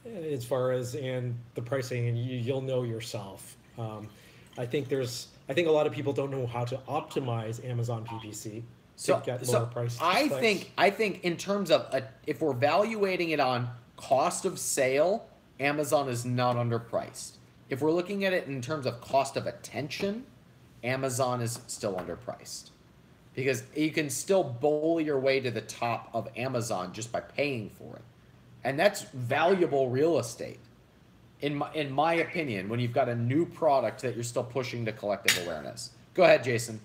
as far as, and the pricing, and you'll know yourself. I think a lot of people don't know how to optimize Amazon PPC to get lower prices. I think in terms of if we're evaluating it on cost of sale, Amazon is not underpriced. If we're looking at it in terms of cost of attention, Amazon is still underpriced. Because you can still bully your way to the top of Amazon just by paying for it. And that's valuable real estate, in my opinion, when you've got a new product that you're still pushing to collective awareness. Go ahead, Jason.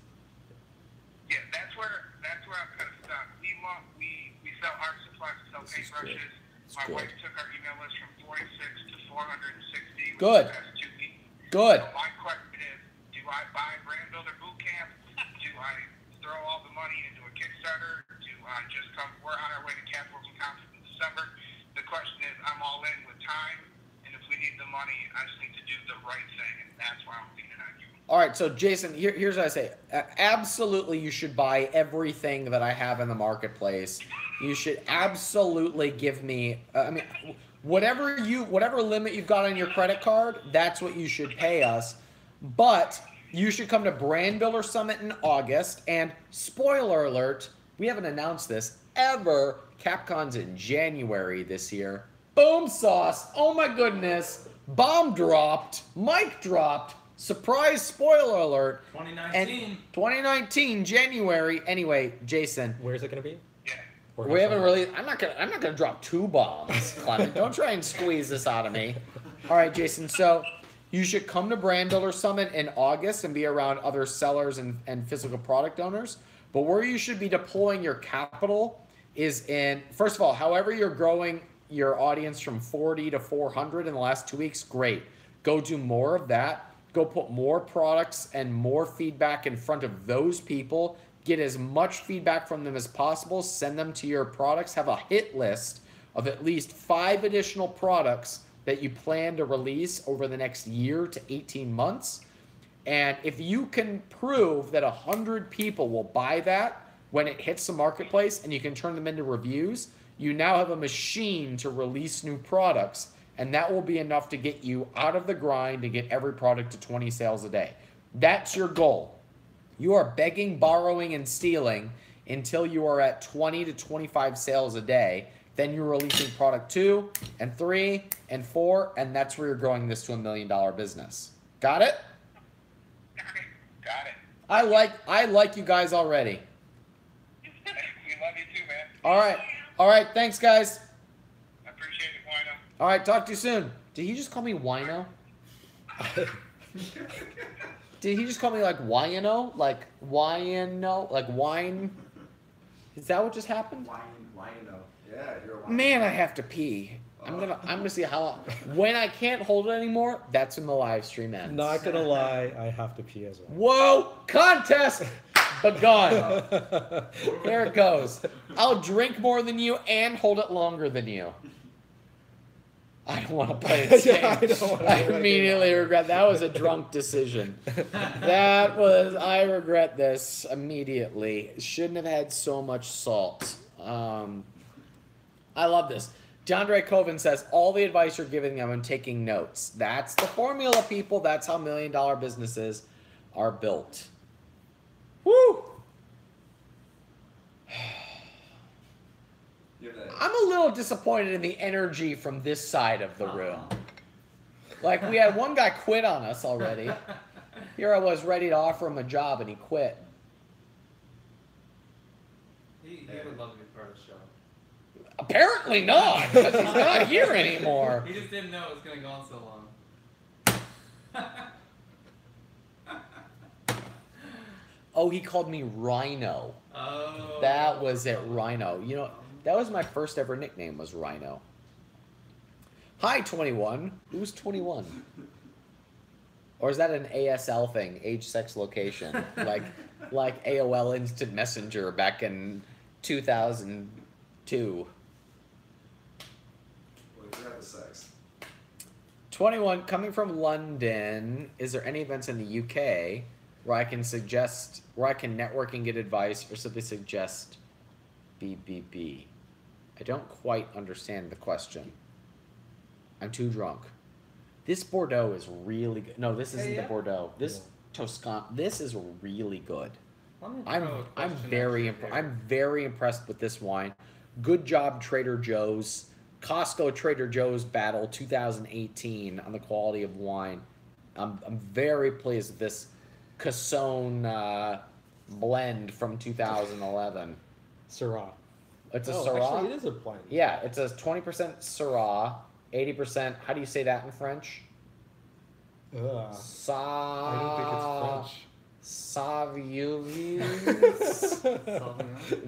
Yeah, that's where I'm kind of stuck. We sell art supplies, we sell paintbrushes. My wife took our email list from 46 to 460 Good. within the past 2 weeks. Good. So my question is, do I buy Brand Builder Bootcamp? Do I throw all the money into a Kickstarter? Do We're on our way to Capitalism Conference in December. The question is, I'm all in with time, and if we need the money, I just need to do the right thing, and that's why I'm leaning on you. All right, so Jason, here's what I say. Absolutely, you should buy everything that I have in the marketplace. You should absolutely give me, whatever limit you've got on your credit card, that's what you should pay us. But you should come to Brand Builder Summit in August. And spoiler alert, we haven't announced this ever. Capcon's in January this year. Boom sauce. Oh my goodness. Bomb dropped. Mic dropped. Surprise spoiler alert. 2019. And 2019 January. Anyway, Jason, Where's it going to be? we haven't really. I'm not gonna drop 2 bombs, Clement. Don't try and squeeze this out of me. All right, Jason. So you should come to Brand Builder Summit in August and be around other sellers and physical product owners. But where you should be deploying your capital is in, first of all, however you're growing your audience from 40 to 400 in the last 2 weeks, great. Go do more of that. Go put more products and more feedback in front of those people. Get as much feedback from them as possible. Send them to your products. Have a hit list of at least 5 additional products that you plan to release over the next year to 18 months. And if you can prove that 100 people will buy that when it hits the marketplace and you can turn them into reviews, you now have a machine to release new products. And that will be enough to get you out of the grind to get every product to 20 sales a day. That's your goal. You are begging, borrowing, and stealing until you are at 20 to 25 sales a day. Then you're releasing product 2 and 3 and 4, and that's where you're growing this to $1 million business. Got it? Got it. I like you guys already. We love you too, man. All right. Thanks, guys. I appreciate it, Wino. All right, talk to you soon. Did he just call me Wino? Did he just call me like Wyano? Like Wyano? Like wine? Is that what just happened? Wino. Yeah, you're a wino. Man, I have to pee. I'm gonna see how when I can't hold it anymore, that's when the live stream ends. Not gonna lie, I have to pee as well. Whoa! Contest begun. There it goes. I'll drink more than you and hold it longer than you. I don't want to play this game. I immediately regret that was a drunk decision. I regret this immediately. Shouldn't have had so much salt. I love this. DeAndre Coven says, all the advice you're giving them, I'm taking notes. That's the formula, people. That's how $1 million businesses are built. Woo! I'm a little disappointed in the energy from this side of the room. Like, we had one guy quit on us already. Here I was ready to offer him a job, and he quit. He would love to be part of the show. Apparently not, because he's not here anymore. He just didn't know it was going to go on so long. Oh, he called me Rhino. Oh. That was it, Rhino. You know, that was my first ever nickname, was Rhino. Hi, 21. Who's 21? Or is that an ASL thing, age, sex, location? like AOL Instant Messenger back in 2002. Well, if you have the sex. 21, coming from London, is there any events in the UK where I can network and get advice or simply suggest BBB? I don't quite understand the question. I'm too drunk. This Bordeaux is really good. No, this isn't the Bordeaux. This Toscana. This is really good. I'm very impressed with this wine. Good job, Trader Joe's. Costco Trader Joe's battle 2018 on the quality of wine. I'm very pleased with this Casson blend from 2011. Syrah. It's a Syrah. Actually, it is a blend. Yeah, it's a 20% Syrah, 80%. How do you say that in French? I don't think it's French.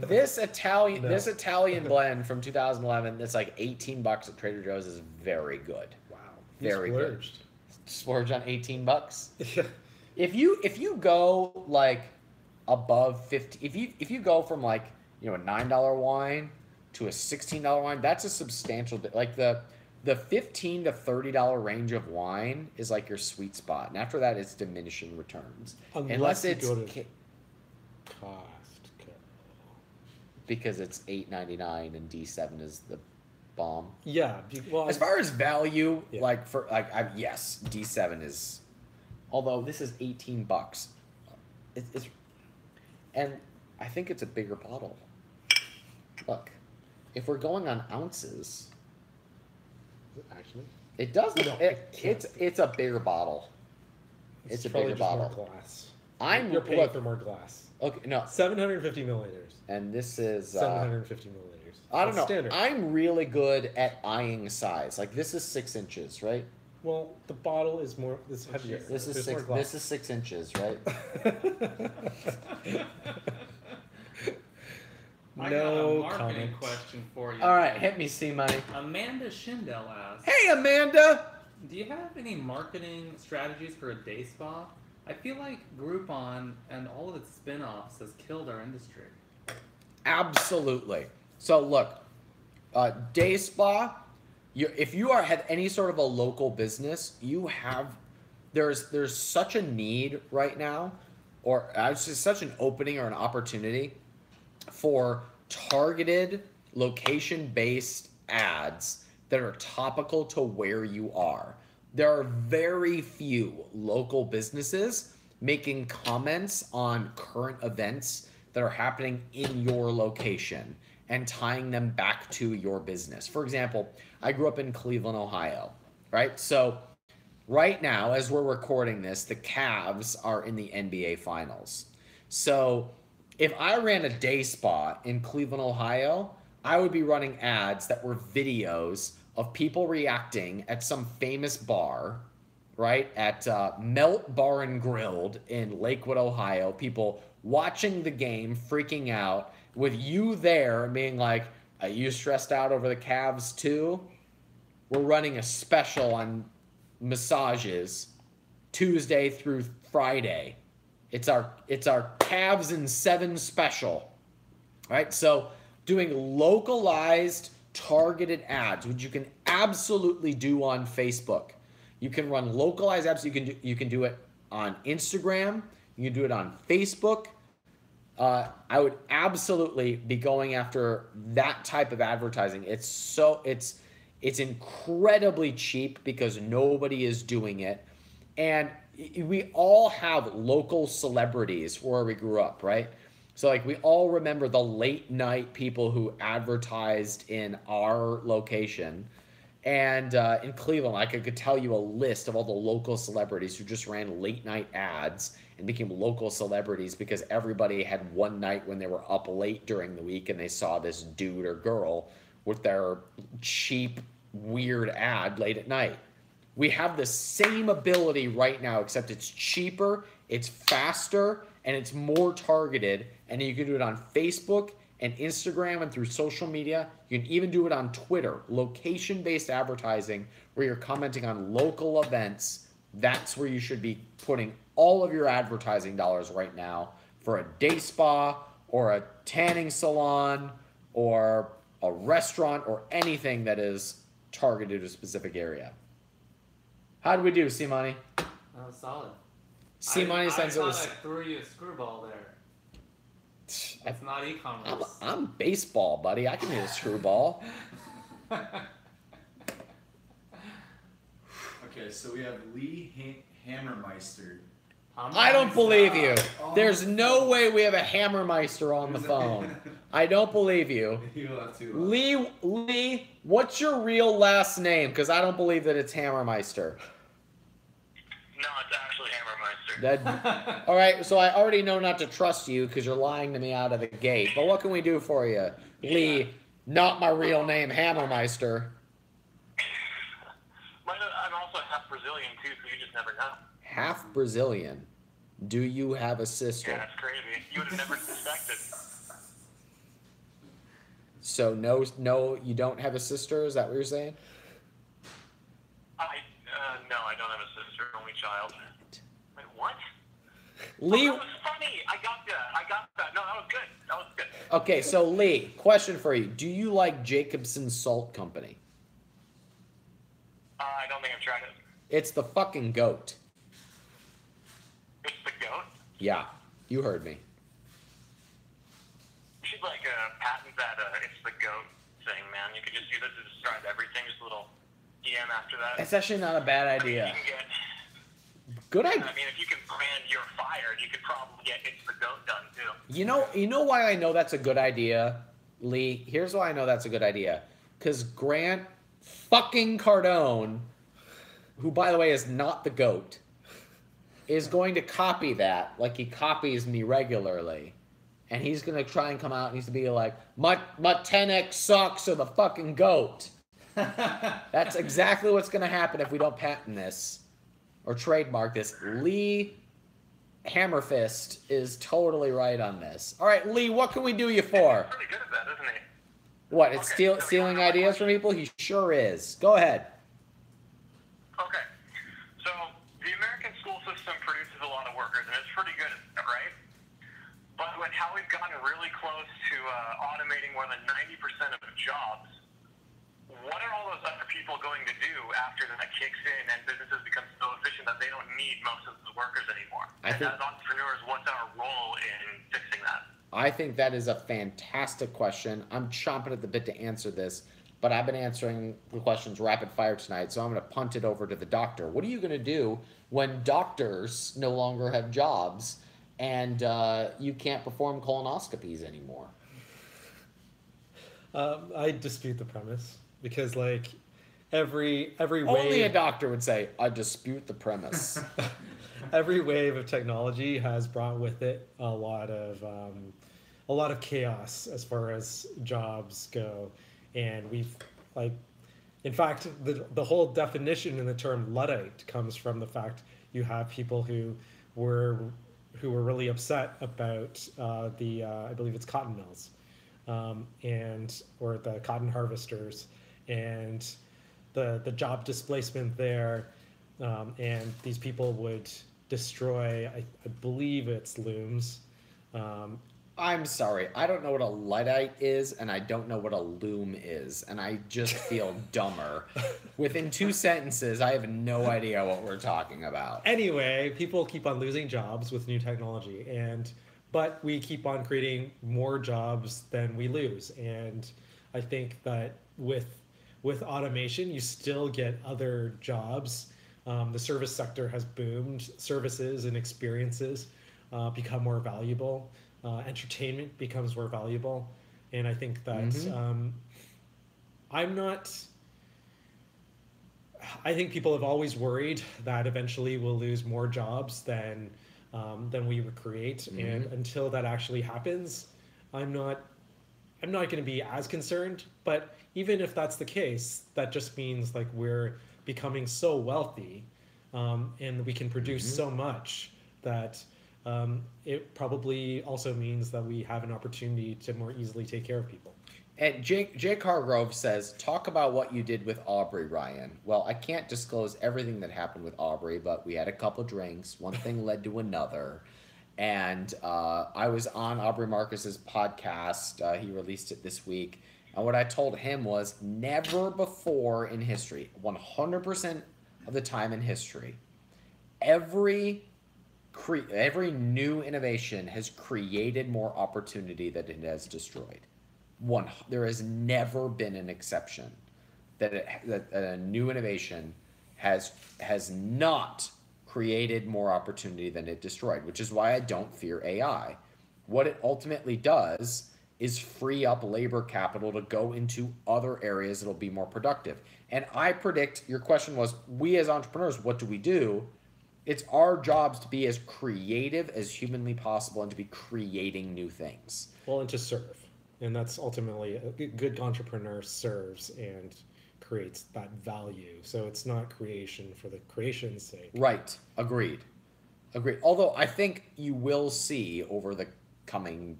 This Italian blend from 2011 that's like $18 at Trader Joe's is very good. Wow. Very good. Splurge on $18. Yeah. If you go like above 50, if you go from like, you know, a $9 wine to a $16 wine. That's a substantial, like the $15 to $30 range of wine is like your sweet spot, and after that, it's diminishing returns. Unless it's Costco. Because it's $8.99 and D7 is the bomb. Yeah. Well, as far as value, like for yes, D7 is. Although this is $18, it's and I think it's a bigger bottle. Look, if we're going on ounces, actually, it doesn't. No, it's a bigger bottle. It's a bigger bottle. More glass. You're paying for more glass. Okay, no, 750 milliliters. And this is 750 milliliters. I don't know. Standard. I'm really good at eyeing size. Like this is 6 inches, right? Well, the bottle is more. This heavier. This is six. This is 6 inches, right? I got a marketing question for you. All right, hit me, C Money. Amanda Schindel asks. Hey, Amanda. Do you have any marketing strategies for a day spa? I feel like Groupon and all of its spin-offs has killed our industry. Absolutely. So look, day spa. If you have any sort of a local business, there's such a need right now, or just such an opening or an opportunity for targeted location-based ads that are topical to where you are. There are very few local businesses making comments on current events that are happening in your location and tying them back to your business. For example, I grew up in Cleveland, Ohio, right? So right now, as we're recording this, the Cavs are in the NBA Finals. So if I ran a day spa in Cleveland, Ohio, I would be running ads that were videos of people reacting at some famous bar, right? At Melt Bar and Grilled in Lakewood, Ohio. People watching the game, freaking out, with you there being like, are you stressed out over the Cavs too? We're running a special on massages Tuesday through Friday. It's our Cavs in 7 special, right? So doing localized targeted ads, which you can absolutely do on Facebook. You can run localized ads. You can do it on Instagram. You can do it on Facebook. I would absolutely be going after that type of advertising. It's incredibly cheap because nobody is doing it, and we all have local celebrities where we grew up, right? So like we all remember the late night people who advertised in our location. And in Cleveland, I could tell you a list of all the local celebrities who just ran late night ads and became local celebrities because everybody had one night when they were up late during the week and they saw this dude or girl with their cheap, weird ad late at night. We have the same ability right now, except it's cheaper, it's faster, and it's more targeted. And you can do it on Facebook and Instagram and through social media. You can even do it on Twitter, location-based advertising, where you're commenting on local events. That's where you should be putting all of your advertising dollars right now for a day spa or a tanning salon or a restaurant or anything that is targeted to a specific area. How did we do, C-Money? That was solid. C-Money since it was... I threw you a screwball there. It's not e-commerce. I'm baseball, buddy. I can hit a screwball. Okay, so we have Lee Hammermeister. I don't believe you. There's no way we have a Hammermeister on the phone. I don't believe you. Lee, what's your real last name? Because I don't believe that it's Hammermeister. No, it's actually Hammermeister. All right, so I already know not to trust you because you're lying to me out of the gate. But what can we do for you? Lee, not my real name, Hammermeister. I'm also half Brazilian, too, so you just never know. Half Brazilian. Do you have a sister? Yeah, that's crazy. You would have never suspected. So no, you don't have a sister? Is that what you're saying? No, I don't have a sister, only child. Wait, what? Lee. Oh, that was funny. I got that. No, that was good. That was good. Okay, so Lee, question for you: do you like Jacobson Salt Company? I don't think I've tried it. It's the fucking goat. It's the goat. Yeah, you heard me. You should patent that it's the goat thing, man. You could just use it to describe everything. Just a little EM after that. It's actually not a bad idea. You can get. Good idea. I mean, if you can brand "You're Fired," you could probably get "It's the Goat" done too. You know why I know that's a good idea, Lee? Here's why I know that's a good idea. Because Grant fucking Cardone, who by the way is not the goat, is going to copy that like he copies me regularly. And he's going to try and come out and he's going to be like, my 10X socks are the fucking goat. That's exactly what's going to happen if we don't patent this. Or trademark this. Lee Hammerfist is totally right on this. All right, Lee, what can we do you for? He's pretty good at that, isn't he? What? It's Okay, so stealing you wanna know ideas from people? He sure is. Go ahead. Okay. So the American school system produces a lot of workers, and it's pretty good at it, right? But with how we've gotten really close to automating more than 90% of the jobs, what are all those other people going to do after that kicks in and businesses become so efficient that they don't need most of the workers anymore? And as entrepreneurs, what's our role in fixing that? I think that is a fantastic question. I'm chomping at the bit to answer this, but I've been answering the questions rapid fire tonight, so I'm going to punt it over to the doctor. What are you going to do when doctors no longer have jobs and you can't perform colonoscopies anymore? I dispute the premise because, like, every wave... Only a doctor would say, I dispute the premise. Every wave of technology has brought with it a lot of chaos as far as jobs go, and we've, like, in fact, the whole definition in the term Luddite comes from the fact you have people who were really upset about I believe it's cotton mills, or the cotton harvesters, and the job displacement there, and these people would destroy, I believe it's looms. I'm sorry, I don't know what a Luddite is, and I don't know what a loom is, and I just feel dumber. Within 2 sentences, I have no idea what we're talking about. Anyway, people keep on losing jobs with new technology, but we keep on creating more jobs than we lose. And I think that with automation, you still get other jobs. The service sector has boomed. Services and experiences become more valuable. Entertainment becomes more valuable. And I think that I think people have always worried that eventually we'll lose more jobs than we would create. And until that actually happens, I'm not going to be as concerned. But even if that's the case, that just means like we're becoming so wealthy, and we can produce so much that it probably also means that we have an opportunity to more easily take care of people. And Jake Hargrove says, talk about what you did with Aubrey, Ryan. Well, I can't disclose everything that happened with Aubrey, but we had a couple drinks. One thing led to another. And I was on Aubrey Marcus's podcast. He released it this week. And what I told him was, never before in history, 100% of the time in history, every new innovation has created more opportunity than it has destroyed. There has never been an exception that a new innovation has not created more opportunity than it destroyed, which is why I don't fear AI. What it ultimately does is free up labor capital to go into other areas that'll be more productive. And I predict, your question was, we as entrepreneurs, what do we do? It's our jobs to be as creative as humanly possible and to be creating new things. Well, and to serve. And that's ultimately, a good entrepreneur serves and creates that value. So it's not creation for the creation's sake. Right. Agreed. Although I think you will see over the coming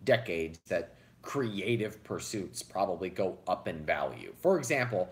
decades that creative pursuits probably go up in value. For example,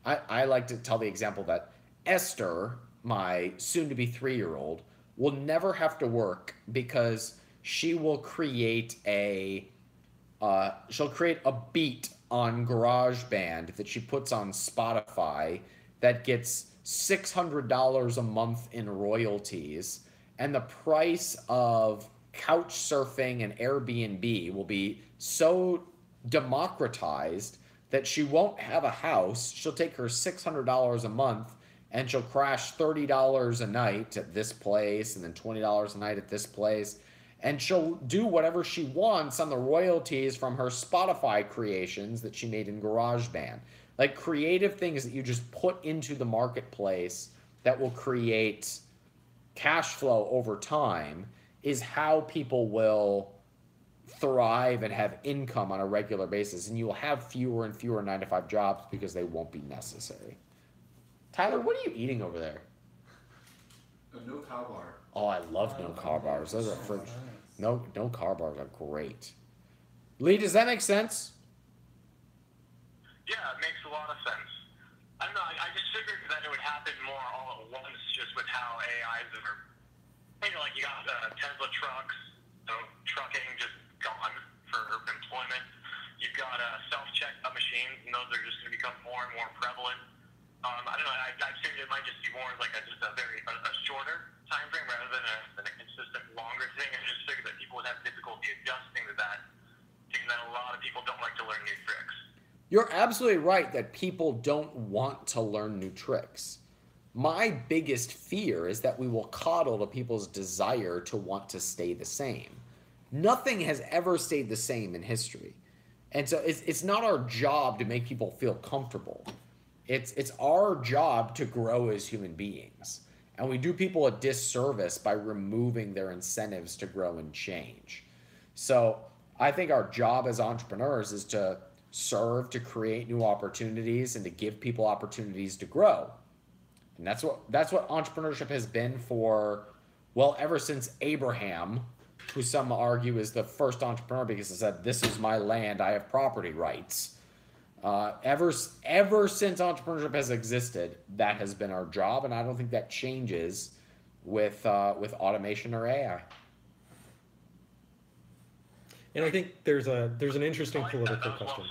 I like to tell the example that Esther, my soon-to-be 3-year-old, will never have to work because she will create she'll create a beat on GarageBand that she puts on Spotify that gets $600 a month in royalties, and the price of couch surfing and Airbnb will be so democratized that she won't have a house. She'll take her $600 a month and she'll crash $30 a night at this place and then $20 a night at this place. And she'll do whatever she wants on the royalties from her Spotify creations that she made in GarageBand. Like creative things that you just put into the marketplace that will create cash flow over time is how people will thrive and have income on a regular basis. And you will have fewer and fewer 9-to-5 jobs because they won't be necessary. Tyler, what are you eating over there? A no-cow bar. Oh, I love no-carb bars. Those are no-carb bars are great. Lee, does that make sense? Yeah, it makes a lot of sense. I don't know, I just figured that it would happen more all at once just with how AIs are, like you got Tesla trucks, so trucking just gone for employment. You've got self-checkout machines, and those are just going to become more and more prevalent. I don't know, I figured it might just be more like just a shorter time frame rather than a consistent longer thing. I just figured that people would have difficulty adjusting to that, given that a lot of people don't like to learn new tricks. You're absolutely right that people don't want to learn new tricks. My biggest fear is that we will coddle to people's desire to want to stay the same. Nothing has ever stayed the same in history. And so it's not our job to make people feel comfortable. It's our job to grow as human beings. And we do people a disservice by removing their incentives to grow and change. So I think our job as entrepreneurs is to serve to create new opportunities and to give people opportunities to grow. And that's what entrepreneurship has been for, well, ever since Abraham, who some argue is the first entrepreneur because he said, "This is my land, I have property rights." Ever since entrepreneurship has existed, that has been our job, and I don't think that changes with automation or AI. And I think there's an interesting political question.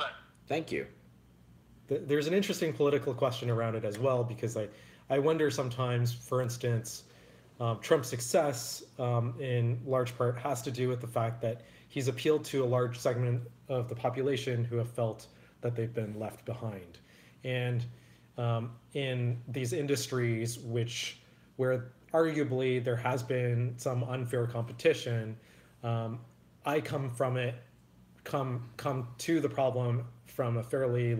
Thank you. There's an interesting political question around it as well, because I wonder sometimes, for instance, Trump's success in large part has to do with the fact that he's appealed to a large segment of the population who have felt that they've been left behind. And in these industries where arguably there has been some unfair competition, I come to the problem from a fairly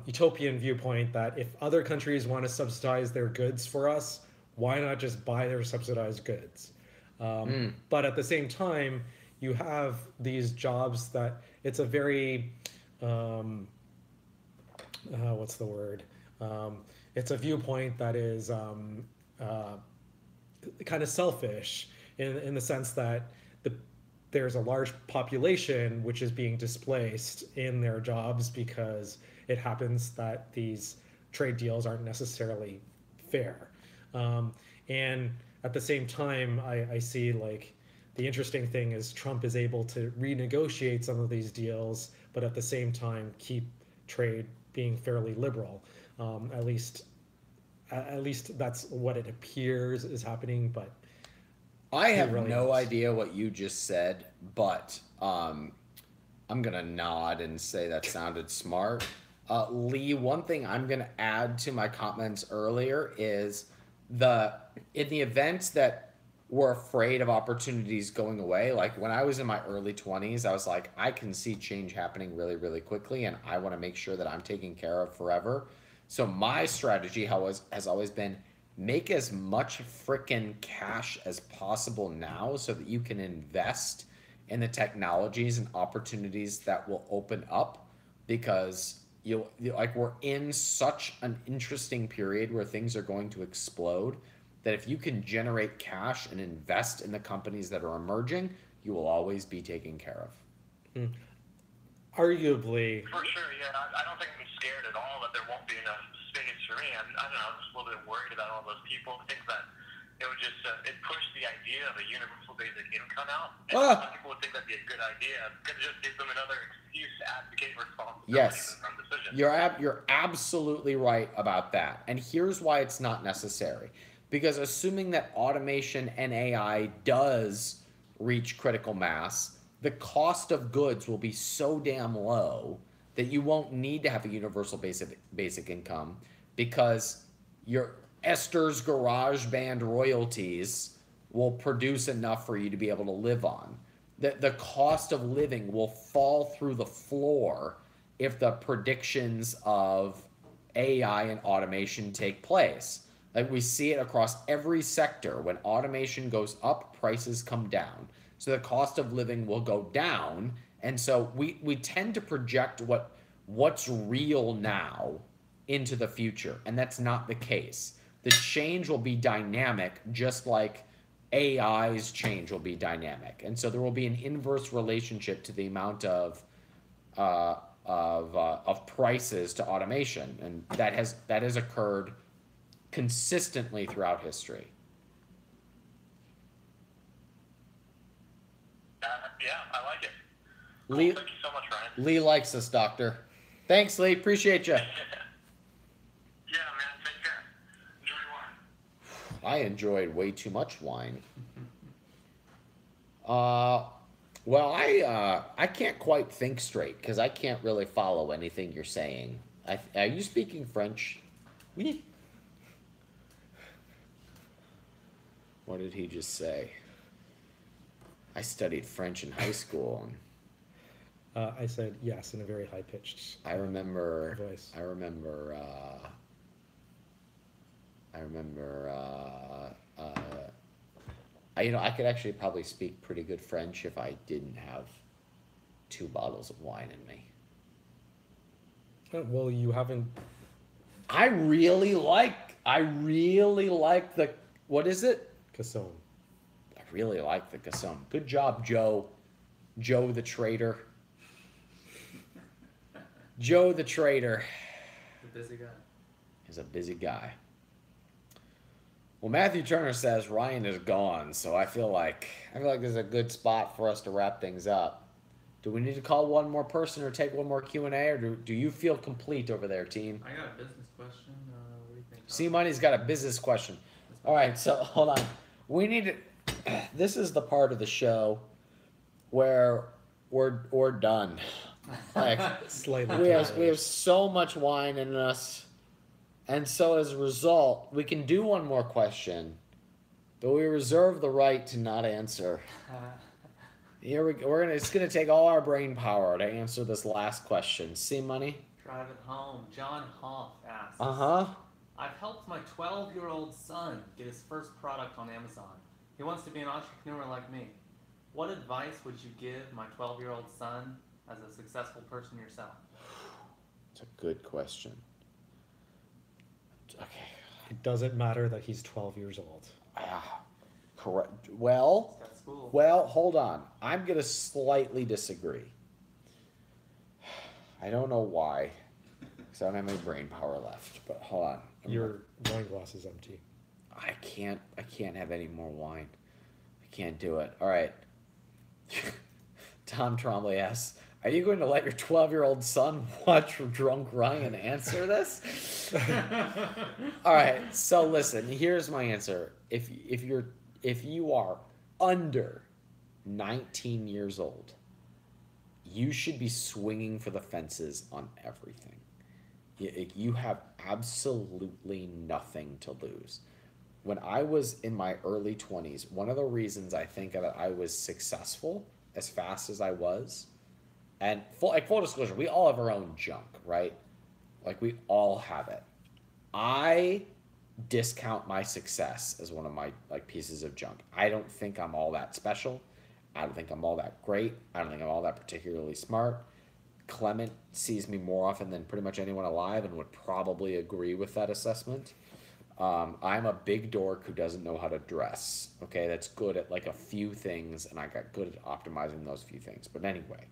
utopian viewpoint that if other countries want to subsidize their goods for us, why not just buy their subsidized goods? But at the same time, you have these jobs that it's a very what's the word? It's a viewpoint that is kind of selfish in the sense that there's a large population which is being displaced in their jobs because it happens that these trade deals aren't necessarily fair. And at the same time, I see the interesting thing is Trump is able to renegotiate some of these deals, but at the same time keep trade being fairly liberal. At least that's what it appears is happening. But I have no idea what you just said, but I'm gonna nod and say that sounded smart. Lee, one thing I'm gonna add to my comments earlier is in the event that we're afraid of opportunities going away, like when I was in my early 20s, I was like, I can see change happening really, really quickly, and I want to make sure that I'm taken care of forever. So my strategy has always been make as much frickin' cash as possible now so that you can invest in the technologies and opportunities that will open up, because we're in such an interesting period where things are going to explode that if you can generate cash and invest in the companies that are emerging, you will always be taken care of. Arguably. For sure, yeah. I don't think I'm scared at all that there won't be enough space for me. I don't know, I'm just a little bit worried about all those people. I think that it would just it pushed the idea of a universal basic income out. And Ah. some people would think that'd be a good idea because it just gives them another excuse to advocate responsibility Yes. for their own decisions. You're absolutely right about that. And here's why it's not necessary. Because assuming that automation and AI does reach critical mass, the cost of goods will be so damn low that you won't need to have a universal basic income, because your Esther's Garage Band royalties will produce enough for you to be able to live on. The cost of living will fall through the floor if the predictions of AI and automation take place. Like, we see it across every sector. When automation goes up, prices come down. So the cost of living will go down. And so we tend to project what's real now into the future. And that's not the case. The change will be dynamic, just like AI's change will be dynamic. And so there will be an inverse relationship to the amount of prices to automation. And that has occurred consistently throughout history. Yeah, I like it. Cool. Lee, Thank you so much, Ryan. Lee likes us, Doctor. Thanks, Lee. Appreciate you. Yeah, man. Take care. Enjoy your wine. I enjoyed way too much wine. Well, I can't quite think straight because I can't really follow anything you're saying. Are you speaking French? Oui. What did he just say? I studied French in high school. I said yes in a very high-pitched I remember. voice. I could actually probably speak pretty good French if I didn't have 2 bottles of wine in me. Oh, well, you haven't. I really like the, what is it? Casson. I really like the Casson. Good job, Joe. Joe the trader. Joe the trader. The busy guy. Is a busy guy. Well, Matthew Turner says Ryan is gone, so I feel like there's a good spot for us to wrap things up. Do we need to call one more person or take one more Q&A, or do you feel complete over there, team? I got a business question. What do you think? C-Money's got a business question. All right, so hold on. We need to. This is the part of the show where we're done. Like, Slightly. we have so much wine in us. And so as a result, we can do one more question, but we reserve the right to not answer. Here we go. It's gonna take all our brain power to answer this last question. See, money? Drive it home. John Hoff asks. I've helped my 12-year-old son get his first product on Amazon. He wants to be an entrepreneur like me. What advice would you give my 12-year-old son as a successful person yourself? It's a good question. Okay. It doesn't matter that he's 12 years old. Correct. Well, He's got school. hold on. I'm going to slightly disagree. I don't know why, because I don't have any brain power left. But hold on. Your wine glass is empty. I can't have any more wine. I can't do it. All right. Tom Trombley asks, are you going to let your 12-year-old son watch Drunk Ryan answer this? All right. So listen, here's my answer. If you are under 19 years old, you should be swinging for the fences on everything. You have absolutely nothing to lose. When I was in my early 20s, one of the reasons I think that I was successful as fast as I was, and full disclosure, we all have our own junk, right? Like, we all have it. I discount my success as one of my pieces of junk. I don't think I'm all that special. I don't think I'm all that great. I don't think I'm all that particularly smart. Clement sees me more often than pretty much anyone alive and would probably agree with that assessment. I'm a big dork who doesn't know how to dress. Okay, that's good at a few things, and I got good at optimizing those few things. But anyway,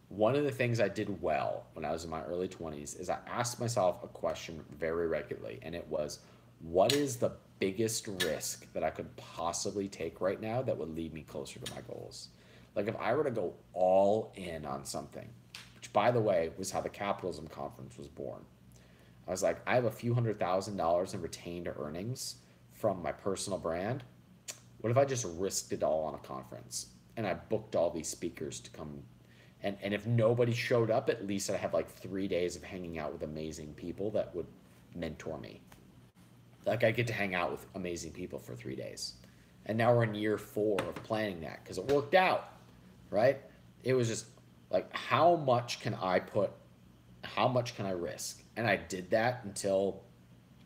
one of the things I did well when I was in my early 20s is I asked myself a question very regularly, and it was, what is the biggest risk that I could possibly take right now that would lead me closer to my goals? Like if I were to go all in on something, which by the way was how the Capitalism Conference was born. I was like, I have a few $100,000 in retained earnings from my personal brand. What if I just risked it all on a conference and I booked all these speakers to come? And if nobody showed up, at least I have like 3 days of hanging out with amazing people that would mentor me. Like I get to hang out with amazing people for 3 days. And now we're in year 4 of planning that because it worked out, right? It was just like, how much can I risk? And I did that until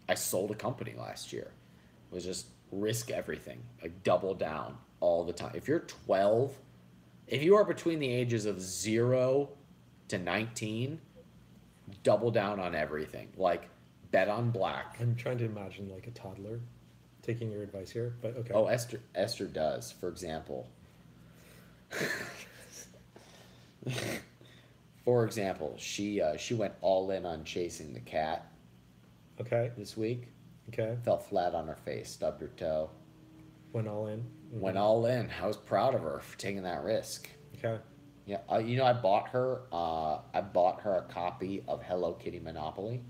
I sold a company last year. It was just risk everything, like double down all the time. If you're 12, if you are between the ages of 0 to 19, double down on everything. Like bet on black. I'm trying to imagine like a toddler taking your advice here, but okay. Oh, Esther does, for example. For example, she went all in on chasing the cat. Okay. This week. Okay. Fell flat on her face, stubbed her toe. Went all in. Went all in. I was proud of her for taking that risk. Okay. Yeah, I bought her a copy of Hello Kitty Monopoly.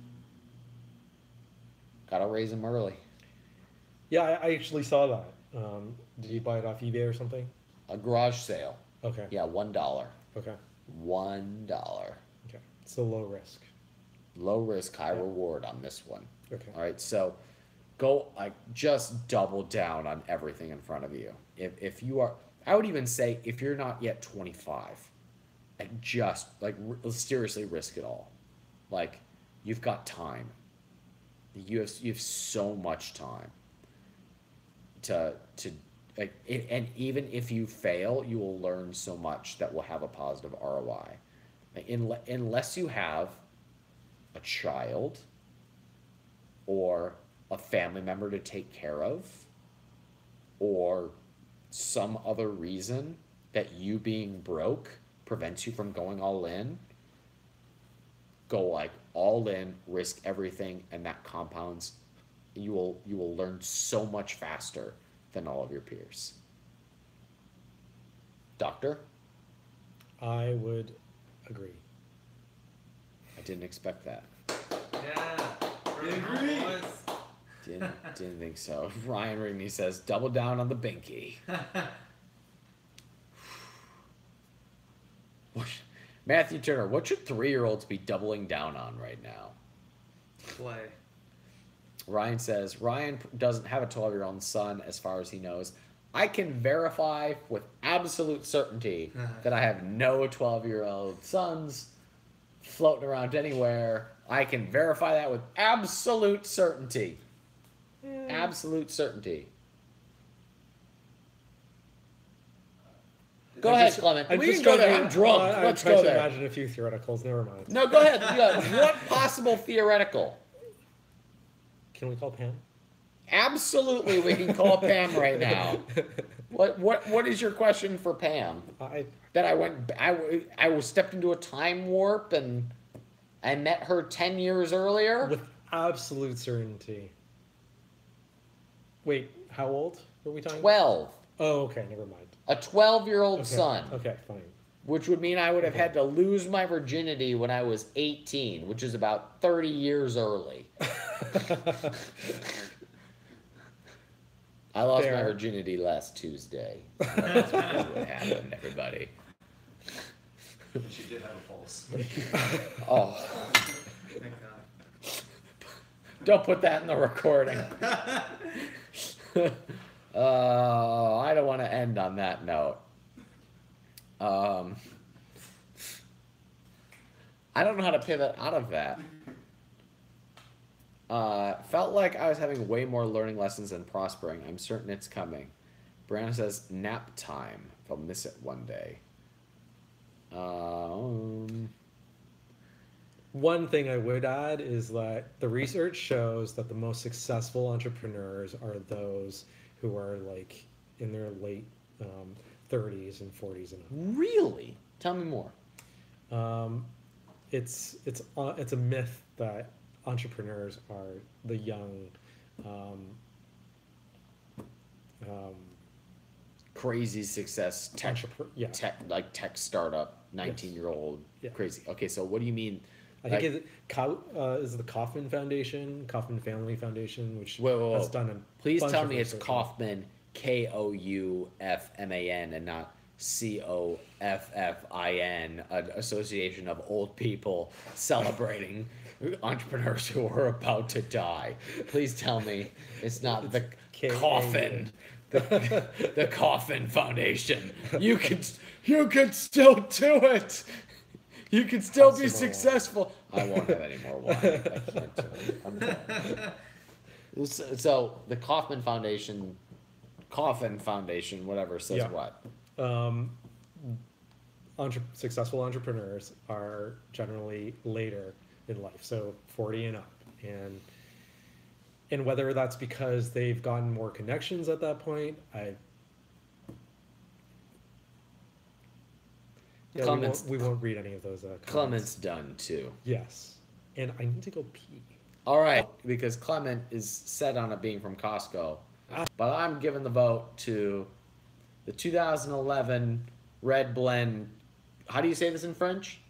Gotta raise them early. Yeah, I actually saw that. Did you buy it off eBay or something? A garage sale. Okay. Yeah, $1. Okay. $1. Okay. So low risk. Low risk, high reward on this one. Okay. All right, so go just double down on everything in front of you. If you are, I would even say if you're not yet 25, just seriously risk it all. Like you've got time. You have so much time to and even if you fail, you will learn so much that will have a positive ROI. Unless you have a child or a family member to take care of or some other reason that you being broke prevents you from going all in, go all in, risk everything, and that compounds. You will learn so much faster than all of your peers. Doctor? I would agree. I didn't expect that. Yeah. Didn't think so. Ryan Rigney says, double down on the binky. Matthew Turner, what should 3-year-olds be doubling down on right now? Play. Ryan says, Ryan doesn't have a 12-year-old son as far as he knows. I can verify with absolute certainty that I have no 12-year-old sons floating around anywhere. I can verify that with absolute certainty. Absolute certainty. Go ahead, Clement. We can go there. I'm drunk. Let's go there. Imagine a few theoreticals. Never mind. No, go ahead. What possible theoretical? Can we call Pam? Absolutely, we can call Pam right now. What is your question for Pam? That I stepped into a time warp and I met her 10 years earlier? With absolute certainty. Wait, how old were we talking? 12. Oh, okay, never mind. A 12-year-old son. Okay, fine. Which would mean I would have had to lose my virginity when I was 18, which is about 30 years early. I lost my virginity last Tuesday. That's what happened, everybody. She did have a pulse. Oh. Thank God. Don't put that in the recording. I don't want to end on that note. I don't know how to pivot out of that. Felt like I was having way more learning lessons and prospering. I'm certain it's coming. Brianna says, nap time. If I'll miss it one day. One thing I would add is that the research shows that the most successful entrepreneurs are those who are like in their late 30s and 40s and up. Really? Tell me more. It's a myth that entrepreneurs are the young Crazy success tech, yeah. tech startup, 19-year-old, Yeah. crazy. Okay, so what do you mean? I think is the Kaufman Foundation, Kaufman Family Foundation, which Whoa. has done a Please bunch tell of me it's research. Kaufman, Koufman, and not Coffin, an association of old people celebrating entrepreneurs who are about to die. Please tell me it's not the Coffin, the Coffin Foundation. You can still do it. You can still be successful. I won't have any more wine. I can't do it. I'm done. So the Coffin Foundation, whatever, says Yeah. what? Successful entrepreneurs are generally later in life, so 40 and up, and whether that's because they've gotten more connections at that point, we won't read any of those. Clement's done too. Yes, and I need to go pee. All right, because Clement is set on it being from Costco, but I'm giving the vote to the 2011 Red Blend. How do you say this in French?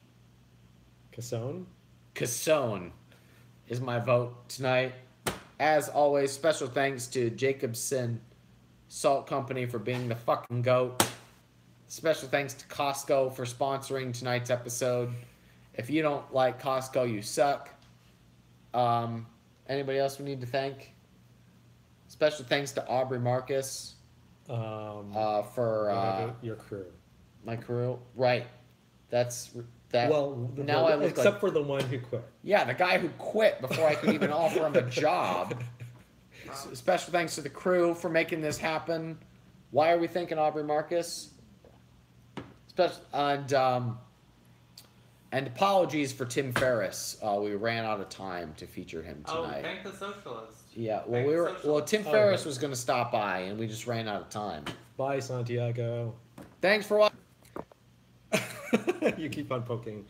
Cassone? Cassone is my vote tonight. As always, special thanks to Jacobson Salt Company for being the fucking GOAT. Special thanks to Costco for sponsoring tonight's episode. If you don't like Costco, you suck. Anybody else we need to thank? Special thanks to Aubrey Marcus for your crew. My crew, right? That's that. Well, now I look except like, for the one who quit. Yeah, the guy who quit before I could even offer him a job. Special thanks to the crew for making this happen. Why are we thanking Aubrey Marcus? And apologies for Tim Ferriss. We ran out of time to feature him tonight. Oh, thank the Socialist. Yeah, well, Tim Ferriss was going to stop by, and we just ran out of time. Bye, Santiago. Thanks for watching. You keep on poking.